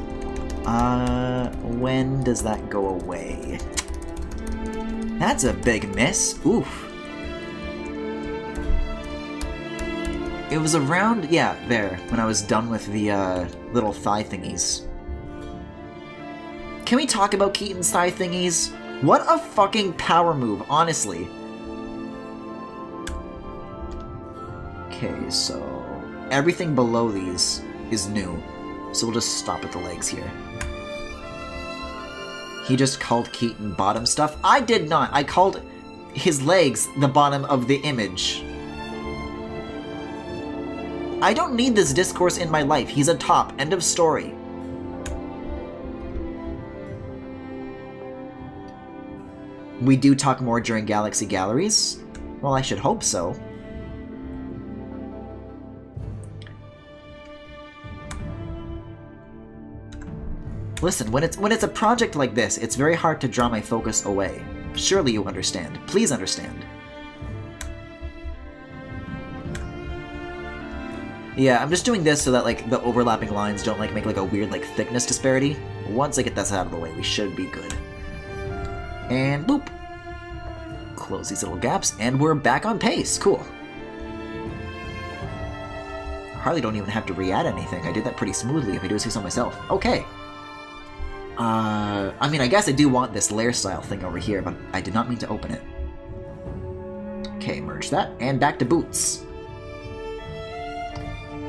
When does that go away? That's a big miss. Oof. It was around, yeah, there, when I was done with the, little thigh thingies. Can we talk about Keaton's thigh thingies? What a fucking power move, honestly. Okay, so everything below these is new. So we'll just stop at the legs here. He just called Keaton bottom stuff. I did not. I called his legs the bottom of the image. I don't need this discourse in my life. He's a top. End of story. We do talk more during Galaxy Galleries? Well, I should hope so. Listen, when it's a project like this, it's very hard to draw my focus away. Surely you understand. Please understand. Yeah, I'm just doing this so that, like, the overlapping lines don't, like, make, like, a weird, like, thickness disparity. Once I get this out of the way, we should be good. And boop. Close these little gaps, and we're back on pace. Cool. Hardly don't even have to re-add anything. I did that pretty smoothly if I do say so myself. Okay. I mean, I guess I do want this layer style thing over here, but I did not mean to open it. Okay, merge that, and back to boots.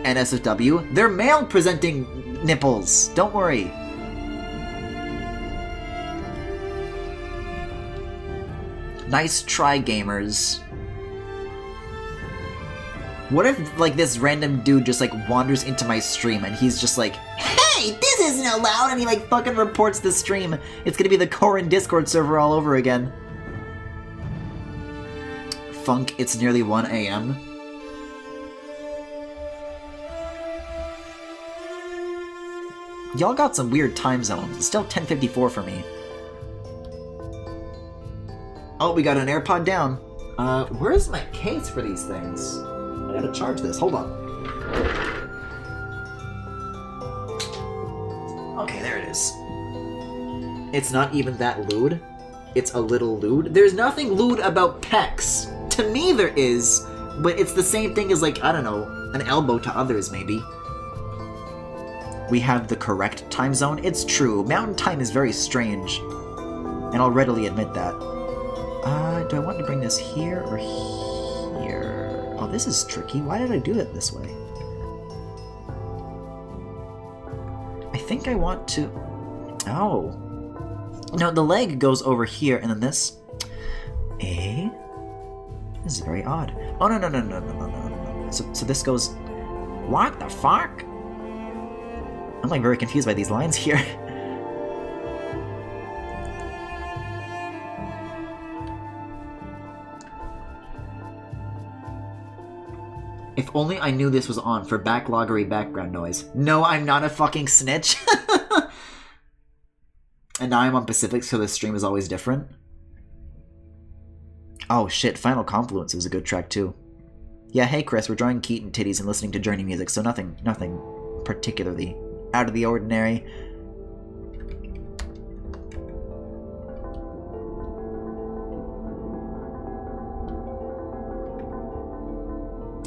NSFW, they're male-presenting nipples! Don't worry. Nice try, gamers. What if, like, this random dude just, like, wanders into my stream and he's just like, hey, this isn't allowed, and he, like, fucking reports the stream. It's gonna be the Corin Discord server all over again. Funk, it's nearly 1 a.m. Y'all got some weird time zones. It's still 10:54 for me. Oh, we got an AirPod down. Where's my case for these things? I gotta charge this. Hold on. Okay, there it is. It's not even that lewd. It's a little lewd. There's nothing lewd about pecs. To me, there is, but it's the same thing as, like, I don't know, an elbow to others, maybe. We have the correct time zone. It's true. Mountain time is very strange, and I'll readily admit that. Do I want to bring this here or here? Oh, this is tricky. Why did I do it this way? I think I want to... Oh. No, the leg goes over here, and then this... Eh? This is very odd. Oh, no. So this goes... What the fuck? I'm, like, very confused by these lines here. If only I knew this was on for backloggery background noise. No, I'm not a fucking snitch. And now I'm on Pacific, so this stream is always different. Oh shit, Final Confluence is a good track too. Yeah, hey Chris, we're drawing Keaton titties and listening to Journey music, so nothing particularly out of the ordinary.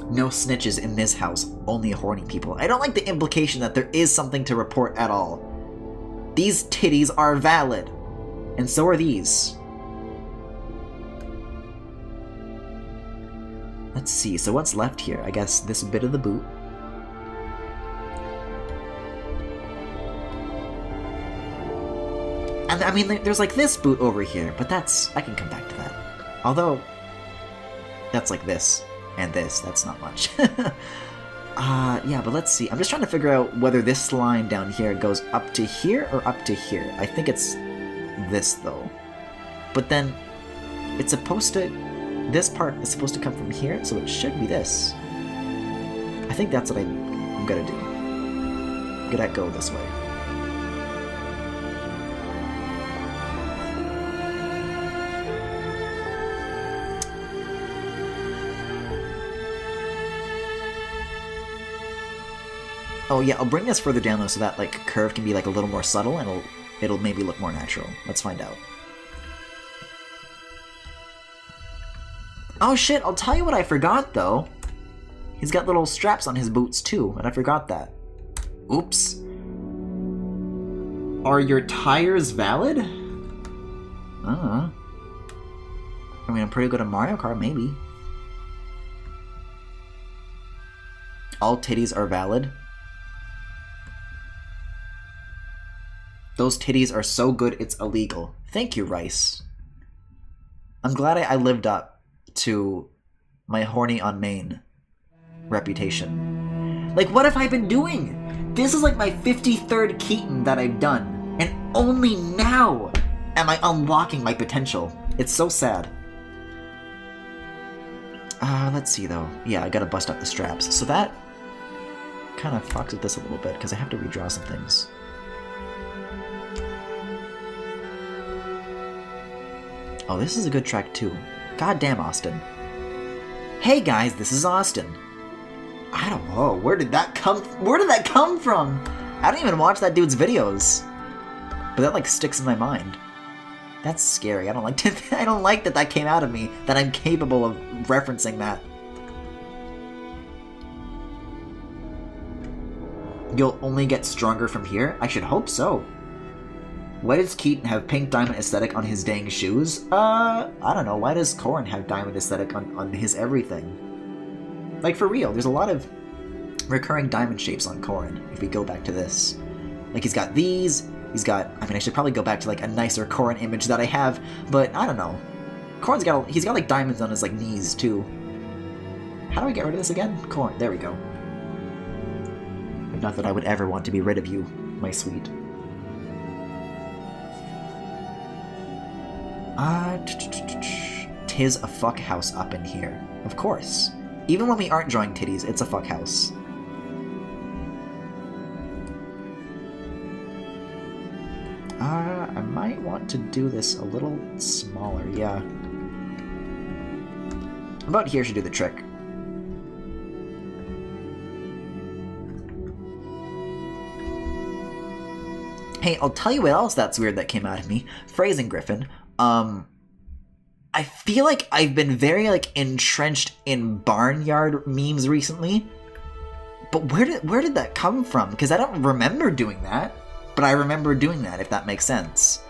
No snitches in this house, only horny people. I don't like the implication that there is something to report at all. These titties are valid, and so are these. Let's see, so what's left here? I guess this bit of the boot. And I mean, there's like this boot over here, but that's... I can come back to that. Although, that's like this. And this, that's not much. Yeah, but let's see. I'm just trying to figure out whether this line down here goes up to here or up to here. I think it's this, though. But then it's supposed to... This part is supposed to come from here, so it should be this. I think that's what I'm gonna do. I'm gonna go this way. Oh yeah, I'll bring this further down though so that like curve can be like a little more subtle and it'll maybe look more natural. Let's find out. Oh shit, I'll tell you what I forgot though. He's got little straps on his boots too, and I forgot that. Oops. Are your tires valid? I mean, I'm pretty good at Mario Kart, maybe. All titties are valid. Those titties are so good it's illegal. Thank you, Rice. I'm glad I lived up to my horny on main reputation. Like, what have I been doing? This is like my 53rd Keaton that I've done, and only now am I unlocking my potential. It's so sad. Let's see though. Yeah, I gotta bust up the straps. So that kind of fucks with this a little bit, because I have to redraw some things. Oh, this is a good track too. God damn, Austin. Hey guys, this is Austin. I don't know, where did that come from? I don't even watch that dude's videos. But that like sticks in my mind. That's scary. I don't like that came out of me, that I'm capable of referencing that. You'll only get stronger from here? I should hope so. Why does Keaton have pink diamond aesthetic on his dang shoes? I don't know. Why does Corrin have diamond aesthetic on his everything? Like, for real, there's a lot of recurring diamond shapes on Corrin, if we go back to this. Like, he's got these, he's got... I mean, I should probably go back to, like, a nicer Corrin image that I have, but I don't know. Corrin's he's got, like, diamonds on his, like, knees, too. How do we get rid of this again? Corrin, there we go. Not that I would ever want to be rid of you, my sweet. Tis a fuck house up in here. Of course. Even when we aren't drawing titties, it's a fuck house. I might want to do this a little smaller, yeah. About here should do the trick. Hey, I'll tell you what else that's weird that came out of me. Phrasing, Griffin. I feel like I've been very, like, entrenched in barnyard memes recently. But where did that come from? Because I don't remember doing that. But I remember doing that, if that makes sense.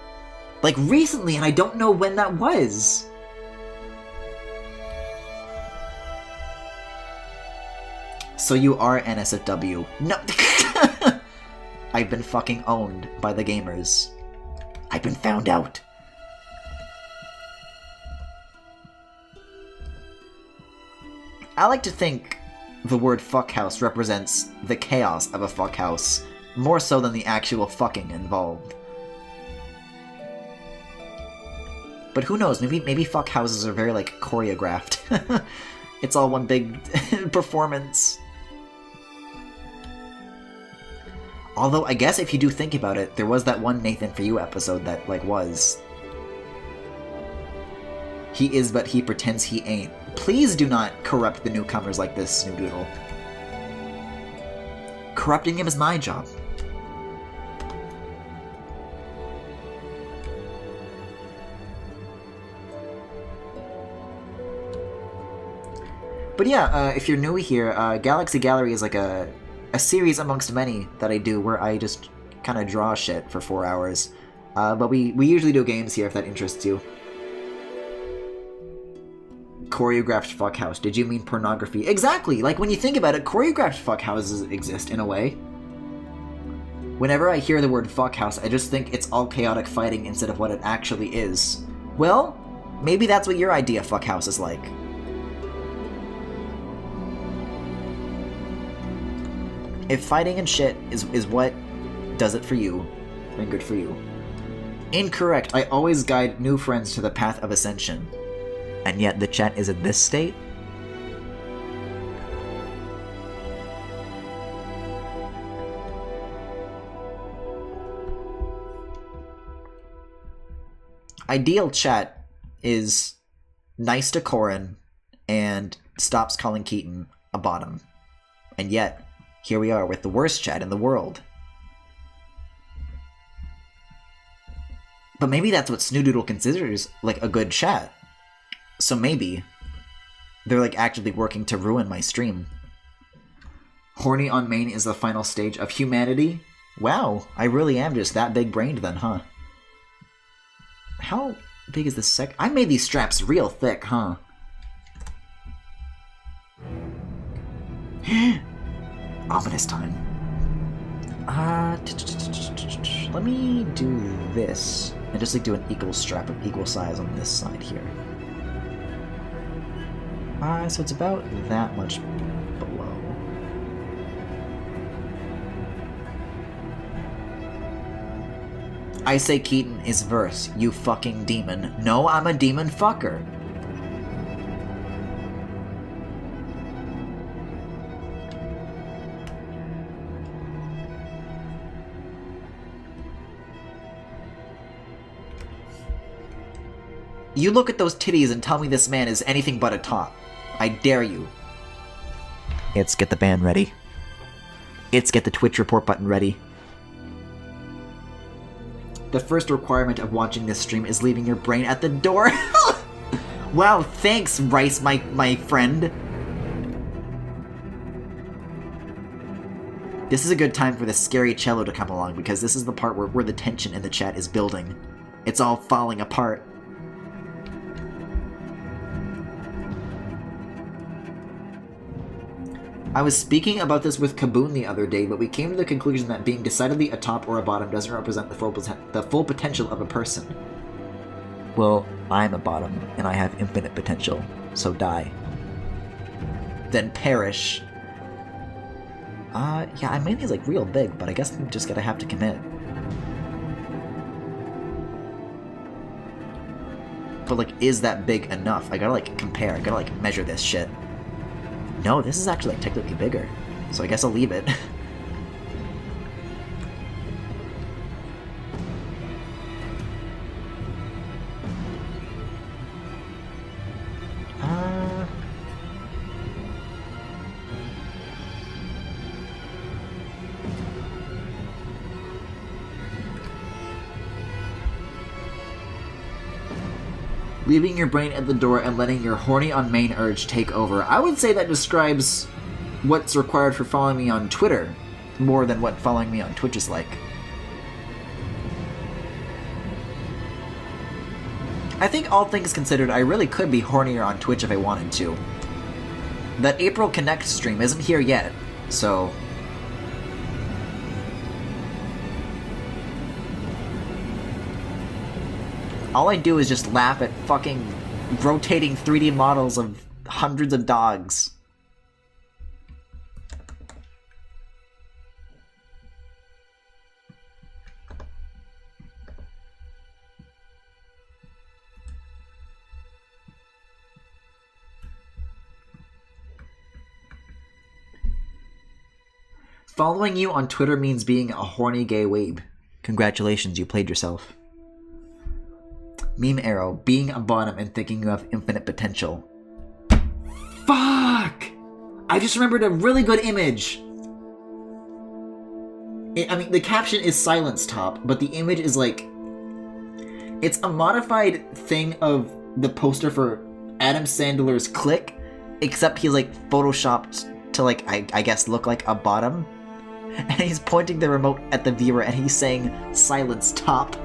Like, recently, and I don't know when that was. So you are NSFW. No. I've been fucking owned by the gamers. I've been found out. I like to think the word fuckhouse represents the chaos of a fuckhouse, more so than the actual fucking involved. But who knows, maybe fuckhouses are very, like, choreographed. It's all one big performance. Although, I guess if you do think about it, there was that one Nathan For You episode that, like, was... He is, but he pretends he ain't. Please do not corrupt the newcomers like this, Snoodoodle. Corrupting him is my job. But yeah, if you're new here, Galaxy Gallery is like a series amongst many that I do where I just kind of draw shit for 4 hours. But we usually do games here if that interests you. Choreographed fuckhouse. Did you mean pornography? Exactly! Like, when you think about it, choreographed fuckhouses exist in a way. Whenever I hear the word fuckhouse, I just think it's all chaotic fighting instead of what it actually is. Well, maybe that's what your idea of fuckhouse is like. If fighting and shit is what does it for you, then good for you. Incorrect. I always guide new friends to the path of ascension. And yet the chat is in this state? Ideal chat is nice to Corin and stops calling Keaton a bottom. And yet, here we are with the worst chat in the world. But maybe that's what Snoodoodle considers, like, a good chat. So maybe they're, like, actively working to ruin my stream. Horny on main is the final stage of humanity? Wow, I really am just that big-brained then, huh? How big is this I made these straps real thick, huh? Ominous time. Let me do this. And just like do an equal strap of equal size on this side here. So it's about that much below. I say Keaton is verse, you fucking demon. No, I'm a demon fucker. You look at those titties and tell me this man is anything but a top. I dare you. It's get the band ready. It's get the Twitch report button ready. The first requirement of watching this stream is leaving your brain at the door. Wow, thanks, Rice, my friend. This is a good time for the scary cello to come along, because this is the part where the tension in the chat is building. It's all falling apart. I was speaking about this with Kaboon the other day, but we came to the conclusion that being decidedly a top or a bottom doesn't represent the full potential of a person. Well, I'm a bottom, and I have infinite potential, so die. Then perish. Yeah, I made these like real big, but I guess I'm just gonna have to commit. But like, is that big enough? I gotta like compare, I gotta like measure this shit. No, this is actually like technically bigger, so I guess I'll leave it. Leaving your brain at the door and letting your horny on main urge take over. I would say that describes what's required for following me on Twitter, more than what following me on Twitch is like. I think all things considered, I really could be hornier on Twitch if I wanted to. That April Connect stream isn't here yet, so... all I do is just laugh at fucking rotating 3D models of hundreds of dogs. Following you on Twitter means being a horny gay wabe. Congratulations, you played yourself. Meme arrow, being a bottom and thinking you have infinite potential. Fuck! I just remembered a really good image. I mean, the caption is silence top, but the image is like... it's a modified thing of the poster for Adam Sandler's Click, except he's like photoshopped to like, I guess, look like a bottom. And he's pointing the remote at the viewer and he's saying, silence top.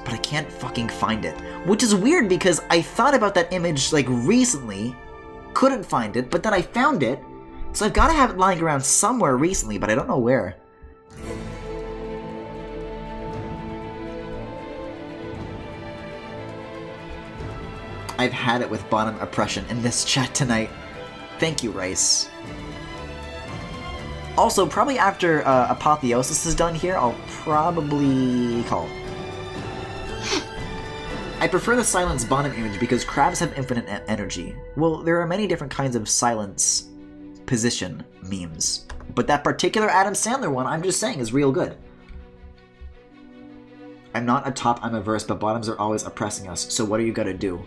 But I can't fucking find it. Which is weird because I thought about that image like recently, couldn't find it, but then I found it. So I've got to have it lying around somewhere recently, but I don't know where. I've had it with bottom oppression in this chat tonight. Thank you, Rice. Also, probably after Apotheosis is done here, I'll probably call. I prefer the silence bottom image because crabs have infinite energy. Well, there are many different kinds of silence position memes, but that particular Adam Sandler one, I'm just saying, is real good. I'm not a top, I'm a verse, but bottoms are always oppressing us, so what are you gonna do?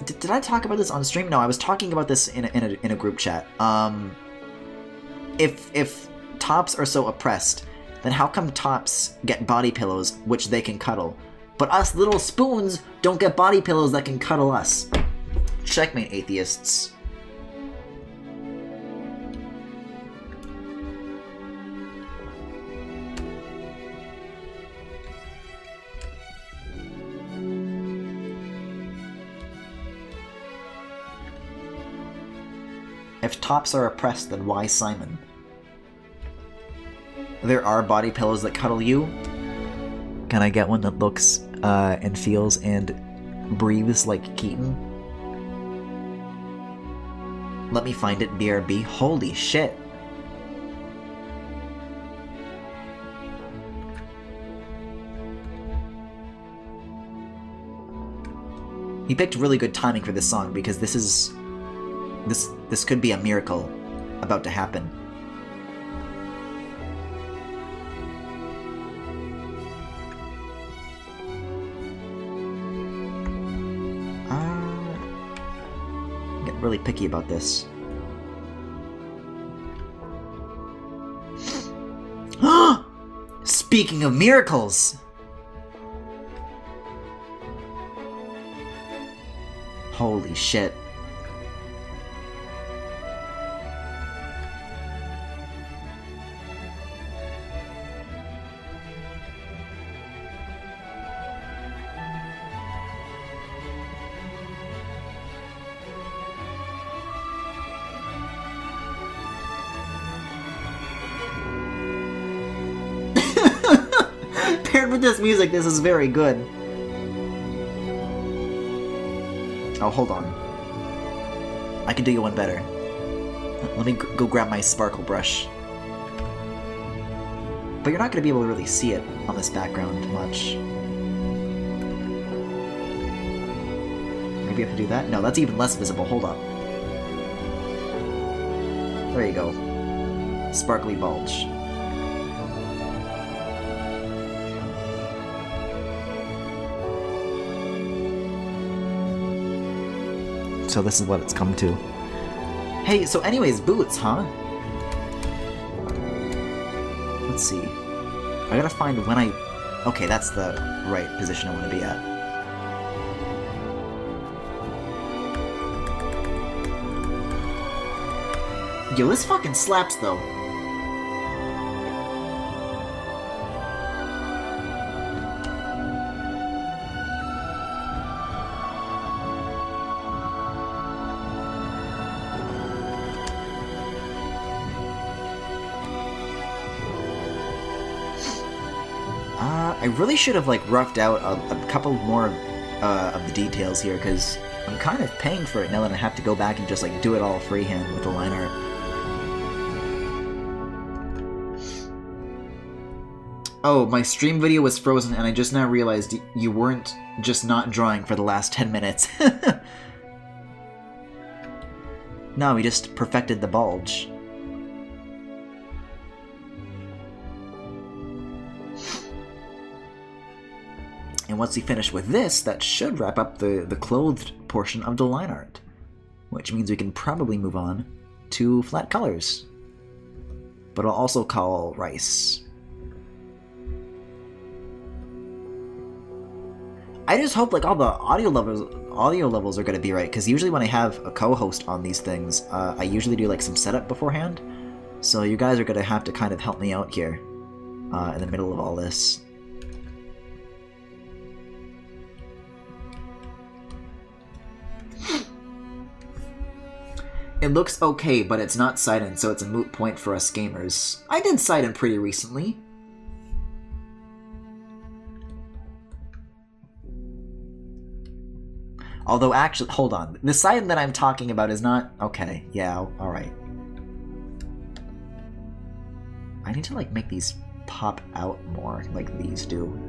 Did I talk about this on stream? No, I was talking about this in a group chat. If tops are so oppressed, then how come tops get body pillows which they can cuddle? But us little spoons don't get body pillows that can cuddle us. Checkmate, atheists. If tops are oppressed, then why Simon? There are body pillows that cuddle you. Can I get one that looks and feels and breathes like Keaton? Let me find it, BRB. Holy shit. He picked really good timing for this song because this is... This could be a miracle about to happen. Get really picky about this. Speaking of miracles! Holy shit. Paired with this music, this is very good. Oh, hold on. I can do you one better. Let me go grab my sparkle brush. But you're not going to be able to really see it on this background much. Maybe I have to do that? No, that's even less visible. Hold up. There you go. Sparkly bulge. So this is what it's come to. Hey, so anyways, boots, huh? Let's see. I gotta find when I... Okay, that's the right position I want to be at. Yo, this fucking slaps, though. I really should have, like, roughed out a couple more of the details here, because I'm kind of paying for it now that I have to go back and just, like, do it all freehand with the line art. Oh, my stream video was frozen, and I just now realized you weren't just not drawing for the last 10 minutes. No, we just perfected the bulge. And once we finish with this, that should wrap up the clothed portion of the line art. Which means we can probably move on to flat colors. But I'll also call rice. I just hope like all the audio levels are going to be right, because usually when I have a co-host on these things, I usually do like some setup beforehand. So you guys are going to have to kind of help me out here in the middle of all this. It looks okay, but it's not Sidon, so it's a moot point for us gamers. I did Sidon pretty recently. Although, actually, hold on. The Sidon that I'm talking about is not... Okay, yeah, alright. I need to, like, make these pop out more, like these do.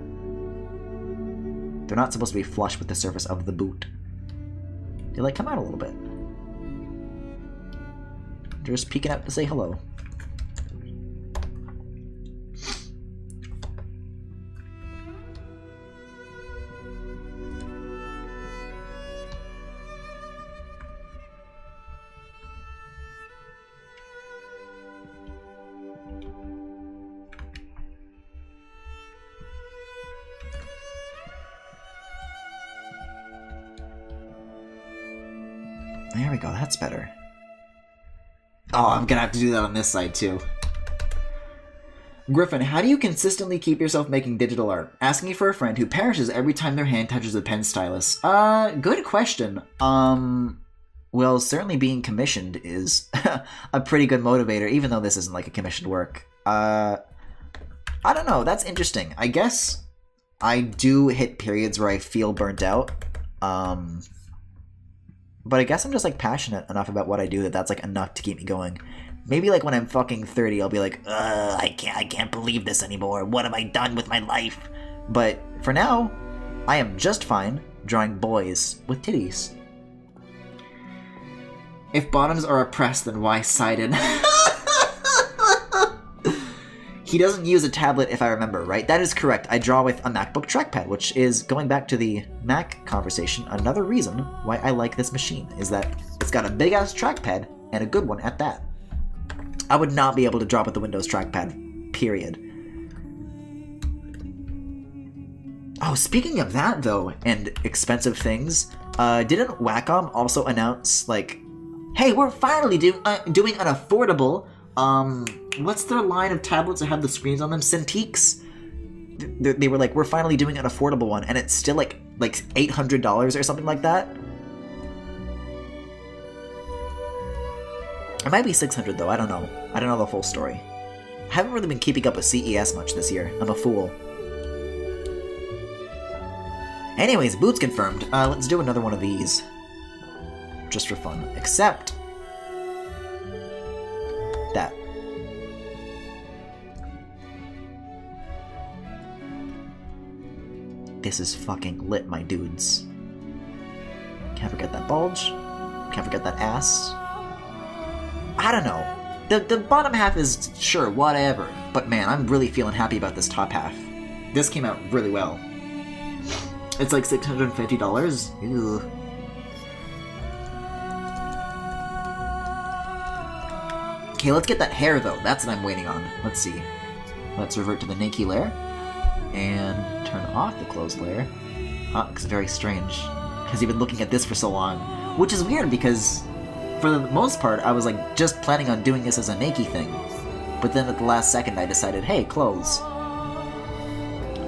They're not supposed to be flush with the surface of the boot. They, like, come out a little bit. They're just peeking out to say hello. There we go, that's better. Oh, I'm gonna have to do that on this side too. Griffin, how do you consistently keep yourself making digital art? Asking for a friend who perishes every time their hand touches a pen stylus. Good question. Well, certainly being commissioned is a pretty good motivator, even though this isn't like a commissioned work. I don't know, that's interesting. I guess I do hit periods where I feel burnt out. But I guess I'm just, like, passionate enough about what I do that that's, like, enough to keep me going. Maybe, like, when I'm fucking 30, I'll be like, I can't believe this anymore. What have I done with my life? But for now, I am just fine drawing boys with titties. If bottoms are oppressed, then why sided? He doesn't use a tablet, if I remember, right? That is correct. I draw with a MacBook trackpad, which is, going back to the Mac conversation, another reason why I like this machine, is that it's got a big-ass trackpad, and a good one at that. I would not be able to draw with the Windows trackpad, period. Oh, speaking of that, though, and expensive things, didn't Wacom also announce, like, hey, we're finally doing an affordable, what's their line of tablets that have the screens on them? Cintiqs? They were like, we're finally doing an affordable one, and it's still like $800 or something like that. It might be $600 though, I don't know. I don't know the full story. I haven't really been keeping up with CES much this year. I'm a fool. Anyways, boots confirmed. Let's do another one of these. Just for fun. Except that. This is fucking lit, my dudes. Can't forget that bulge. Can't forget that ass. I don't know. The bottom half is, sure, whatever. But man, I'm really feeling happy about this top half. This came out really well. It's like $650. Ew. Okay, let's get that hair, though. That's what I'm waiting on. Let's see. Let's revert to the naked layer. And turn off the closed layer. It's very strange. Because you've been looking at this for so long. Which is weird, because for the most part, I was like just planning on doing this as a naked thing. But then at the last second, I decided, hey, close.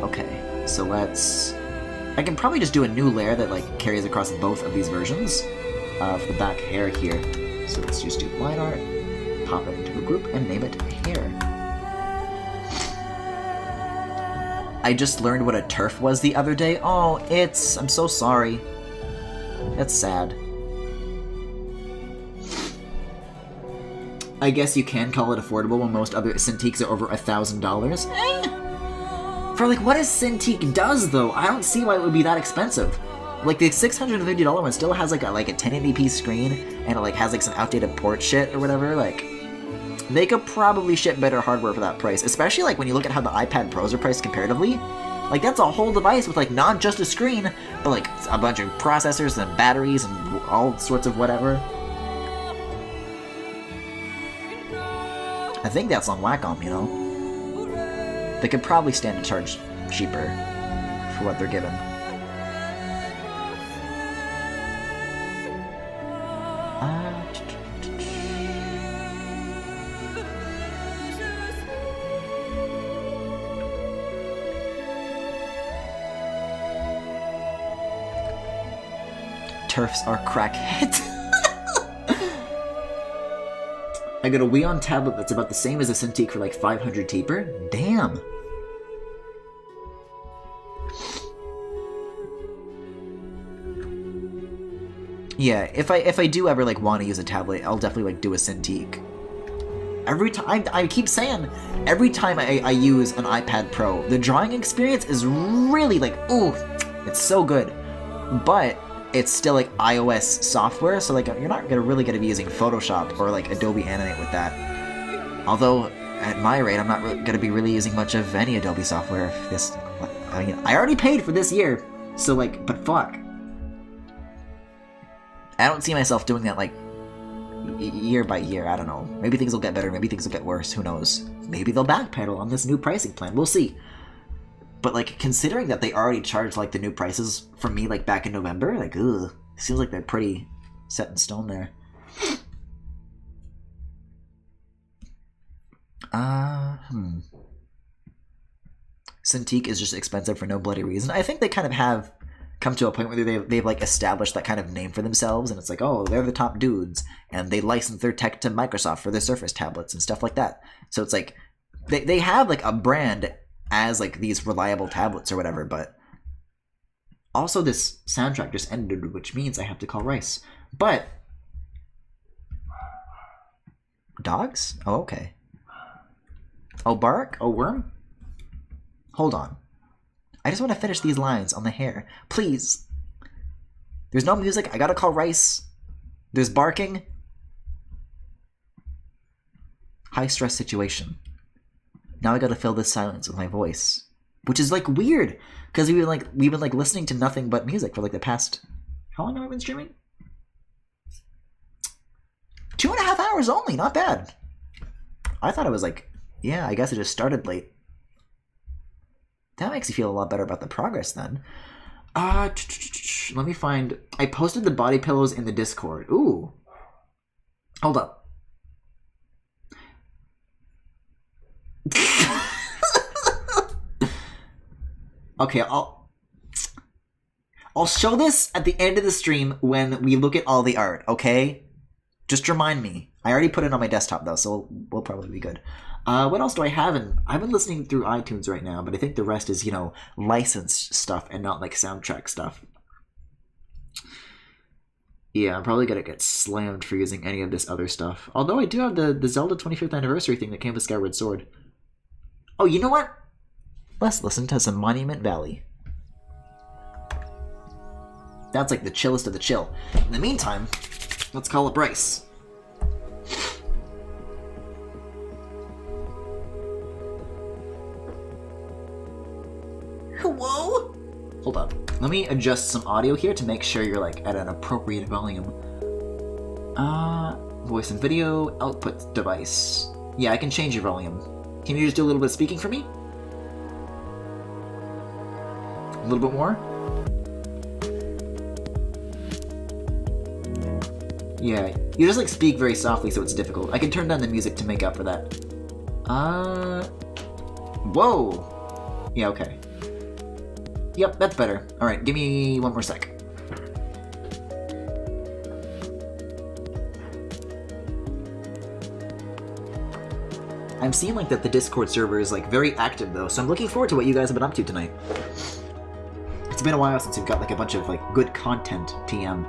Okay, so let's... I can probably just do a new layer that like carries across both of these versions for the back hair here. So let's just do line art, pop it into a group, and name it hair. I just learned what a turf was the other day. Oh, I'm so sorry. That's sad. I guess you can call it affordable when most other Cintiqs are over $1,000. For like what a Cintiq does though, I don't see why it would be that expensive. Like the $650 one still has like a 1080p screen and it like has like some outdated port shit or whatever. Like they could probably ship better hardware for that price, especially like when you look at how the iPad Pros are priced comparatively. Like that's a whole device with like not just a screen, but like a bunch of processors and batteries and all sorts of whatever. I think that's on Wacom, you know. They could probably stand to charge cheaper for what they're given. Turfs are crackheads. I got a Weon tablet that's about the same as a Cintiq for like 500 cheaper. Damn. Yeah, if I do ever like want to use a tablet, I'll definitely like do a Cintiq. Every time, I keep saying, every time I use an iPad Pro, the drawing experience is really like, ooh, it's so good. But it's still like iOS software, so like you're not really gonna be using Photoshop or like Adobe Animate with that. Although, at my rate, I'm not gonna be really using much of any Adobe software. I mean, I already paid for this year, so like, but fuck. I don't see myself doing that like year by year. I don't know. Maybe things will get better. Maybe things will get worse. Who knows? Maybe they'll backpedal on this new pricing plan. We'll see. But like, considering that they already charged like the new prices from me like back in November, like, ugh, seems like they're pretty set in stone there. Cintiq is just expensive for no bloody reason. I think they kind of have come to a point where they've like established that kind of name for themselves, and it's like, oh, they're the top dudes, and they license their tech to Microsoft for their Surface tablets and stuff like that. So it's like they have like a brand as like these reliable tablets or whatever. But also this soundtrack just ended, which means I have to call Rice. But dogs? Oh, okay. Oh, bark? Oh, worm? Hold on. I just want to finish these lines on the hair. Please. There's no music. I gotta call Rice. There's barking. High stress situation. Now I gotta fill this silence with my voice. Which is like weird. Because we've been like listening to nothing but music for like the past... How long have I been streaming? 2.5 hours only. Not bad. I thought it was like... Yeah, I guess it just started late. That makes you feel a lot better about the progress then. Let me find... I posted the body pillows in the Discord. Ooh. Hold up. Okay, I'll show this at the end of the stream when we look at all the art, okay? Just remind me. I already put it on my desktop though, so we'll probably be good. What else do I have? I've been listening through iTunes right now, but I think the rest is, you know, licensed stuff and not like soundtrack stuff. Yeah, I'm probably gonna get slammed for using any of this other stuff. Although I do have the Zelda 25th anniversary thing that came with Skyward Sword. Oh, you know what? Let's listen to some Monument Valley. That's like the chillest of the chill. In the meantime, let's call up Rice. Whoa! Hold up. Let me adjust some audio here to make sure you're like at an appropriate volume. Voice and video, output device. Yeah, I can change your volume. Can you just do a little bit of speaking for me? A little bit more? Yeah, you just like speak very softly so it's difficult. I can turn down the music to make up for that. Whoa! Yeah, okay. Yep, that's better. Alright, give me one more sec. I'm seeing like that the Discord server is like very active though, so I'm looking forward to what you guys have been up to tonight. It's been a while since we've got like a bunch of like good content TM.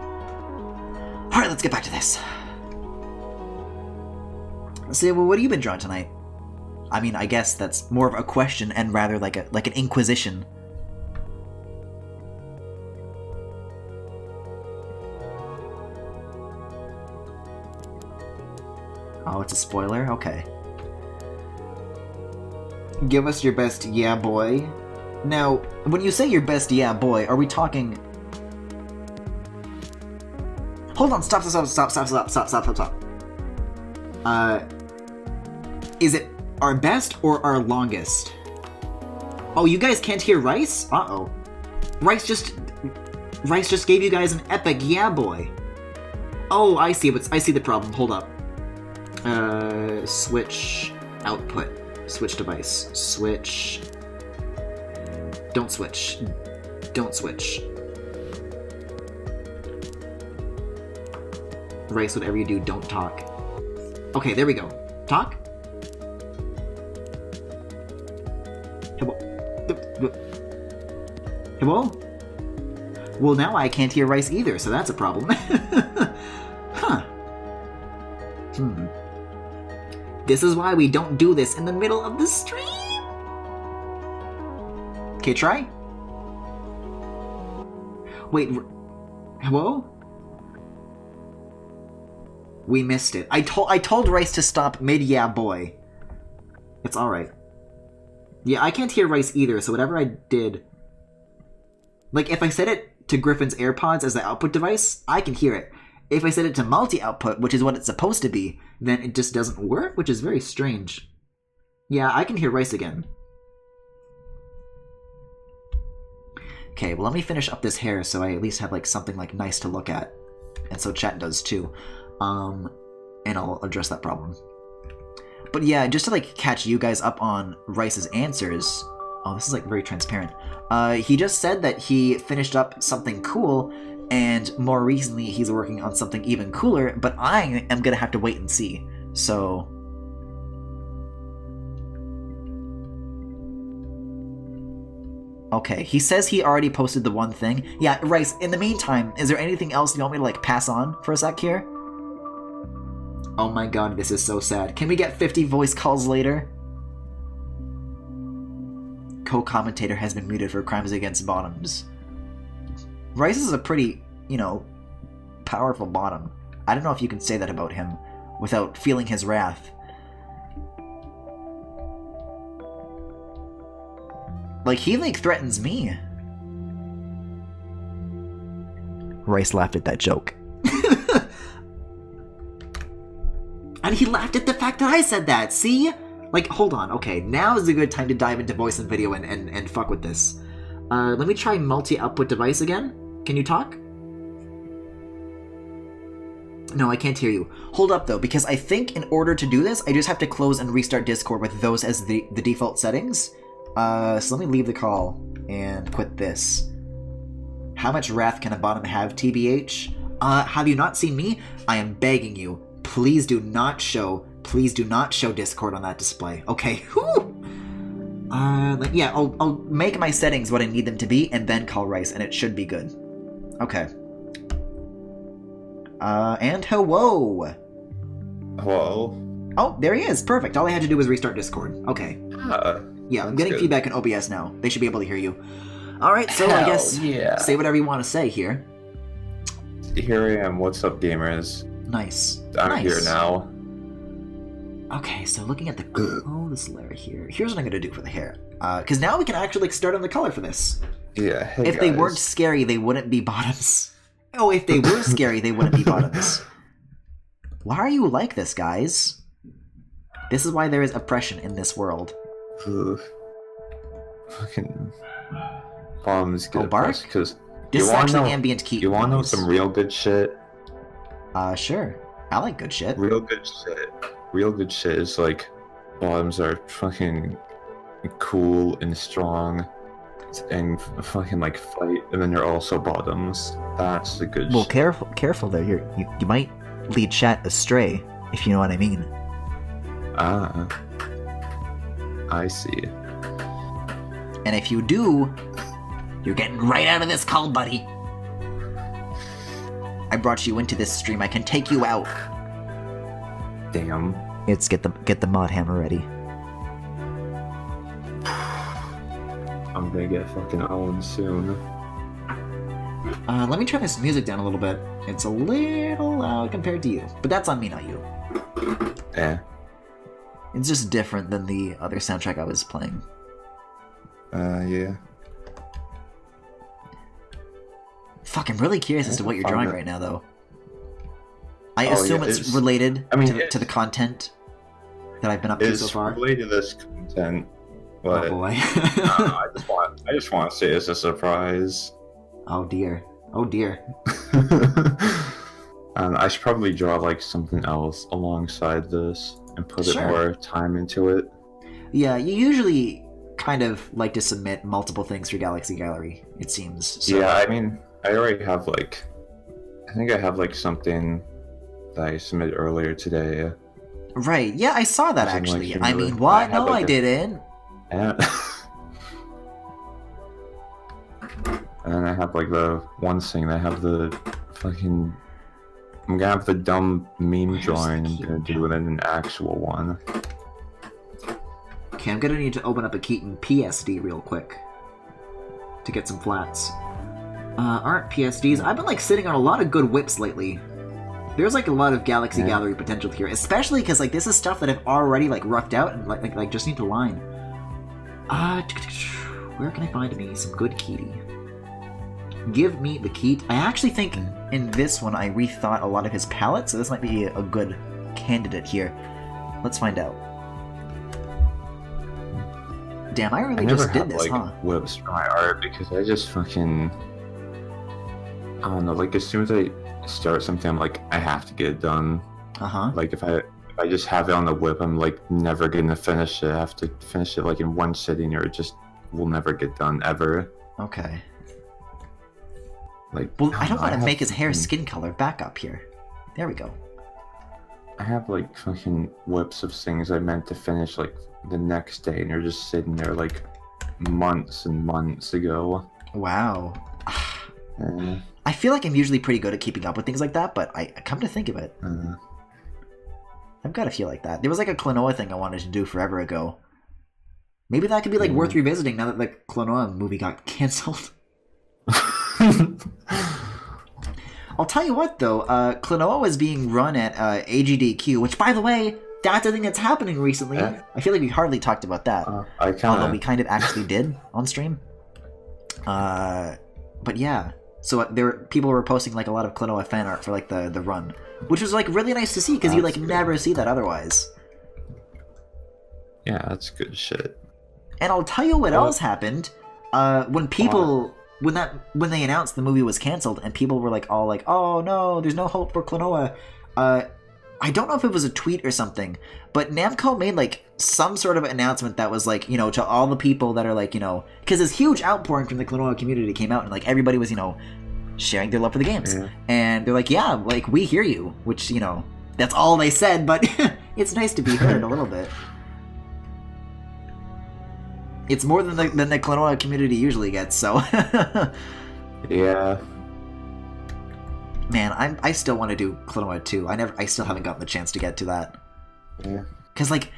Alright, let's get back to this. So, well, what have you been drawing tonight? I mean, I guess that's more of a question and rather like an inquisition. Oh, it's a spoiler? Okay. Give us your best yeah boy. Now, when you say your best yeah boy, are we talking... Hold on, stop. Is it our best or our longest? Oh, you guys can't hear Rice? Uh-oh. Rice just gave you guys an epic yeah boy. Oh, I see the problem. Hold up. Switch output. Switch device. Switch. Don't switch. Don't switch. Rice, whatever you do, don't talk. Okay, there we go. Talk? Hello? Well, now I can't hear Rice either, so that's a problem. Huh. This is why we don't do this in the middle of the stream. Okay, try. Wait, hello? We missed it. I told Rice to stop mid, yeah, boy. It's alright. Yeah, I can't hear Rice either, so whatever I did... Like, if I set it to Griffin's AirPods as the output device, I can hear it. If I set it to multi-output, which is what it's supposed to be, then it just doesn't work, which is very strange. Yeah, I can hear Rice again. Okay, well let me finish up this hair so I at least have like something like nice to look at. And so chat does too. And I'll address that problem. But yeah, just to like catch you guys up on Rice's answers. Oh, this is like very transparent. He just said that he finished up something cool, and more recently he's working on something even cooler, but I am gonna have to wait and see. So... Okay, he says he already posted the one thing. Yeah, Rice, in the meantime, is there anything else you want me to, like, pass on for a sec here? Oh my god, this is so sad. Can we get 50 voice calls later? Co-commentator has been muted for crimes against bottoms. Rice is a pretty, you know, powerful bottom. I don't know if you can say that about him without feeling his wrath. Like, he, like, threatens me. Rice laughed at that joke. And he laughed at the fact that I said that, see? Like, hold on, okay, now is a good time to dive into voice and video and fuck with this. Let me try multi-output device again. Can you talk? No, I can't hear you. Hold up, though, because I think in order to do this, I just have to close and restart Discord with those as the default settings. So let me leave the call and quit this. How much wrath can a bottom have, TBH? Have you not seen me? I am begging you. Please do not show Discord on that display. Okay, whew! Yeah, I'll make my settings what I need them to be and then call Rice, and it should be good. Okay. And hello! Hello? Oh, there he is. Perfect. All I had to do was restart Discord. Okay. Yeah, I'm getting feedback in OBS now. They should be able to hear you. Alright, so I guess say whatever you want to say here. Here I am. What's up, gamers? Nice. I'm here now. Okay, so looking at this layer here. Here's what I'm going to do for the hair. Because now we can actually like, start on the color for this. Yeah, hey If guys. they weren't scary, they wouldn't be bottoms. Oh, if they were scary, they wouldn't be bottoms. Why are you like this, guys? This is why there is oppression in this world. Ugh. Fucking bombs get bark? because This is actually ambient key. You wanna know some real good shit? Sure. I like good shit. Real good shit. Real good shit is like bottoms are fucking cool and strong and fucking like fight, and then you're also bottoms. That's the good Well, shit. careful there. You might lead chat astray, if you know what I mean. Ah. I see. And if you do, you're getting right out of this call, buddy. I brought you into this stream. I can take you out. Damn. It's get the mod hammer ready. I'm gonna get fucking owned soon. Let me turn this music down a little bit. It's a little loud compared to you, but that's on me, not you. Eh. It's just different than the other soundtrack I was playing. Yeah. Fuck, I'm really curious as to what you're drawing right now, though. I Oh, assume yeah, it's related I mean, to the content that I've been up to so far. It's related to this content, but Oh boy. I just want to say it's a surprise. Oh dear. Oh dear. I should probably draw like something else alongside this and put Sure. more time into it. Yeah, you usually kind of like to submit multiple things for Galaxy Gallery, it seems. So. Yeah, I mean, I already have like, I think I have like something that I submitted earlier today. Right, yeah, I saw that Something like actually. humor. I mean, what? I had, No, like, I didn't. And and then I have like the one thing that I have the fucking I'm gonna have the dumb meme Where's drawing. the I'm gonna do it in an actual one. Okay, I'm gonna need to open up a Keaton PSD real quick to get some flats. Aren't PSDs? I've been like sitting on a lot of good whips lately. There's like a lot of Galaxy Gallery potential here, especially because like this is stuff that I've already like roughed out and like just need to line. Where can I find me some good Keaty? Give me the Keat. I actually think in this one I rethought a lot of his palette, so this might be a good candidate here. Let's find out. Damn, I really just did this, huh? Whips for my art because I just fucking, I don't know. Like as soon as I start something, I'm like, I have to get it done. Like if I just have it on the whip, I'm like never gonna finish it. I have to finish it like in one sitting, or it just will never get done ever. Okay. Like, well, I don't want to make his hair skin color back up here. There we go. I have like fucking whips of things I meant to finish like the next day, and they're just sitting there like months and months ago. Wow. I feel like I'm usually pretty good at keeping up with things like that, but I come to think of it, I've got to feel like that. There was like a Klonoa thing I wanted to do forever ago. Maybe that could be like worth revisiting now that the Klonoa movie got cancelled. I'll tell you what though, Klonoa was being run at AGDQ, which by the way, that's a thing that's happening recently. I feel like we hardly talked about that. Although we kind of actually did on stream. But yeah. So people were posting like a lot of Klonoa fan art for like the run, which was like really nice to see because you like never see that otherwise. Yeah, that's good shit. And I'll tell you what else happened. When they announced the movie was canceled and people were like all like, oh no, there's no hope for Klonoa. I don't know if it was a tweet or something, but Namco made like some sort of announcement that was like, you know, to all the people that are like, you know, because this huge outpouring from the Klonoa community came out and like everybody was, you know, sharing their love for the games. And they're like, yeah, like we hear you, which, you know, that's all they said, but it's nice to be heard a little bit. It's more than the Klonoa community usually gets, so. Yeah. Man, I still want to do Klonoa 2. I still haven't gotten the chance to get to that. Yeah. Cause like,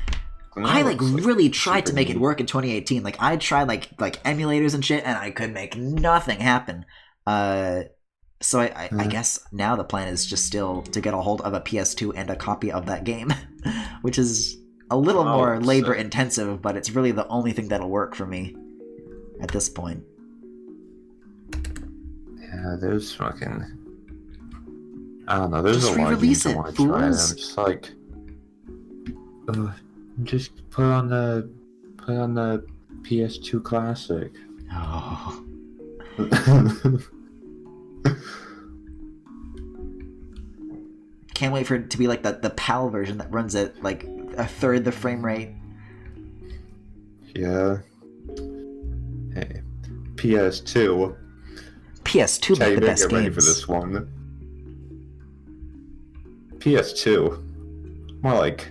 I like really tried to make it work in 2018. Like I tried like emulators and shit, and I could make nothing happen. So I guess now the plan is just still to get a hold of a PS2 and a copy of that game, which is a little more labor intensive, but it's really the only thing that'll work for me at this point. Yeah, there's fucking, I don't know, there's just a lot of games I want to try, and I'm fools. just like, just put on the PS2 Classic. Oh. Can't wait for it to be like the PAL version that runs at like a third the frame rate. Yeah. Hey, PS2. PS2 make the best get games. ready for this one. PS2. More like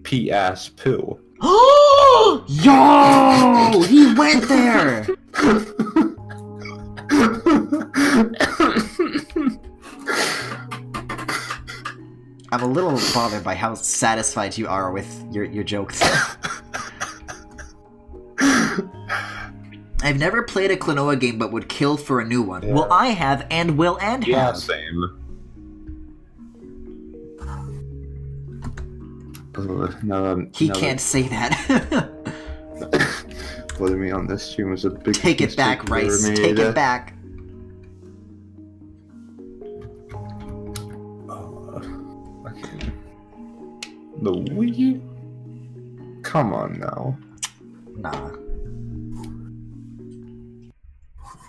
PS Poo. Oh! Yo! He went there! I'm a little bothered by how satisfied you are with your jokes. I've never played a Klonoa game but would kill for a new one. Yeah. Well, I have and will and have. Yeah, same. He can't say that. Putting me on this stream was a big Take it back, Rice. Take it back. The Wii? Come on now. Nah.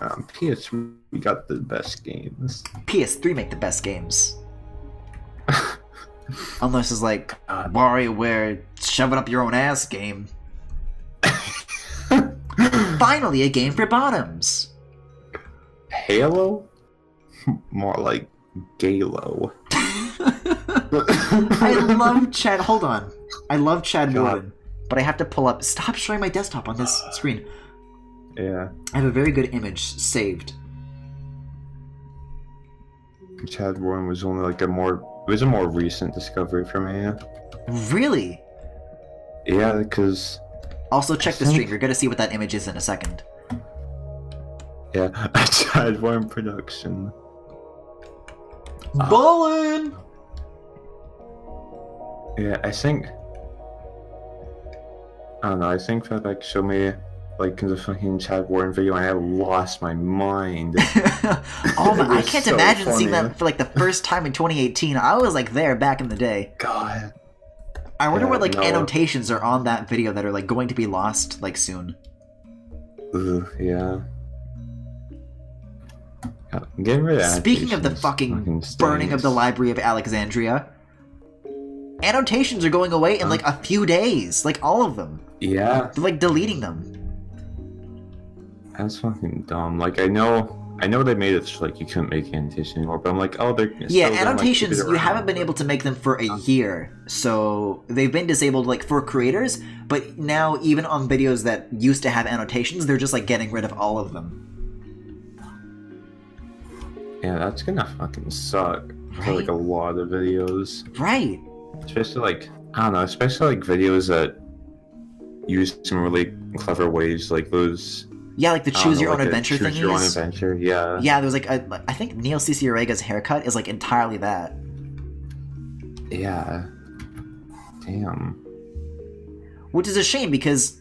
PS3 got the best games. PS3 make the best games. Unless it's like WarioWare shove it up your own ass game. Finally, a game for bottoms. Halo? More like Galo. I love Chad. Hold on. I love Chad Warden, but I have to pull up. Stop showing my desktop on this screen. Yeah. I have a very good image saved. Chad Warren was only like it was a more recent discovery for me. Really? Yeah, because... Also, check the stream. You're gonna see what that image is in a second. Yeah, a Chad Warren production. Ballin'! Yeah, I don't know, I think that like showed me like the fucking Chad Warren video and I lost my mind. Oh my, I can't so imagine seeing funny. that for like the first time in 2018. I was like there back in the day. God. I wonder Yeah, what like no. annotations are on that video that are like going to be lost like soon. Ugh, yeah. God, getting rid of Speaking of the annotations fucking burning of the stinks. Library of Alexandria, annotations are going away in like a few days. Like all of them. Yeah, They're like deleting them. that's fucking dumb. Like I know they made it so, like you couldn't make annotation anymore, but I'm like, oh, they're Yeah, still gonna, like, keep annotations, it you haven't around. been able to make them for a year. So they've been disabled like for creators, but now even on videos that used to have annotations, they're just like getting rid of all of them. Yeah, that's gonna fucking suck for Right? like a lot of videos. Right. Especially like I don't know, especially like videos that use some really clever ways, like those. Yeah, like the I don't choose know, your own like a adventure choose your own thingies. adventure. Yeah. Yeah, there's like I think Neil Cicierega's haircut is like entirely that. Yeah. Damn. Which is a shame because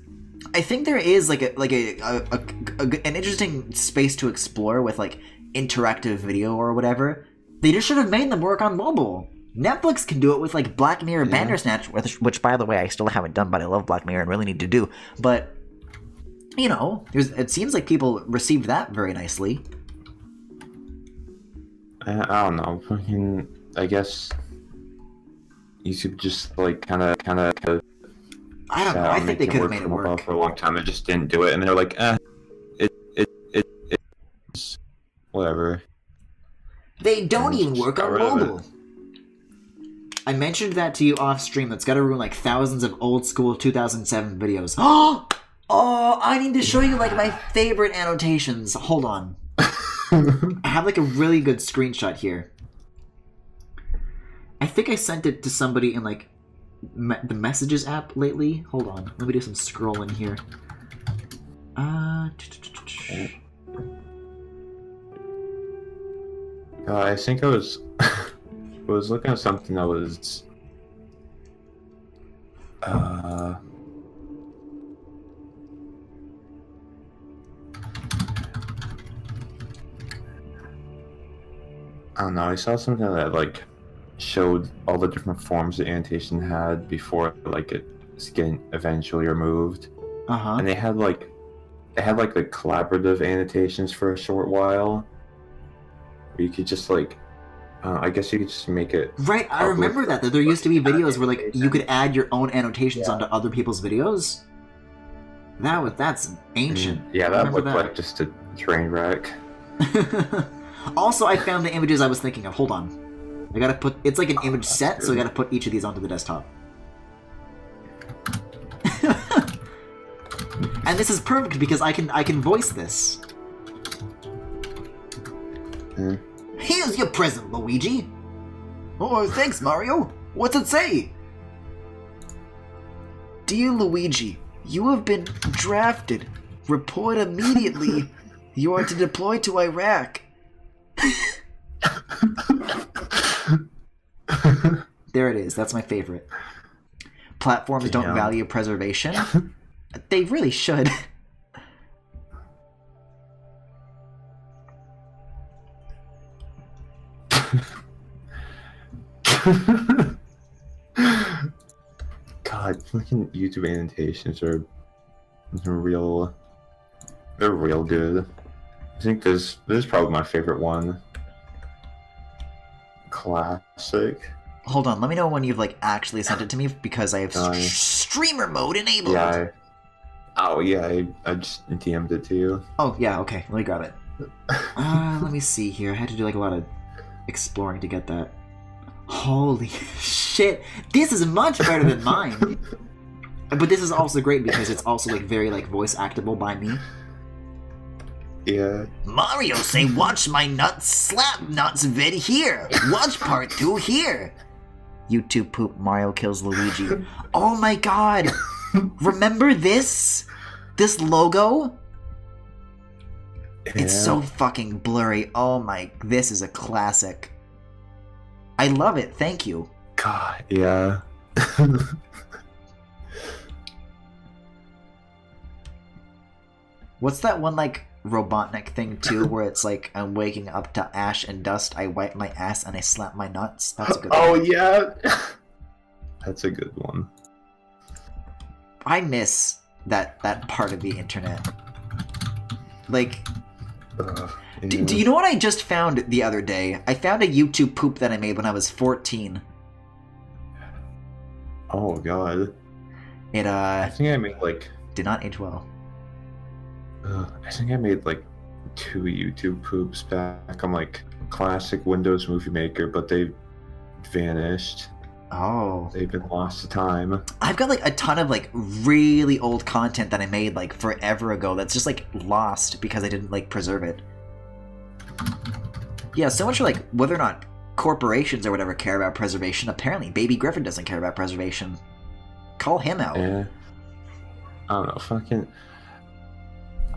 I think there is like an interesting space to explore with like interactive video or whatever. They just should have made them work on mobile. Netflix can do it with like Black Mirror Bandersnatch, which by the way I still haven't done, but I love Black Mirror and really need to do. But you know, it seems like people received that very nicely. I don't know. Fucking. I guess. YouTube just like kind of. I don't know. I think they could have made it work. For a long time. They just didn't do it, and they're like, it's whatever. They don't And even just work got on rid of it. mobile. I mentioned that to you off stream. That's got to ruin like thousands of old school 2007 videos. Oh, I need to show you like my favorite annotations. Hold on. I have like a really good screenshot here. I think I sent it to somebody in like the messages app lately. Hold on. Let me do some scrolling here. I think I was looking at something that was I don't know, I saw something that like showed all the different forms the annotation had before like it's getting eventually removed. Uh-huh. And they had like the collaborative annotations for a short while. Where you could just like I guess you could just make it. Right, I remember that there used to be videos where like you could add your own annotations onto other people's videos. That's ancient. Yeah, I that remember looked like just a train wreck. Also, I found the images I was thinking of. Hold on. I gotta put... It's like an image set, so I gotta put each of these onto the desktop. And this is perfect because I can voice this. Here's your present, Luigi. Oh, thanks, Mario. What's it say? Dear Luigi, you have been drafted. Report immediately. You are to deploy to Iraq. There it is. That's my favorite. Platforms don't value preservation. They really should. God, fucking YouTube annotations are real. They're real good. I think this is probably my favorite one. Classic. Hold on, let me know when you've like actually sent it to me because I have streamer mode enabled. Yeah. I just DM'd it to you. Oh yeah, okay. Let me grab it. Let me see here. I had to do like a lot of exploring to get that. Holy shit! This is much better than mine. But this is also great because it's also like very like voice actable by me. Yeah. Mario say, watch my nuts slap nuts vid here. Watch part 2 here. YouTube poop Mario kills Luigi. Oh my god. Remember this? This logo? It's so fucking blurry. Oh my, this is a classic. I love it, thank you. God, yeah. What's that one, like, Robotnik thing, too, where it's like, I'm waking up to ash and dust, I wipe my ass and I slap my nuts? That's a good one. Oh, yeah! That's a good one. I miss that part of the internet. Like, Yeah. do you know what I just found the other day? I found a YouTube poop that I made when I was 14. Oh, God. It, I think I made, like... did not age well. I think I made, like, 2 YouTube poops back on, like, classic Windows Movie Maker, but they vanished. Oh. They've been lost to time. I've got, like, a ton of, like, really old content that I made, like, forever ago that's just, like, lost because I didn't, like, preserve it. Yeah, so much for, like, whether or not corporations or whatever care about preservation. Apparently, Baby Griffin doesn't care about preservation. Call him out. Yeah. I don't know, fucking...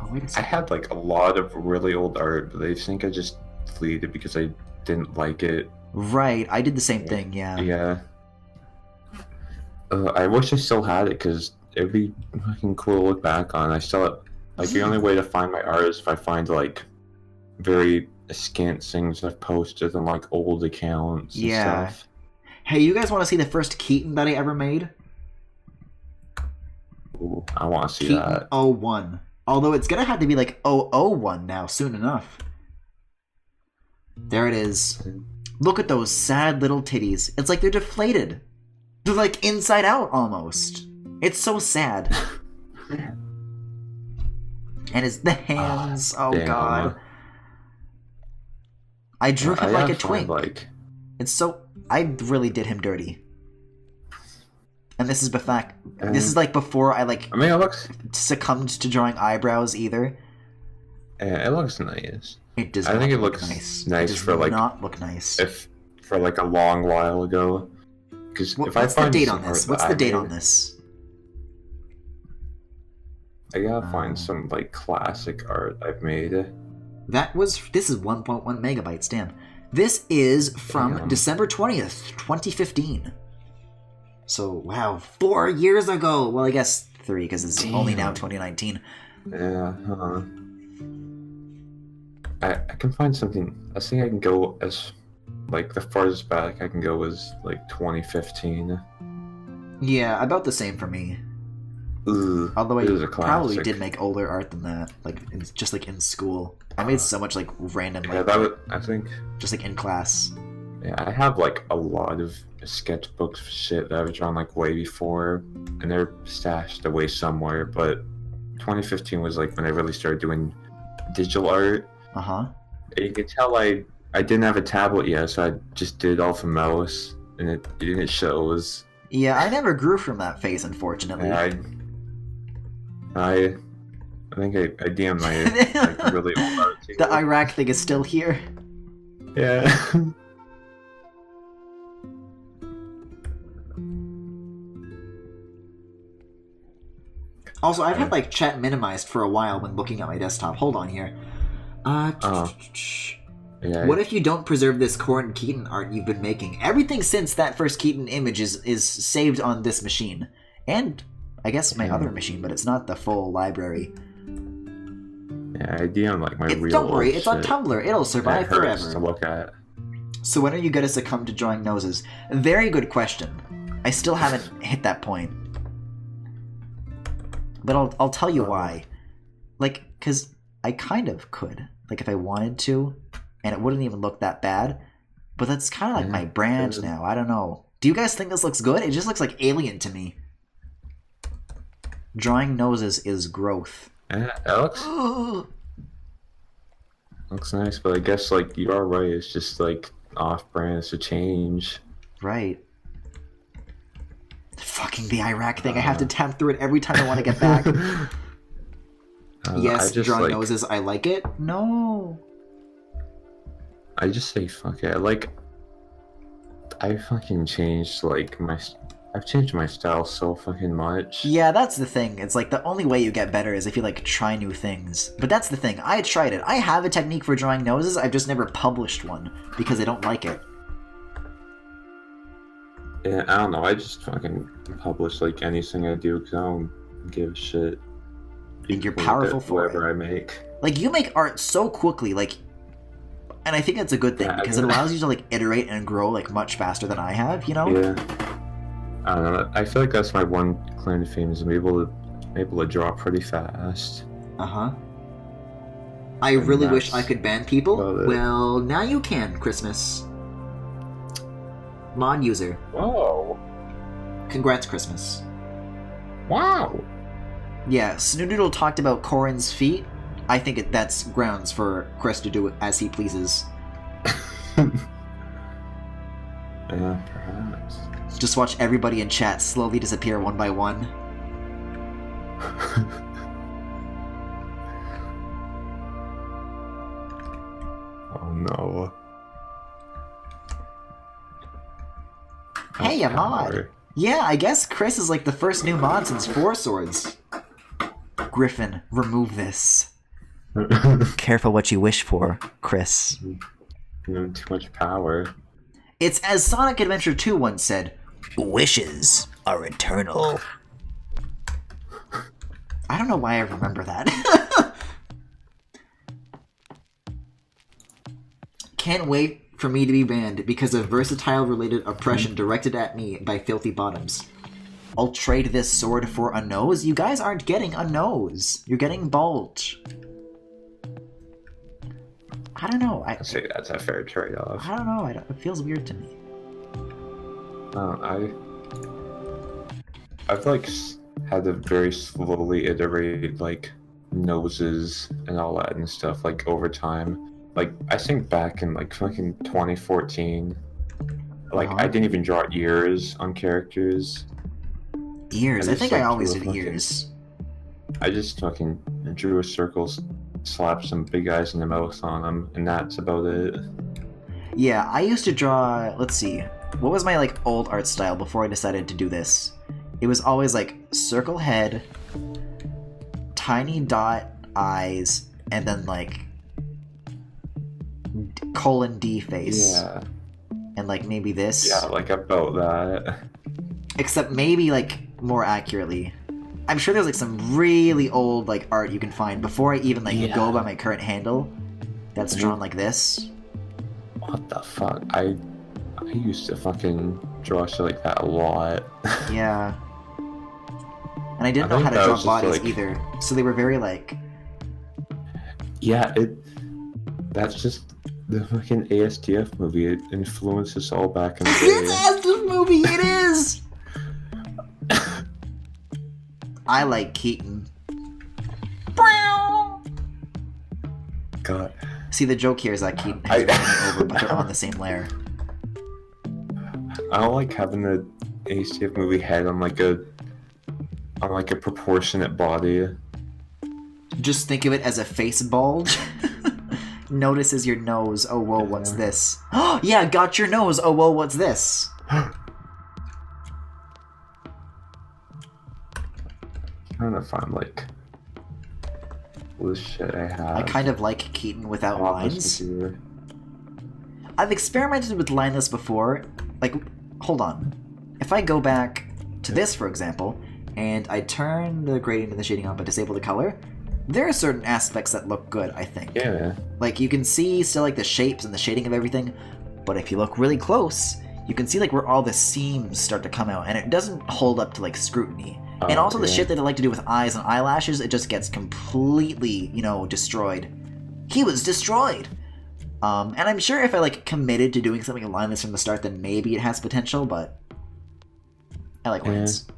Oh, wait a I second. had, like, a lot of really old art, but I think I just deleted because I didn't like it. Right, I did the same thing, yeah. Yeah. I wish I still had it, because it would be fucking cool to look back on. I still have, like, the only way to find my art is if I find, like, very scant things I've posted on, like, old accounts and stuff. Hey, you guys want to see the first Keaton that I ever made? Ooh, I want to see Keaton that. 01. Although it's gonna have to be like 001 now, soon enough. There it is. Look at those sad little titties. It's like they're deflated. They're like inside out almost. It's so sad. And it's the hands. Oh damn. God. I drew him like a twink. Like... It's so... I really did him dirty. And this is this is like before I like... I mean, it looks... succumbed to drawing eyebrows either. Yeah, it looks nice. It does I not think it look looks nice. nice It does for, like... not look nice. If for, like, a long while ago. Because if I What's the find date some on this? art What's that the I date made, on this? I gotta find some, like, classic art I've made. This is 1.1 megabytes, damn. This is from Damn. December 20th, 2015. So, wow, 4 years ago! Well, I guess 3, because it's only now 2019. Yeah, I can find something. I think I can go as, like, the farthest back I can go is, like, 2015. Yeah, about the same for me. Ugh, Although I it is a probably classic. did make older art than that, like just like in school. I made so much like random, Yeah, like, that would, I think... just like in class. Yeah, I have, like, a lot of sketchbooks shit that I've drawn, like, way before, and they're stashed away somewhere, but 2015 was, like, when I really started doing digital art. Uh-huh. And you can tell I didn't have a tablet yet, so I just did it all from mouse, and it shows. Yeah, I never grew from that phase, unfortunately. And I think I DM'd my, like, really old art too. The Iraq thing is still here. Yeah. Also, I've had like chat minimized for a while when looking at my desktop. Hold on here. Yeah. What if you don't preserve this Corin Keaton art you've been making? Everything since that first Keaton image is saved on this machine. And I guess my other machine, but it's not the full library. Yeah, I DM'd, like, my real Don't worry, old it's on shit. Tumblr. It'll survive It hurts forever. to look at. So when are you going to succumb to drawing noses? Very good question. I still haven't hit that point. But I'll tell you why. Like, because I kind of could. Like, if I wanted to. And it wouldn't even look that bad. But that's kind of like my brand good. now. I don't know. Do you guys think this looks good? It just looks like alien to me. Drawing noses is growth. Yeah, it looks nice, but I guess, like, you are right. It's just, like, off-brand. It's a change. Right. Fucking the Iraq thing. I have to tap through it every time I want to get back. Yes, I just drawing like, noses, I like it. No. I just say fuck it. I fucking changed I've changed my style so fucking much. Yeah, that's the thing. It's like the only way you get better is if you like try new things. But that's the thing. I tried it. I have a technique for drawing noses. I've just never published one because I don't like it. Yeah, I don't know. I just fucking publish like anything I do because I don't give a shit. And you're People look powerful at for whatever it. I make. Like you make art so quickly, like, and I think that's a good thing because it allows you to like iterate and grow like much faster than I have. You know? Yeah. I don't know. I feel like that's my one claim to fame is I'm able to draw pretty fast. Uh-huh. I really wish I could ban people. Well, now you can, Christmas. Mod user. Whoa. Congrats, Christmas. Wow. Yeah, Snoodoodle talked about Corin's feet. I think that's grounds for Chris to do it as he pleases. Yeah, perhaps. Just watch everybody in chat slowly disappear one by one. Oh no. Hey, a mod! Yeah, I guess Chris is like the first new mod since Four Swords. Griffin, remove this. Careful what you wish for, Chris. Too much power. It's as Sonic Adventure 2 once said, wishes are eternal. I don't know why I remember that. Can't wait for me to be banned because of versatile-related oppression directed at me by filthy bottoms. I'll trade this sword for a nose? You guys aren't getting a nose. You're getting bulge. I don't know. I'd say that's a fair trade-off. I don't know. It feels weird to me. I've like had to very slowly iterate like noses and all that and stuff like over time. Like I think back in like fucking 2014, like I didn't even draw ears on characters. Ears? I think I always did ears. I just fucking drew a circle, slapped some big eyes in the mouth on them, and that's about it. Yeah, I used to draw. Let's see. What was my like old art style before I decided to do this? It was always like circle head, tiny dot eyes, and then like colon D face. Yeah. And like maybe this. Yeah, like about that. Except maybe like more accurately. I'm sure there's like some really old like art you can find before I even like go by my current handle that's drawn like this. What the fuck? I used to fucking draw shit like that a lot. Yeah. And I didn't know how to draw bodies either. So they were very like... Yeah, that's just the fucking ASTF movie. It influenced us all back in the day. It's ASTF movie! It is! I like Keaton. God. See, the joke here is that Keaton has been over, but they're on the same layer. I don't like having the ASTF movie head on like a proportionate body. Just think of it as a face bulge. Notices your nose. Oh, whoa, what's this? Oh, yeah, got your nose. Oh, whoa, what's this? Trying to find like this shit I have. I kind of like Keaton without lines. I've experimented with lineless before. Like, hold on. If I go back to this, for example, and I turn the gradient and the shading on but disable the color, there are certain aspects that look good, I think. Yeah. Like, you can see still like the shapes and the shading of everything, but if you look really close, you can see like where all the seams start to come out, and it doesn't hold up to like scrutiny. And also the shit that I like to do with eyes and eyelashes, it just gets completely, you know, destroyed. He was destroyed! And I'm sure if I like committed to doing something lineless from the start, then maybe it has potential, but I like lines.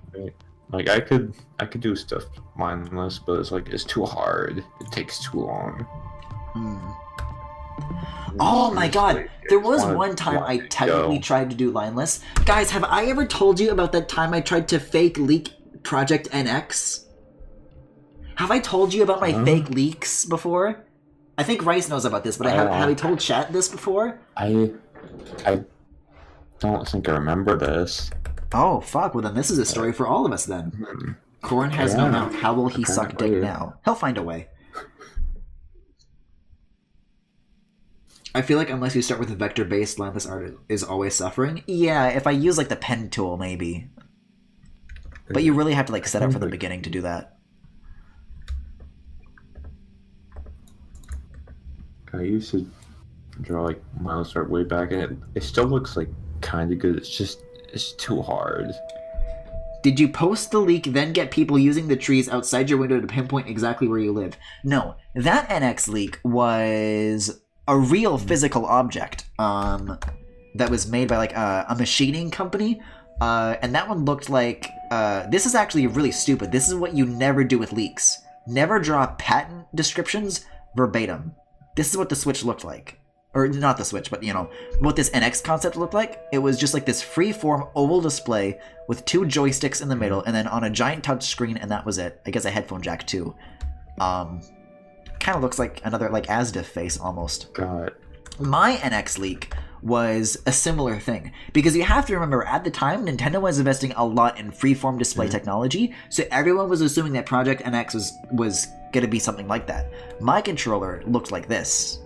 Like I could do stuff mindless, but it's too hard. It takes too long. Oh my god! There was one time I technically tried to do lineless. Guys, have I ever told you about that time I tried to fake leak Project NX? Have I told you about my fake leaks before? I think Rice knows about this, but have I told chat this before? I don't think I remember this. Oh, fuck. Well, then this is a story for all of us, then. Corn has no mouth. How will he suck dick now? He'll find a way. I feel like unless you start with a vector-based, landless art is always suffering. Yeah, if I use, like, the pen tool, maybe. But you really have to, like, set up from the beginning to do that. I used to draw, like, landless art way back, and it still looks, like, kind of good. It's too hard. Did you post the leak, then get people using the trees outside your window to pinpoint exactly where you live? No, that NX leak was a real physical object that was made by like a machining company, and that one looked like this is actually really stupid. This is what you never do with leaks. Never draw patent descriptions verbatim. This is what the Switch looked like. Or not the Switch, but, you know, what this NX concept looked like. It was just like this free-form oval display with 2 joysticks in the middle, and then on a giant touch screen, and that was it. I guess a headphone jack, too. Kind of looks like another, like, ASDIF face, almost. God. My NX leak was a similar thing. Because you have to remember, at the time, Nintendo was investing a lot in free-form display technology, so everyone was assuming that Project NX was going to be something like that. My controller looked like this.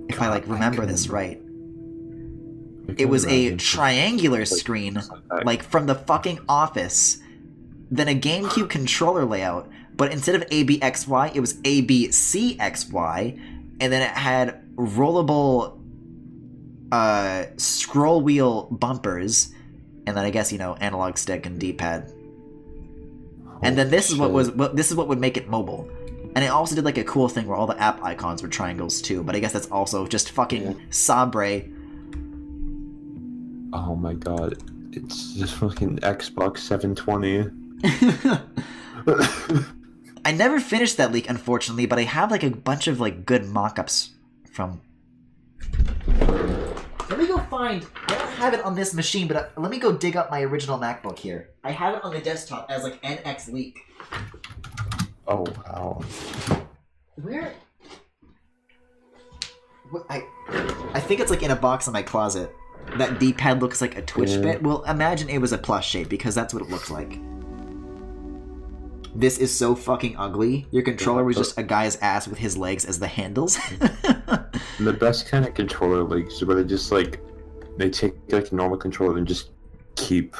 If I, like, remember this right. It was a triangular screen, like, from the fucking Office, then a GameCube controller layout, but instead of ABXY, it was ABCXY, and then it had rollable scroll wheel bumpers, and then I guess, you know, analog stick and D-pad. And then this is what would make it mobile. And it also did like a cool thing where all the app icons were triangles too, but I guess that's also just fucking Sabre. Oh my god, it's just fucking Xbox 720. I never finished that leak, unfortunately, but I have like a bunch of like good mock-ups from... Let me go find... I don't have it on this machine, but let me go dig up my original MacBook here. I have it on the desktop as like NX leak. Oh, wow. Where? What, I think it's like in a box in my closet. That D-pad looks like a Twitch bit. Well, imagine it was a plus shape, because that's what it looks like. This is so fucking ugly. Your controller was just a guy's ass with his legs as the handles. The best kind of controller leaks where they just like, they take like a normal controller and just keep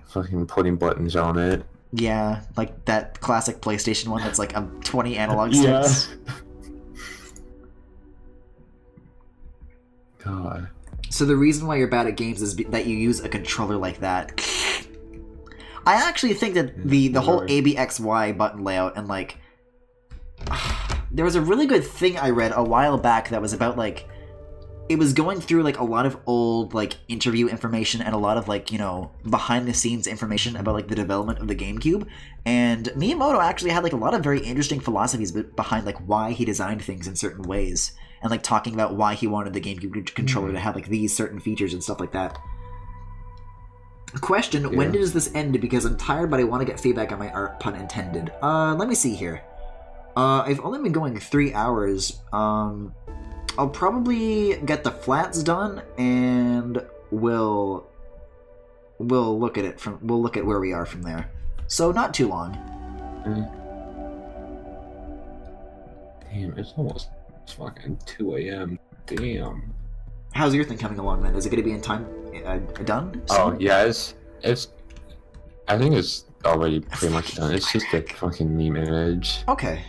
fucking putting buttons on it. Yeah, like that classic PlayStation one that's like 20 analog sticks. Yeah. God. So the reason why you're bad at games is that you use a controller like that. I actually think that the whole ABXY button layout and like... There was a really good thing I read a while back that was about like... It was going through like a lot of old like interview information and a lot of like, you know, behind the scenes information about like the development of the GameCube, and Miyamoto actually had like a lot of very interesting philosophies behind like why he designed things in certain ways, and like talking about why he wanted the GameCube controller to have like these certain features and stuff like that. Question, when does this end? Because I'm tired but I want to get feedback on my art, pun intended. Let me see here. I've only been going 3 hours. I'll probably get the flats done, and we'll look at it from where we are from there. So not too long. Damn, it's almost fucking 2 a.m. Damn. How's your thing coming along then? Is it going to be in time done? Soon? Oh yeah, it's. I think it's already pretty much done. It's just a fucking meme image. Okay.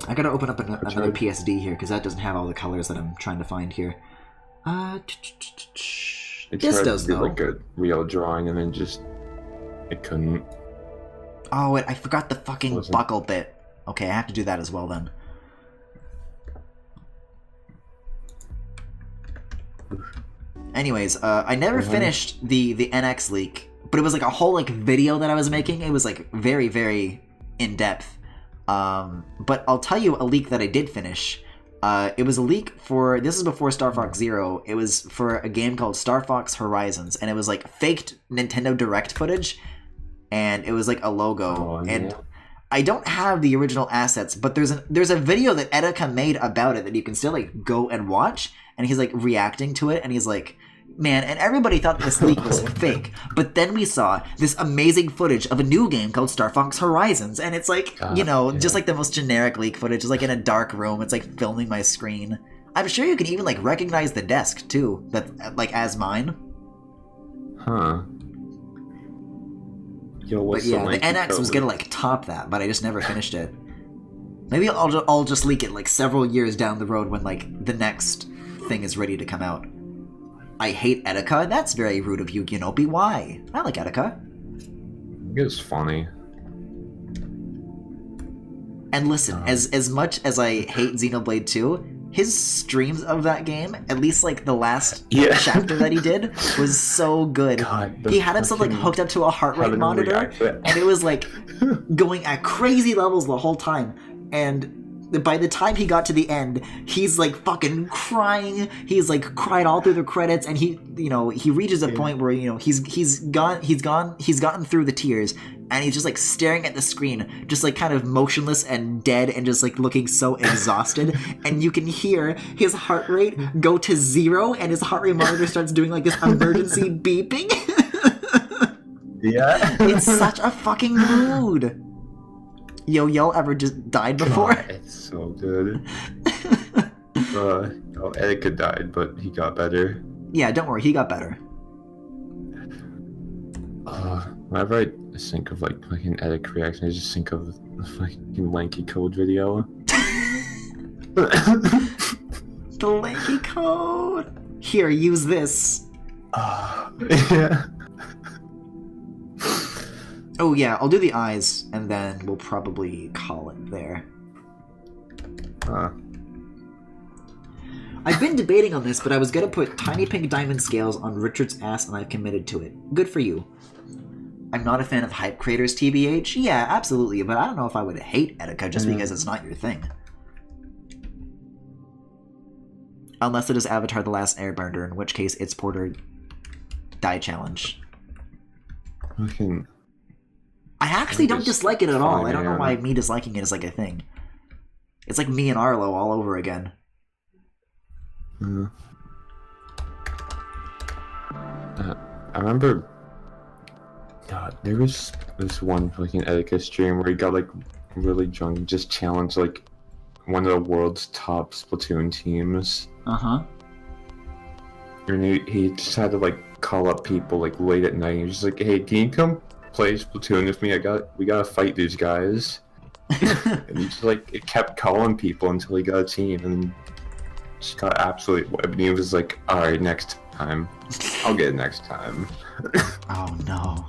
I gotta open up another PSD here, because that doesn't have all the colors that I'm trying to find here. This does, though. Like a real drawing, and then just... It couldn't. Oh, wait, I forgot the fucking buckle bit. Okay, I have to do that as well, then. Anyways, I never finished the NX leak, but it was like a whole like video that I was making. It was like very, very in-depth. But I'll tell you a leak that I did finish. It was a leak for, this is before Star Fox Zero, it was for a game called Star Fox Horizons, and it was like faked Nintendo Direct footage, and it was like a logo, and I don't have the original assets, but there's a video that Etika made about it that you can still like go and watch, and he's like reacting to it, and he's like, man, and everybody thought this leak was fake, but then we saw this amazing footage of a new game called Star Fox Horizons, and it's like, just like the most generic leak footage. It's like in a dark room, it's like filming my screen. I'm sure you can even like recognize the desk too, that like as mine. Huh. Yo, but yeah, the NX was gonna like top that, but I just never finished it. Maybe I'll just leak it like several years down the road when like the next thing is ready to come out. I hate Etika. That's very rude of you, Ginopi. Why? I like Etika. It's funny. And listen, as much as I hate Xenoblade 2, his streams of that game, at least like the last chapter that he did, was so good. He had himself like hooked up to a heart rate monitor, and it was like going at crazy levels the whole time. And by the time he got to the end, he's like fucking crying. He's like cried all through the credits, and he reaches a point where he's gotten through the tears, and he's just like staring at the screen, just like kind of motionless and dead, and just like looking so exhausted. And you can hear his heart rate go to 0, and his heart rate monitor starts doing like this emergency beeping. Yeah, it's such a fucking mood. Yo ever just died before? God, it's so good. Etika died, but he got better. Yeah, don't worry, he got better. Whenever I think of like fucking Etika reaction, I just think of the fucking Lanky Code video. The Lanky Code. Here, use this. Yeah. Oh yeah, I'll do the eyes, and then we'll probably call it there. I've been debating on this, but I was gonna put tiny pink diamond scales on Richard's ass, and I've committed to it. Good for you. I'm not a fan of hype creators, TBH. Yeah, absolutely, but I don't know if I would hate Etika just because it's not your thing. Unless it is Avatar The Last Airbender, in which case it's Porter Die Challenge. Okay. I actually don't dislike it at all. I don't know why me disliking it is like a thing. It's like me and Arlo all over again. I remember there was this one fucking Etika stream where he got like really drunk and just challenged like one of the world's top Splatoon teams. And he just had to like call up people like late at night. He was just like, "Hey, can you come play Splatoon with me? We gotta fight these guys." And he just like kept calling people until he got a team, and just got absolutely wiped. And he was like, "All right, next time, I'll get it next time." Oh no.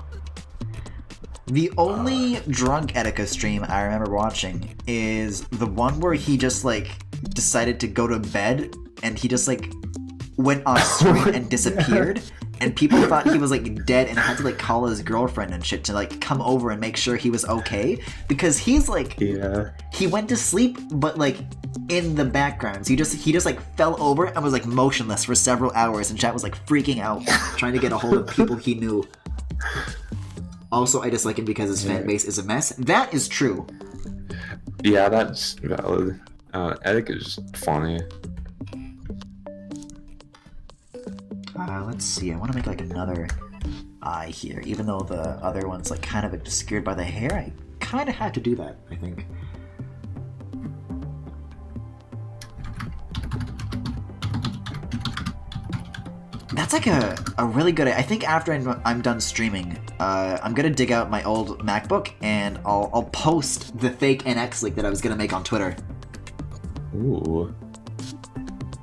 The only drunk Etika stream I remember watching is the one where he just like decided to go to bed, and he just like went off screen and disappeared. And people thought he was like dead and had to like call his girlfriend and shit to like come over and make sure he was okay, because he's like he went to sleep but like in the background. So he just like fell over and was like motionless for several hours, and chat was like freaking out trying to get a hold of people he knew. Also, I dislike him because his fan base is a mess. That is true. Yeah, that's valid. Etika's funny. Let's see, I want to make like another eye here, even though the other one's like kind of obscured by the hair. I kind of had to do that, I think. That's like a really good... I think after I'm done streaming, I'm gonna dig out my old MacBook and I'll post the fake NX leak that I was gonna make on Twitter. Ooh.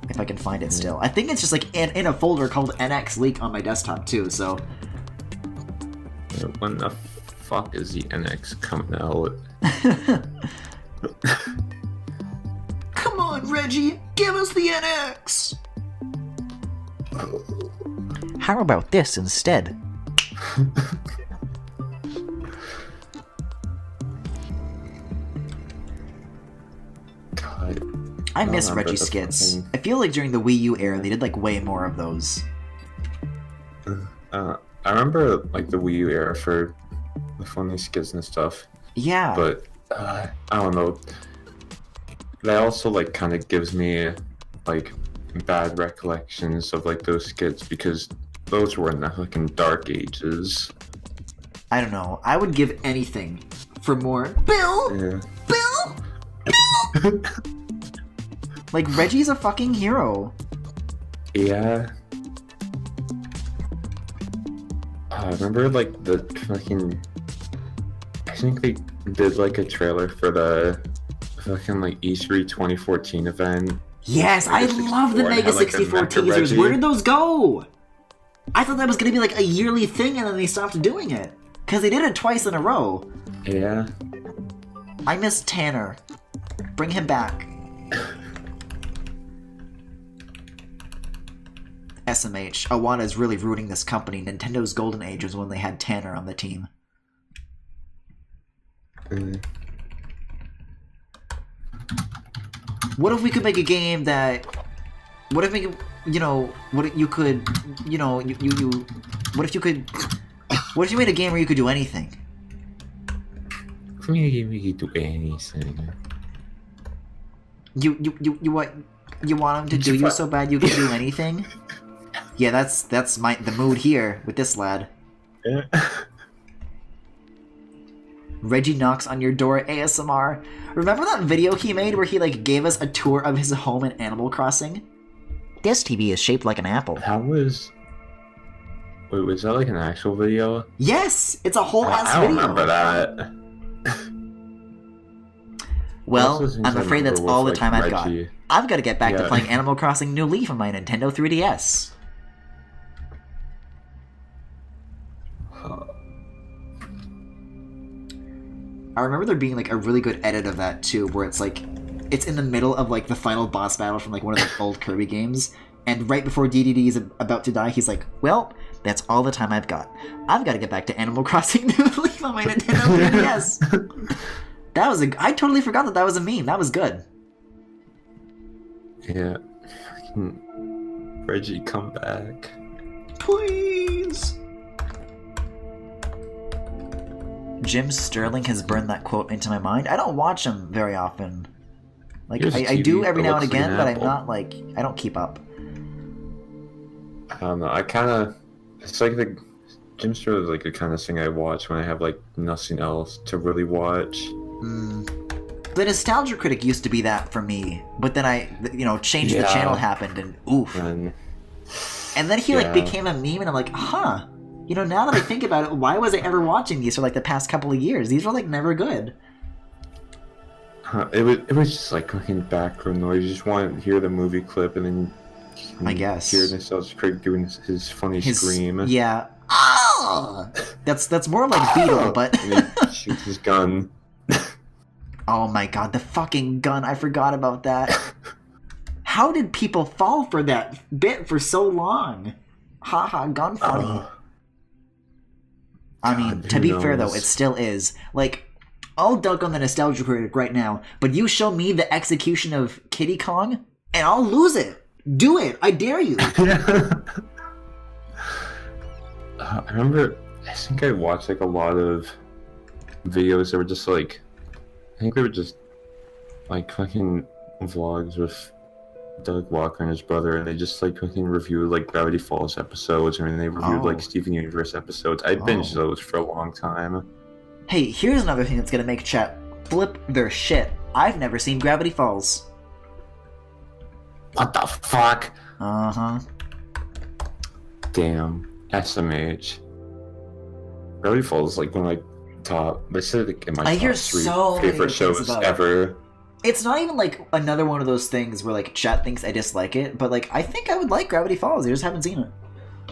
If I can find it still. I think it's just like in a folder called NX leak on my desktop too, so... When the fuck is the NX coming out? Come on, Reggie! Give us the NX! How about this instead? God. I don't miss remember Reggie the skits. fucking- I feel like during the Wii U era, they did like way more of those. I remember like the Wii U era for the funny skits and stuff, Yeah. but I don't know. That also like kind of gives me like bad recollections of like those skits because those were in the fucking dark ages. I don't know. I would give anything for more. Bill! Yeah. Bill! Bill! Like, Reggie's a fucking hero. Yeah. I remember like the fucking. I think they did like a trailer for the fucking like E3 2014 event. Yes, I Mega love the 64 and Mega had, like, a 64 Mecha teasers. Reggie. Where did those go? I thought that was going to be like a yearly thing and then they stopped doing it. Because they did it twice in a row. Yeah. I miss Tanner. Bring him back. SMH. Awana is really rooting this company. Nintendo's golden age was when they had Tanner on the team. Mm. What if we could make a game that... What if we could... You know... What if you could... You know... You... What if you could... What if you made a game where you could do anything? For me, we could do anything. You what? You want him to do you so bad you can do anything? Yeah, that's the mood here with this lad. Yeah. Reggie knocks on your door ASMR. Remember that video he made where he like gave us a tour of his home in Animal Crossing? This TV is shaped like an apple. That was. Wait, was that like an actual video? Yes, it's a whole ass I don't video. remember that. Well, Those things I'm I afraid that's remember all with, the time like, I've got. Reggie. I've got to get back to Yeah. playing Animal Crossing New Leaf on my Nintendo 3DS. I remember there being like a really good edit of that too, where it's like, it's in the middle of like the final boss battle from like one of the old Kirby games, and right before DDD is about to die, he's like, well, that's all the time I've got. I've got to get back to Animal Crossing New Leaf on my Nintendo 3DS. That was I totally forgot that was a meme. That was good. Yeah. Fucking Reggie, come back. Please. Jim Sterling has burned that quote into my mind. I don't watch him very often. Like, Here's I do TV every that now and looks like again, an but I'm apple. not like, I don't keep up. I don't know. I kind of. It's like the. Jim Sterling is like the kind of thing I watch when I have like nothing else to really watch. The Nostalgia Critic used to be that for me, but then I, Change the Yeah. Channel happened, and oof. And And then he like Yeah. became a meme, and I'm like, huh. Now that I think about it, why was I ever watching these for like the past couple of years? These were like never good. it was just like fucking background noise. You just want to hear the movie clip and then. I guess. Hear Nostalgia Critic doing his funny scream. Yeah. Ah! That's more like Beetle, but And he shoots his gun. oh my god, the fucking gun! I forgot about that. How did people fall for that bit for so long? Haha, gun funny. I mean, God, to who be fair though, knows? it still is. Like, I'll dunk on the Nostalgia Critic right now, but you show me the execution of Kiddy Kong, and I'll lose it. Do it! I dare you! I remember, I think I watched like a lot of videos that were just like, I think they were just like fucking vlogs with Doug Walker and his brother, and they just like fucking reviewed like Gravity Falls episodes, and then they reviewed Oh. like Steven Universe episodes. I binged Oh. those for a long time. Hey, here's another thing that's gonna make chat flip their shit. I've never seen Gravity Falls. What the fuck? Uh-huh. Damn. SMH. Gravity Falls is like one of my top, they said like in my I top hear 3 so many favorite good things shows about it. ever. It's not even like another one of those things where like chat thinks I dislike it, but like I think I would like Gravity Falls. I just haven't seen it.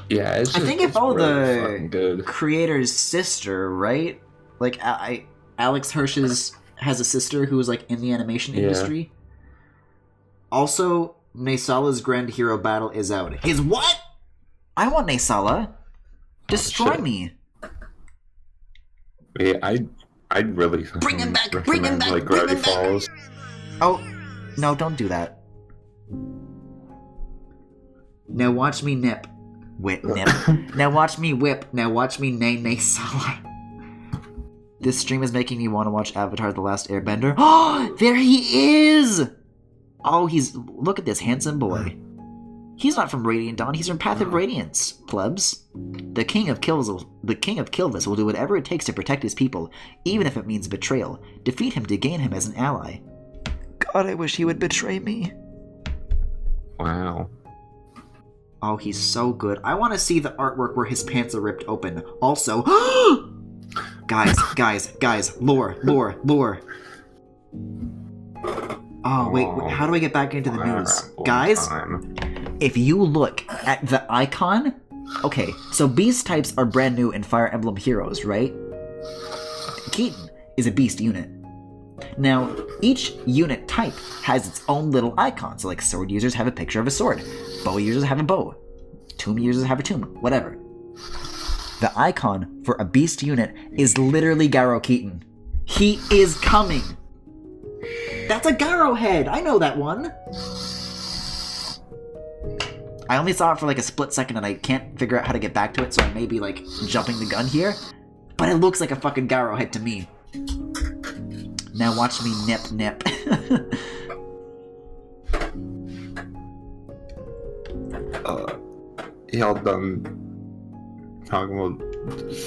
Yeah, it's I just, think I it's followed really the fucking good. creator's sister, right? Like Alex Hirsch's has a sister who was like in the animation Yeah. industry. Also, Naysala's Grand Hero Battle is out. His what? I want Naysala. Destroy shit. me. Yeah, I'd really Bring him fucking back, bring him recommend, back, like bring him Gravity back. Falls. Oh, no, don't do that. Now watch me nip. Whip nip. Now watch me whip. Now watch me nay nay sala. This stream is making me want to watch Avatar The Last Airbender. Oh, there he is! Oh, look at this handsome boy. He's not from Radiant Dawn, he's from Path of Radiance, plebs. The King of Kilvis will do whatever it takes to protect his people, even if it means betrayal. Defeat him to gain him as an ally. God, I wish he would betray me. Wow. Oh, he's so good. I want to see the artwork where his pants are ripped open. Also, guys, lore. Oh, wait, how do I get back into the news? Guys, if you look at the icon... Okay, so beast types are brand new in Fire Emblem Heroes, right? Keaton is a beast unit. Now, each unit type has its own little icon. So, like, sword users have a picture of a sword. Bow users have a bow. Tomb users have a tomb. Whatever. The icon for a beast unit is literally Garo Keaton. He is coming! That's a Garo head! I know that one! I only saw it for like a split second and I can't figure out how to get back to it, so I may be like jumping the gun here. But it looks like a fucking Garo head to me. Now watch me nip. Y'all done talking about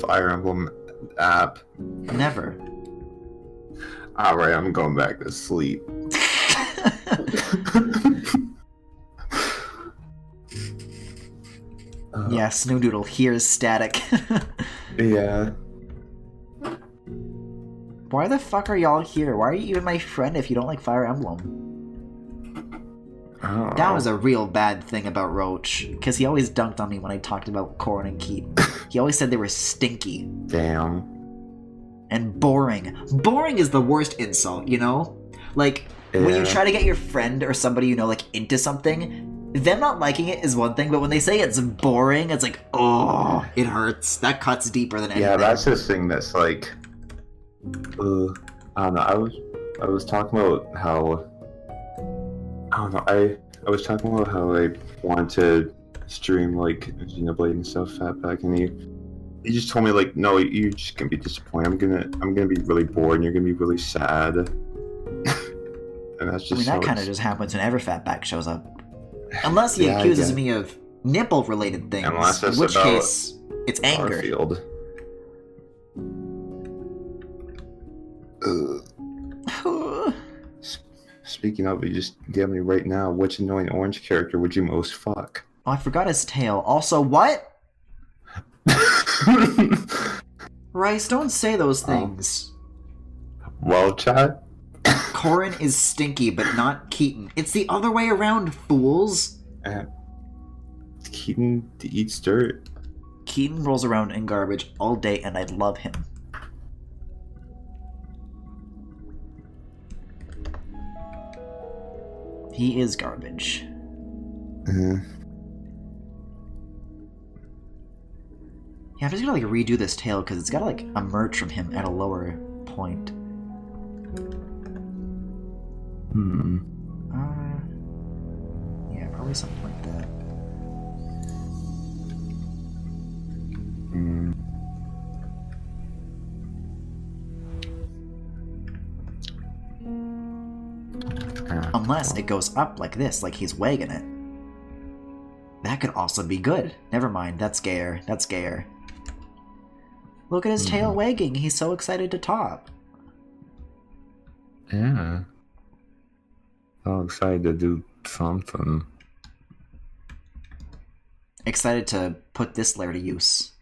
Fire Emblem app? Never. Alright, I'm going back to sleep. Yeah, Snoodoodle, here's static. Yeah. Why the fuck are y'all here? Why are you even my friend if you don't like Fire Emblem? Oh. That was a real bad thing about Roach, because he always dunked on me when I talked about Corrin and Keaton. He always said they were stinky. Damn. And boring. Boring is the worst insult, you know? Like, when you try to get your friend or somebody you know, like, into something, them not liking it is one thing, but when they say it's boring, it's like, oh, it hurts. That cuts deeper than anything. Yeah, that's the thing that's like, I don't know. I was talking about how, I don't know. I was talking about how I wanted to stream like Xenoblade and stuff, Fatback, and he just told me like, no, you're just gonna be disappointed. I'm gonna be really bored, and you're gonna be really sad. And that's just. I mean, that kind of just happens whenever Fatback shows up. Unless he accuses me of nipple-related things, in which case, it's anger. Garfield. Speaking of, you just get me right now. Which annoying orange character would you most fuck? Oh, I forgot his tail. Also, what? Rice, don't say those things. Well, Chad? Corrin is stinky, but not Keaton. It's the other way around, fools! Keaton eats dirt. Keaton rolls around in garbage all day, and I love him. He is garbage. Mm-hmm. Yeah, I'm just gonna like redo this tail because it's gotta like emerge from him at a lower point. Yeah, probably something like that. Unless it goes up like this, like he's wagging it. That could also be good. Never mind, that's gayer. That's gayer. Look at his tail wagging. He's so excited to top. Yeah. So excited to do something. Excited to put this layer to use.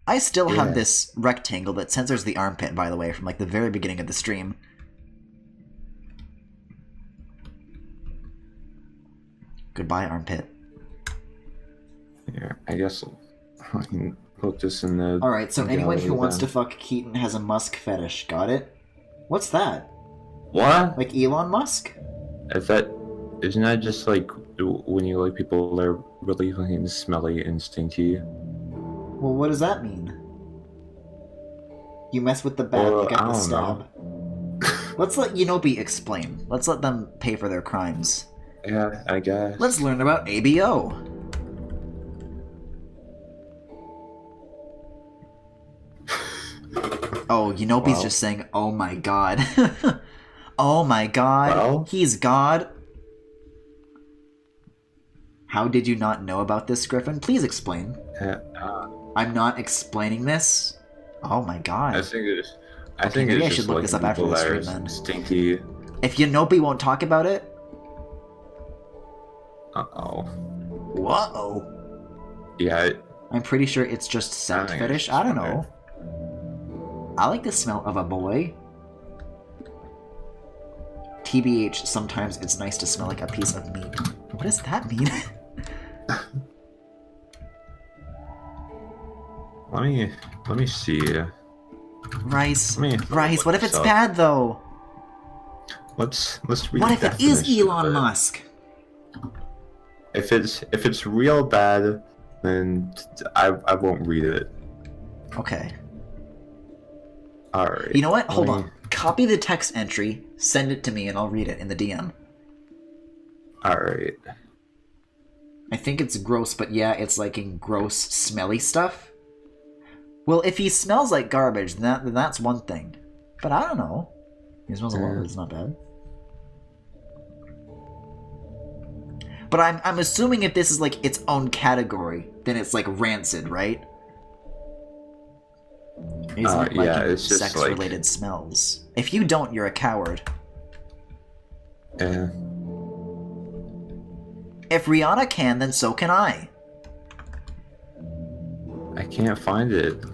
I still have this rectangle that censors the armpit, by the way, from like the very beginning of the stream. Goodbye, armpit. Yeah, I guess I can put this in the... Alright, so anyone who wants to then. fuck Keaton has a Musk fetish. Got it? What's that? What? Like Elon Musk? Isn't that just like when you like people that are really fucking smelly and stinky? Well, what does that mean? You mess with the bat, you get the stab. Let's let Yenobi explain. Let's let them pay for their crimes. Yeah, I guess. Let's learn about ABO. Oh, Unopi's Well. just saying, oh my god. Oh my god. Well. He's God. How did you not know about this, Griffin? Please explain. I'm not explaining this. Oh my god. I think it's. I Okay, think maybe it's I should just look like this up after people the that stream are then. stinky. If Unopi won't talk about it. Uh-oh. Whoa. Yeah. I'm pretty sure it's just scent think fetish. it's I don't funny. know. I like the smell of a boy. TBH, sometimes it's nice to smell like a piece of meat. What does that mean? Let me see. Rice. Let me Rice, what if look it's this up. bad though? Let's read What the if it is definition Elon of it. Musk? If it's real bad, then I won't read it. Okay. Alright. You know what? Hold on. Copy the text entry, send it to me, and I'll read it in the DM. Alright. I think it's gross, but yeah, it's like in gross, smelly stuff. Well, if he smells like garbage, then that's one thing. But I don't know. He smells a lot, it's not bad. But I'm assuming if this is like its own category, then it's like rancid, right? Isn't it yeah, liking it's just sex-related smells? If you don't, you're a coward. Yeah. If Rihanna can, then so can I. I can't find it.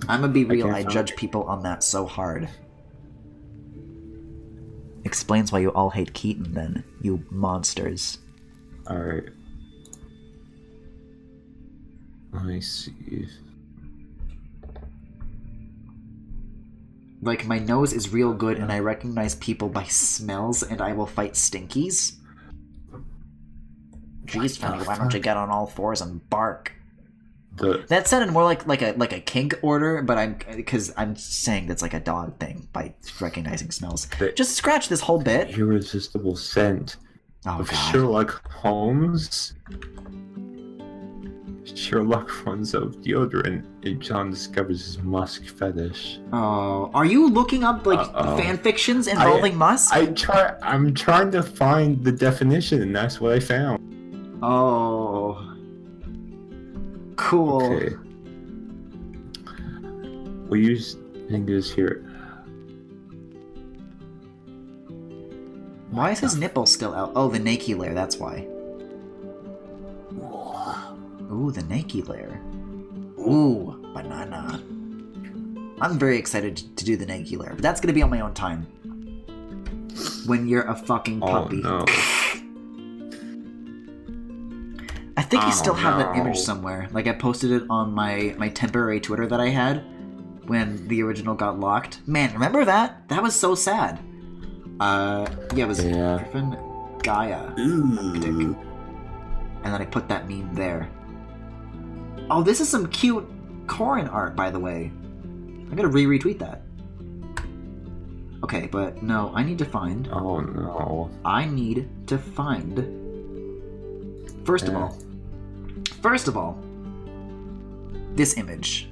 I'm gonna be real, can't I find judge it. people on that so hard. Explains why you all hate Keaton then, you monsters. Alright. Let me see. Like, my nose is real good and I recognize people by smells and I will fight stinkies? Jeez, Fanny, why don't you get on all fours and bark? That sounded more like a kink order, but because I'm saying that's like a dog thing by recognizing smells. Just scratch this whole bit. Irresistible scent of God. Sherlock Holmes. Sherlock runs out of deodorant and John discovers his musk fetish. Oh, are you looking up like fan fictions involving musk? I'm trying to find the definition, and that's what I found. Oh. Cool. Okay. We use fingers here. Why is his nipple still out? Oh, the Nike layer, that's why. Ooh, the Nike layer. Ooh, banana. I'm very excited to do the Nike layer, but that's gonna be on my own time. When you're a fucking puppy. Oh no. I think I still have that no. image somewhere. Like, I posted it on my temporary Twitter that I had when the original got locked. Man, remember that? That was so sad. Yeah, it was Griffin Gaia. Ooh. And then I put that meme there. Oh, this is some cute Corin art, by the way. I'm gonna retweet that. Okay, but no, I need to find... Oh no. I need to find... First of all, this image.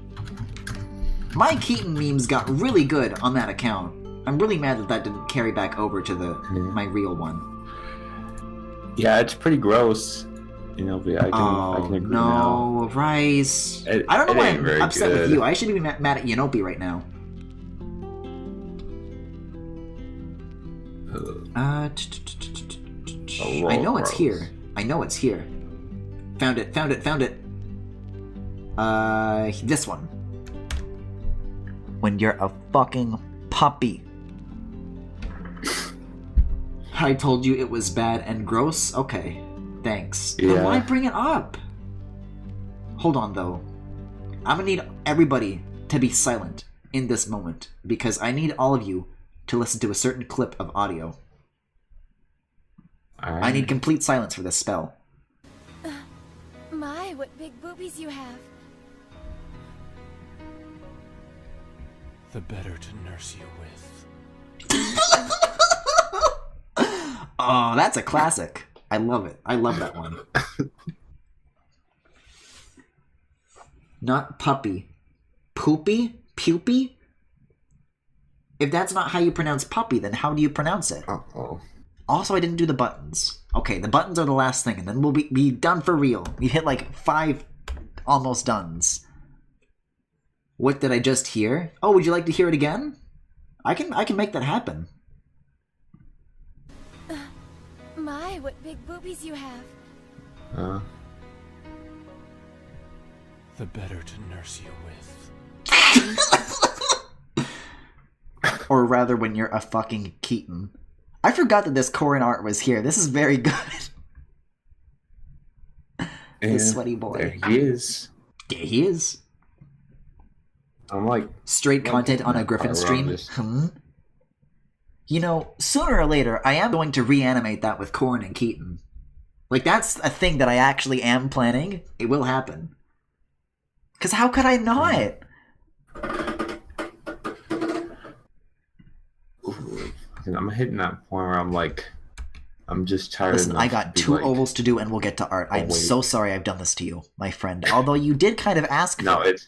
My Keaton memes got really good on that account. I'm really mad that that didn't carry back over to my real one. Yeah, it's pretty gross. You know, but I can agree now. No, Rice. I don't know why I'm upset with you. I should be mad at Yanopi right now. I know it's here. I know it's here. Found it. This one. When you're a fucking puppy. I told you it was bad and gross? Okay. Thanks. Yeah. Then why bring it up? Hold on, though. I'm gonna need everybody to be silent in this moment, because I need all of you to listen to a certain clip of audio. Right. I need complete silence for this spell. My, what big boobies you have. The better to nurse you with. Oh, that's a classic. I love it. I love that one. Not puppy. Poopy? Pupy? If that's not how you pronounce puppy, then how do you pronounce it? Uh-oh. Also, I didn't do the buttons. Okay, the buttons are the last thing, and then we'll be done for real. We hit like 5 almost dones. What did I just hear? Oh, would you like to hear it again? I can make that happen. My, what big boobies you have. The better to nurse you with. Or rather, when you're a fucking Keaton. I forgot that this Corin art was here. This is very good. The sweaty boy. There he is. There he is. I'm like... Straight content on a Griffin stream. You know, sooner or later, I am going to reanimate that with Corin and Keaton. Like, that's a thing that I actually am planning. It will happen. Because how could I not? I'm hitting that point where I'm like, I'm just tired. Listen, I got 2 ovals to do and we'll get to art. I'm so sorry I've done this to you, my friend. Although you did kind of ask for it.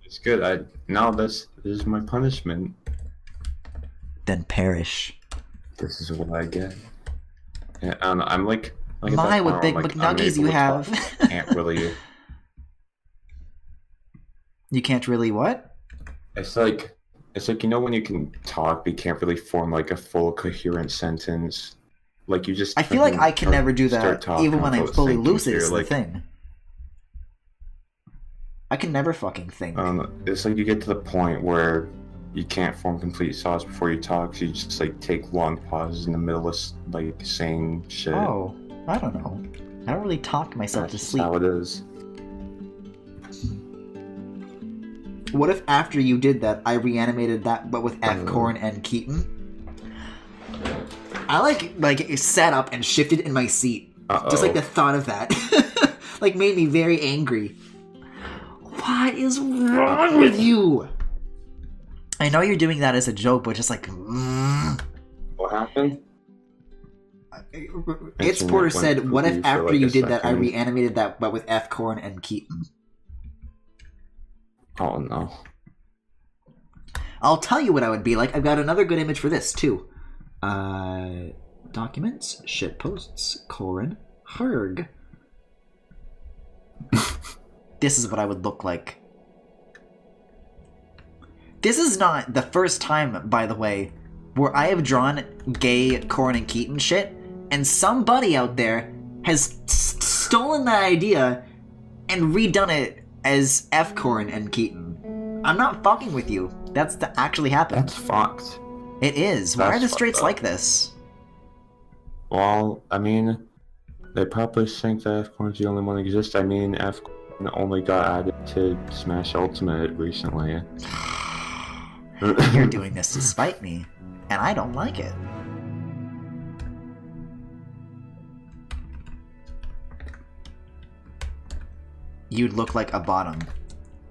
It's good. This is my punishment. Then perish. This is what I get. Yeah, and I'm like my, what big McNuggies you have. Can't really. You can't really what? It's like you know when you can talk but you can't really form like a full coherent sentence. Like you just. I feel like I can never do that even when I'm fully lucid. Is the thing. I can never fucking think. It's like you get to the point where you can't form complete thoughts before you talk, so you just like take long pauses in the middle of like saying shit. Oh, I don't know. I don't really talk myself to sleep. That's how it is. What if after you did that, I reanimated that, but with F. Corin and Keaton? I like sat up and shifted in my seat. Just like the thought of that, like made me very angry. What is wrong with you? I know you're doing that as a joke, but just like... What happened? It's Porter said, what if after you did that, I reanimated that, but with F. Corin and Keaton? Oh, no. I'll tell you what I would be like. I've got another good image for this, too. Documents, shitposts, Corin, Herg. This is what I would look like. This is not the first time, by the way, where I have drawn gay Corin and Keaton shit, and somebody out there has stolen that idea and redone it as F. Corin and Keaton. I'm not fucking with you. That's actually happened. That's fucked. It is. Why are the straights like this? Well, I mean, they probably think that F. Corin's the only one that exists. I mean, F. Corin only got added to Smash Ultimate recently. You're doing this to spite me, and I don't like it. You'd look like a bottom.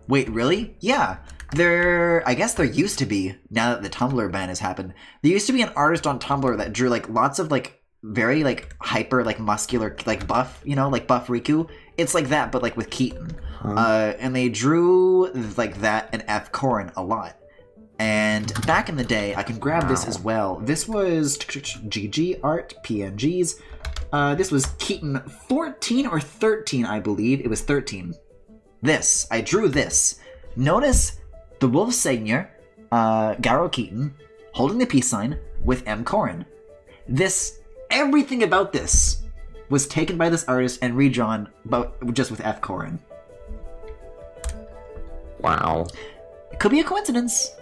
Wait, really? Yeah. I guess there used to be, now that the Tumblr ban has happened, there used to be an artist on Tumblr that drew like lots of like very like hyper like muscular like buff, you know, like buff Riku. It's like that, but like with Keaton. And they drew like that and F. Corin a lot. And back in the day, I can grab this as well. This was GG art, PNGs. This was Keaton 14 or 13, I believe. It was 13. This. I drew this. Notice the Wolf Seigneur, Garo Keaton, holding the peace sign with M. Corin. This, everything about this was taken by this artist and redrawn, but just with F. Corin. Wow. It could be a coincidence.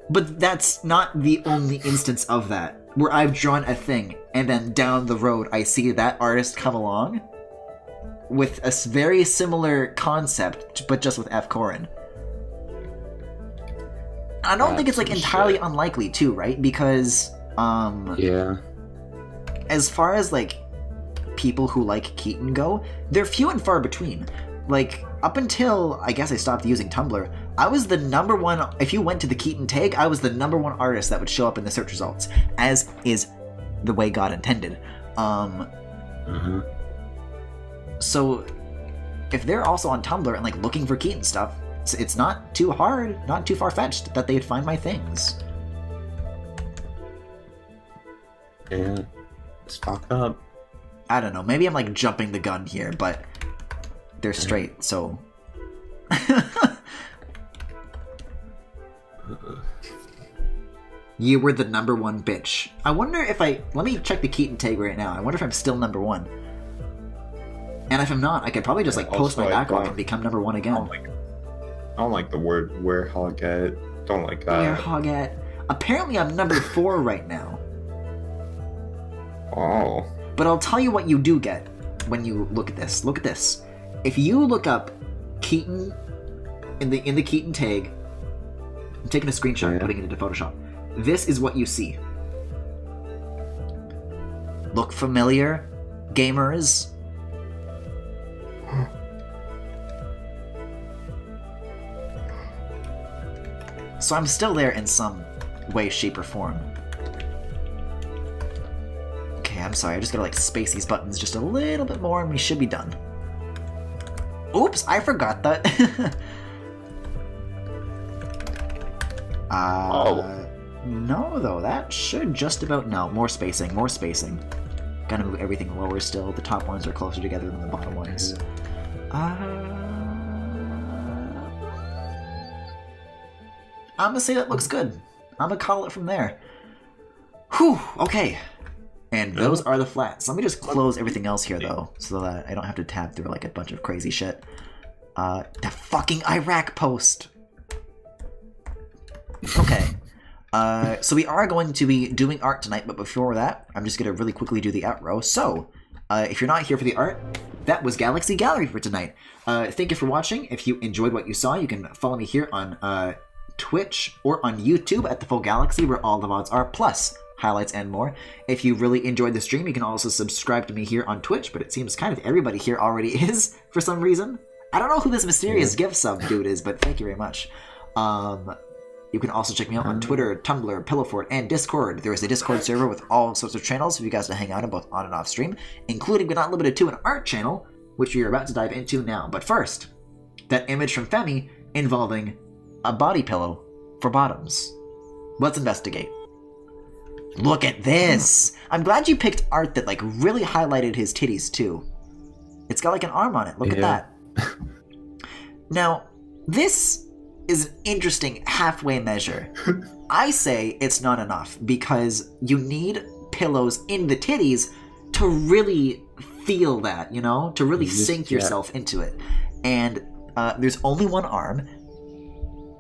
But that's not the only instance of that, where I've drawn a thing, and then down the road I see that artist come along with a very similar concept, but just with F. Corin. I don't think it's like entirely unlikely too, right? Because, yeah. As far as like people who like Keaton go, they're few and far between. Like, up until, I guess I stopped using Tumblr, I was the #1, if you went to the Keaton tag, I was the #1 artist that would show up in the search results, as is the way God intended. So if they're also on Tumblr and like looking for Keaton stuff, it's not too hard, not too far-fetched that they'd find my things. Yeah, it's fucked up. I don't know, maybe I'm like jumping the gun here, but they're straight, so... You were the #1 bitch. I wonder if let me check the Keaton tag right now. I wonder if I'm still #1. And if I'm not, I could probably just like post my backlog and become #1 again. I don't like the word werehogget. Don't like that. Werehogget. Apparently I'm #4 right now. Oh. But I'll tell you what you do get when you look at this. Look at this. If you look up Keaton in the Keaton tag, I'm taking a screenshot and putting it into Photoshop. This is what you see. Look familiar, gamers? So I'm still there in some way, shape, or form. Okay, I'm sorry, I just gotta like space these buttons just a little bit more and we should be done. Oops, I forgot that. No, though, that should just about... No, more spacing, more spacing. Gotta move everything lower still. The top ones are closer together than the bottom ones. I'm gonna say that looks good. I'm gonna call it from there. Whew, okay. And those are the flats. Let me just close everything else here, though, so that I don't have to tab through, like, a bunch of crazy shit. The fucking Iraq post! Okay. So we are going to be doing art tonight, but before that, I'm just going to really quickly do the outro. So, if you're not here for the art, that was Galaxy Gallery for tonight. Thank you for watching. If you enjoyed what you saw, you can follow me here on Twitch or on YouTube at The Full Galaxy, where all the VODs are, plus highlights and more. If you really enjoyed the stream, you can also subscribe to me here on Twitch, but it seems kind of everybody here already is, for some reason. I don't know who this mysterious gift sub dude is, but thank you very much. You can also check me out on Twitter, Tumblr, Pillowfort, and Discord. There is a Discord server with all sorts of channels for you guys to hang out in both on and off stream, including but not limited to an art channel, which we are about to dive into now. But first, that image from Femi involving a body pillow for bottoms. Let's investigate. Look at this! I'm glad you picked art that like really highlighted his titties too. It's got like an arm on it. Look at that. Now, this is an interesting halfway measure. I say it's not enough because you need pillows in the titties to really feel that, you know? To really sink yourself into it. And there's only one arm.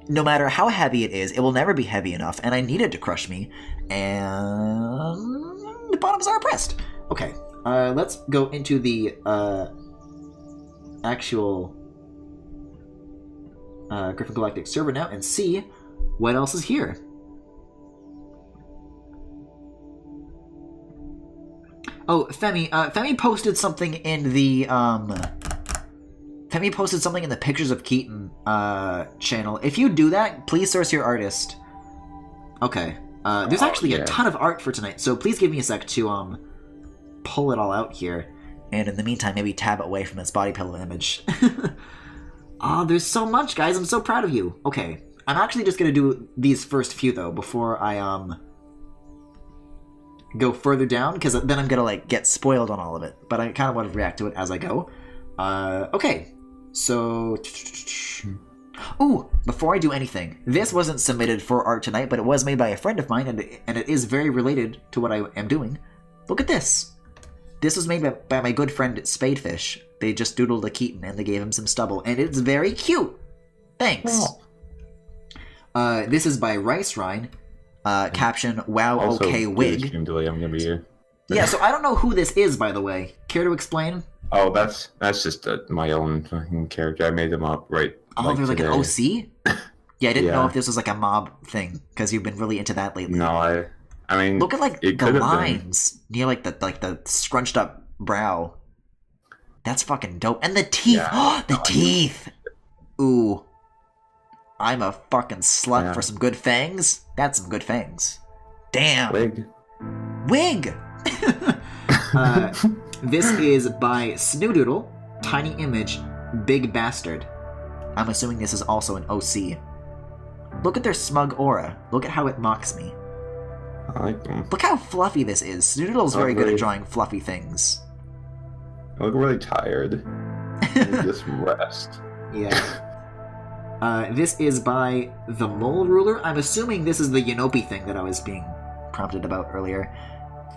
No matter how heavy it is, it will never be heavy enough, and I need it to crush me, and the bottoms are oppressed. Okay, let's go into the actual Griffin Galactic server now and see what else is here. Oh, Femi posted something in the Femi posted something in the Pictures of Keaton channel. If you do that, please source your artist. Okay. There's actually a ton of art for tonight, so please give me a sec to pull it all out here. And in the meantime, maybe tab away from this body pillow image. Oh, there's so much, guys. I'm so proud of you. Okay. I'm actually just going to do these first few, though, before I go further down, because then I'm going to like get spoiled on all of it. But I kind of want to react to it as I go. Okay. So... Ooh, before I do anything, this wasn't submitted for art tonight, but it was made by a friend of mine, and it is very related to what I am doing. Look at this. This was made by my good friend Spadefish. They just doodled a Keaton, and they gave him some stubble, and it's very cute. Thanks. Oh. This is by Rice Rhine. Caption, wow, also, okay, wig. Stream delay, I'm gonna be here. Yeah, so I don't know who this is, by the way. Care to explain? Oh, that's just my own fucking character. I made them up right. Oh, they're like an OC? Yeah, I didn't know if this was like a mob thing, because you've been really into that lately. No, I mean, look at like the lines near like the scrunched up brow. That's fucking dope. And the teeth. Yeah, the teeth. Ooh. I'm a fucking slut for some good fangs. That's some good fangs. Damn. Wig. Wig. This is by Snoodoodle, Tiny Image, Big Bastard. I'm assuming this is also an OC. Look at their smug aura. Look at how it mocks me. I like them. Look how fluffy this is. Snoodoodle's very good at drawing fluffy things. I look really tired. Just rest. Yeah. This is by The Mole Ruler. I'm assuming this is the Yanopi thing that I was being prompted about earlier.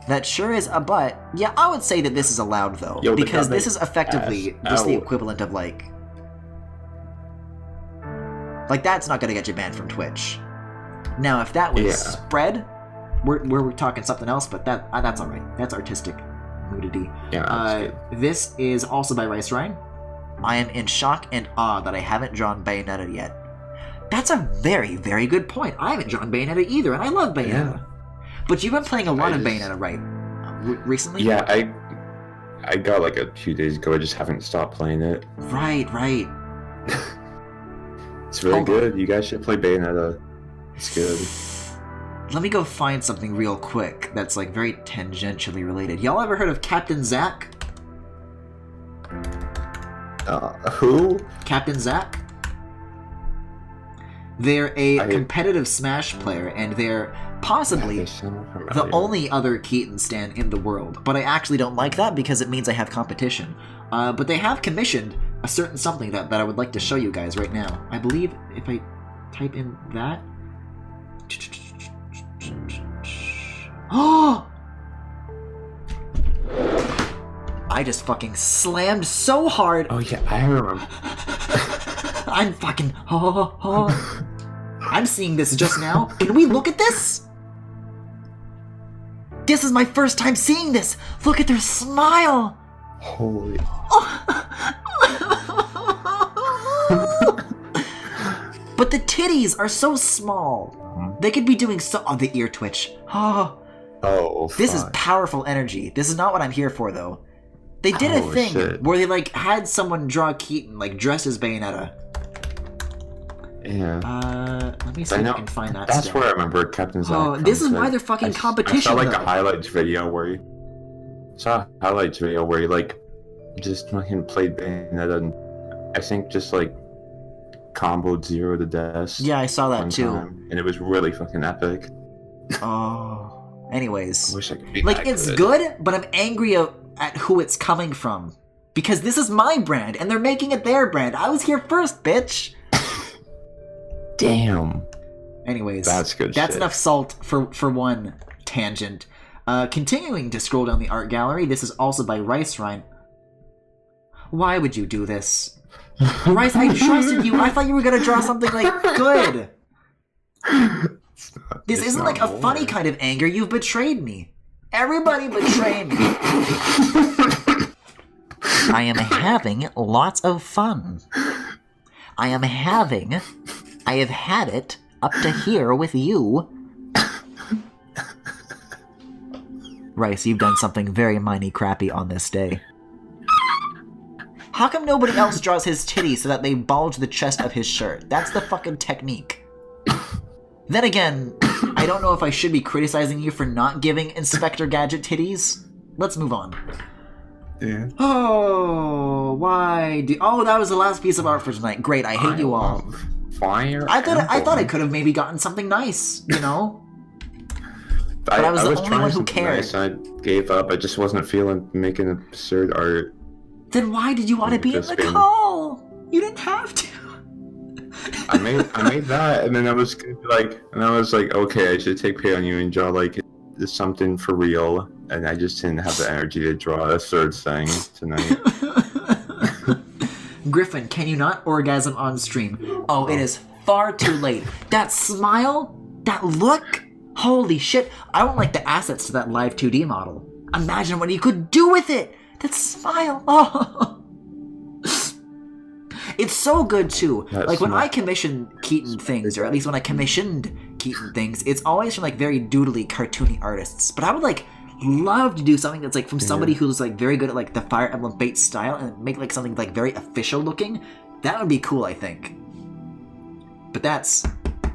That sure is a butt. Yeah, I would say that this is allowed, though. Yo, because this is effectively just the equivalent of, like... Like, that's not gonna get you banned from Twitch. Now, if that was spread, we're talking something else, but that's alright. That's artistic nudity. Yeah, this is also by Rice Ryan. I am in shock and awe that I haven't drawn Bayonetta yet. That's a very, very good point. I haven't drawn Bayonetta either, and I love Bayonetta. Yeah. But you've been playing a lot of Bayonetta, right? Recently? Yeah, I got like a few days ago. I just haven't stopped playing it. Right. It's very good. You guys should play Bayonetta. It's good. Let me go find something real quick that's like very tangentially related. Y'all ever heard of Captain Zack? Who? Captain Zack? They're a competitive Smash player, and they're possibly the only other Keaton stan in the world. But I actually don't like that because it means I have competition. But they have commissioned a certain something that I would like to show you guys right now. I believe if I type in that... Oh! I just fucking slammed so hard. Oh yeah, I remember. I'm fucking... I'm seeing this just now. Can we look at this? This is my first time seeing this. Look at their smile. Holy... But the titties are so small. They could be doing so... Oh, the ear twitch. Oh, this is powerful energy. This is not what I'm here for, though. They did a thing where they, like, had someone draw Keaton, like, dressed as Bayonetta. Yeah. Let me see if I can find that That's where I remember Captain Zack. Oh, this is why they're fucking competition, I saw, like, a highlights video where he... like, just fucking played Bayonetta and I think just, like, comboed Zero to death. Yeah, I saw that, too. And it was really fucking epic. Oh... Anyways, I wish I could be like, that it's good, but I'm angry at who it's coming from. Because this is my brand, and they're making it their brand. I was here first, bitch! Damn. Anyways, that's good That's shit. Enough salt for one tangent. Continuing to scroll down the art gallery, this is also by Rice Ryan. Why would you do this? Rice, I trusted you. I thought you were gonna draw something, like, good. This isn't like a funny kind of anger. You've betrayed me. Everybody betrayed me. I am having lots of fun. I have had it up to here with you. Rice, you've done something very miney crappy on this day. How come nobody else draws his titties so that they bulge the chest of his shirt? That's the fucking technique. Then again, I don't know if I should be criticizing you for not giving Inspector Gadget titties. Let's move on. Yeah. Oh, why do... Oh, that was the last piece of art for tonight. Great, I hate you all. Fire I thought I could have maybe gotten something nice, you know? But I was the only one who cared. Nice, I gave up. I just wasn't feeling making absurd art. Then why did you want to be in the call? You didn't have to. I made that, and then I was like, okay, I should take pay on you and draw like something for real, and I just didn't have the energy to draw a third thing tonight. Griffin, can you not orgasm on stream? Oh, it is far too late. That smile, that look, holy shit! I want like the assets to that live 2D model. Imagine what you could do with it. That smile, oh. It's so good, too. Like, when I commission Keaton things, or at least when I commissioned Keaton things, it's always from, like, very doodly, cartoony artists. But I would, like, love to do something that's, like, from somebody who's, like, very good at, like, the Fire Emblem Fates style and make, like, something, like, very official looking. That would be cool, I think. But that's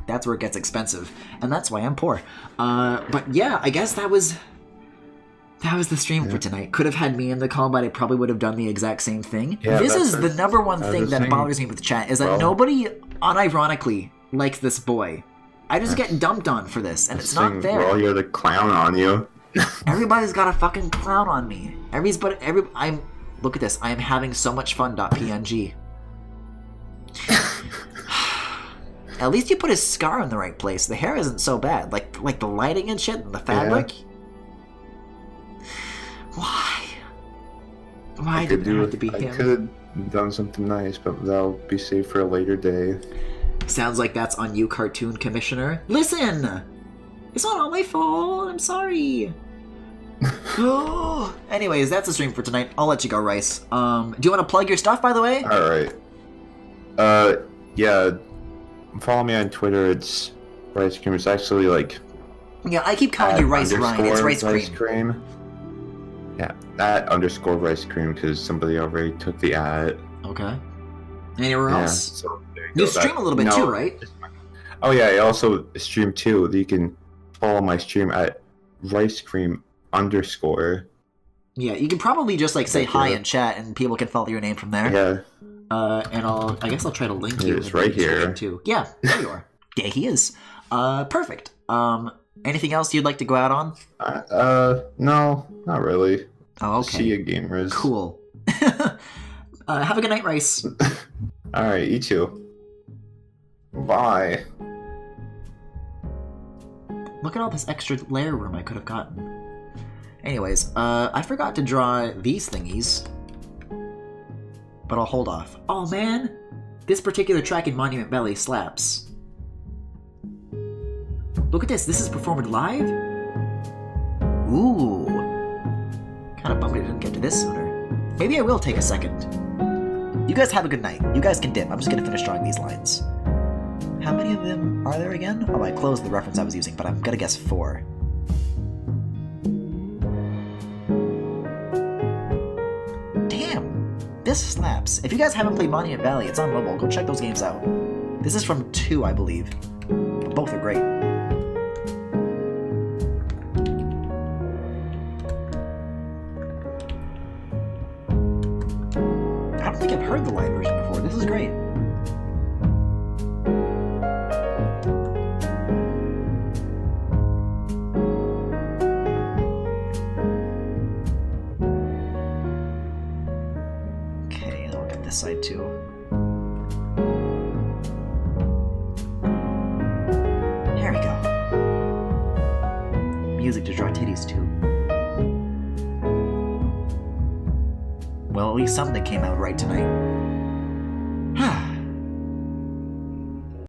where it gets expensive. And that's why I'm poor. But, yeah, I guess that was That was the stream for tonight. Could have had me in the call, but I probably would have done the exact same thing. Yeah, this is that's the number one that's thing the that thing. bothers me with the chat, is that Well- nobody, unironically, likes this boy. I just get dumped on for this, and it's not fair. Well, you're the clown on you. Everybody's got a fucking clown on me. Look at this. I am having so much fun.png. At least you put his scar in the right place. The hair isn't so bad. Like the lighting and shit, and the fabric. Why? Why did it have to be I him? could have done something nice, but that'll be saved for a later day. Sounds like that's on you, Cartoon Commissioner. Listen! It's not all my fault. I'm sorry. Oh. Anyways, that's the stream for tonight. I'll let you go, Rice. Do you want to plug your stuff, by the way? Alright. Yeah. Follow me on Twitter. It's Rice Cream. It's actually like... Yeah, I keep calling you Rice Ryan. It's Rice Rice Cream. Cream. Yeah, @_ Rice Cream, because somebody already took the @ Okay. Anywhere else? So there You go. stream a little bit too, right? Oh yeah, I also stream too. You can follow my stream at Rice Cream _ Yeah, you can probably just like say hi in chat, and people can follow your name from there. Yeah. And I guess I'll try to link you. It's in right the stream here. too. Yeah, there you are. Yeah, he is. Perfect. Anything else you'd like to go out on? No, not really. Oh, okay. See you, gamers. Cool. Have a good night, Rice. Alright, you too. Bye. Look at all this extra layer room I could have gotten. Anyways, I forgot to draw these thingies. But I'll hold off. Oh man! This particular track in Monument Valley slaps. Look at this, this is performed live? Ooh. Kinda bummed I didn't get to this sooner. Maybe I will take a second. You guys have a good night. You guys can dip. I'm just gonna finish drawing these lines. How many of them are there again? Oh, I closed the reference I was using, but I'm gonna guess 4. Damn! This slaps. If you guys haven't played Monument Valley, it's on mobile. Go check those games out. This is from 2, I believe. Both are great. I don't think I've heard the live version before. This is great. Okay, I'll look at this side too. There we go. Music to draw titties too. Well, at least something came out right tonight.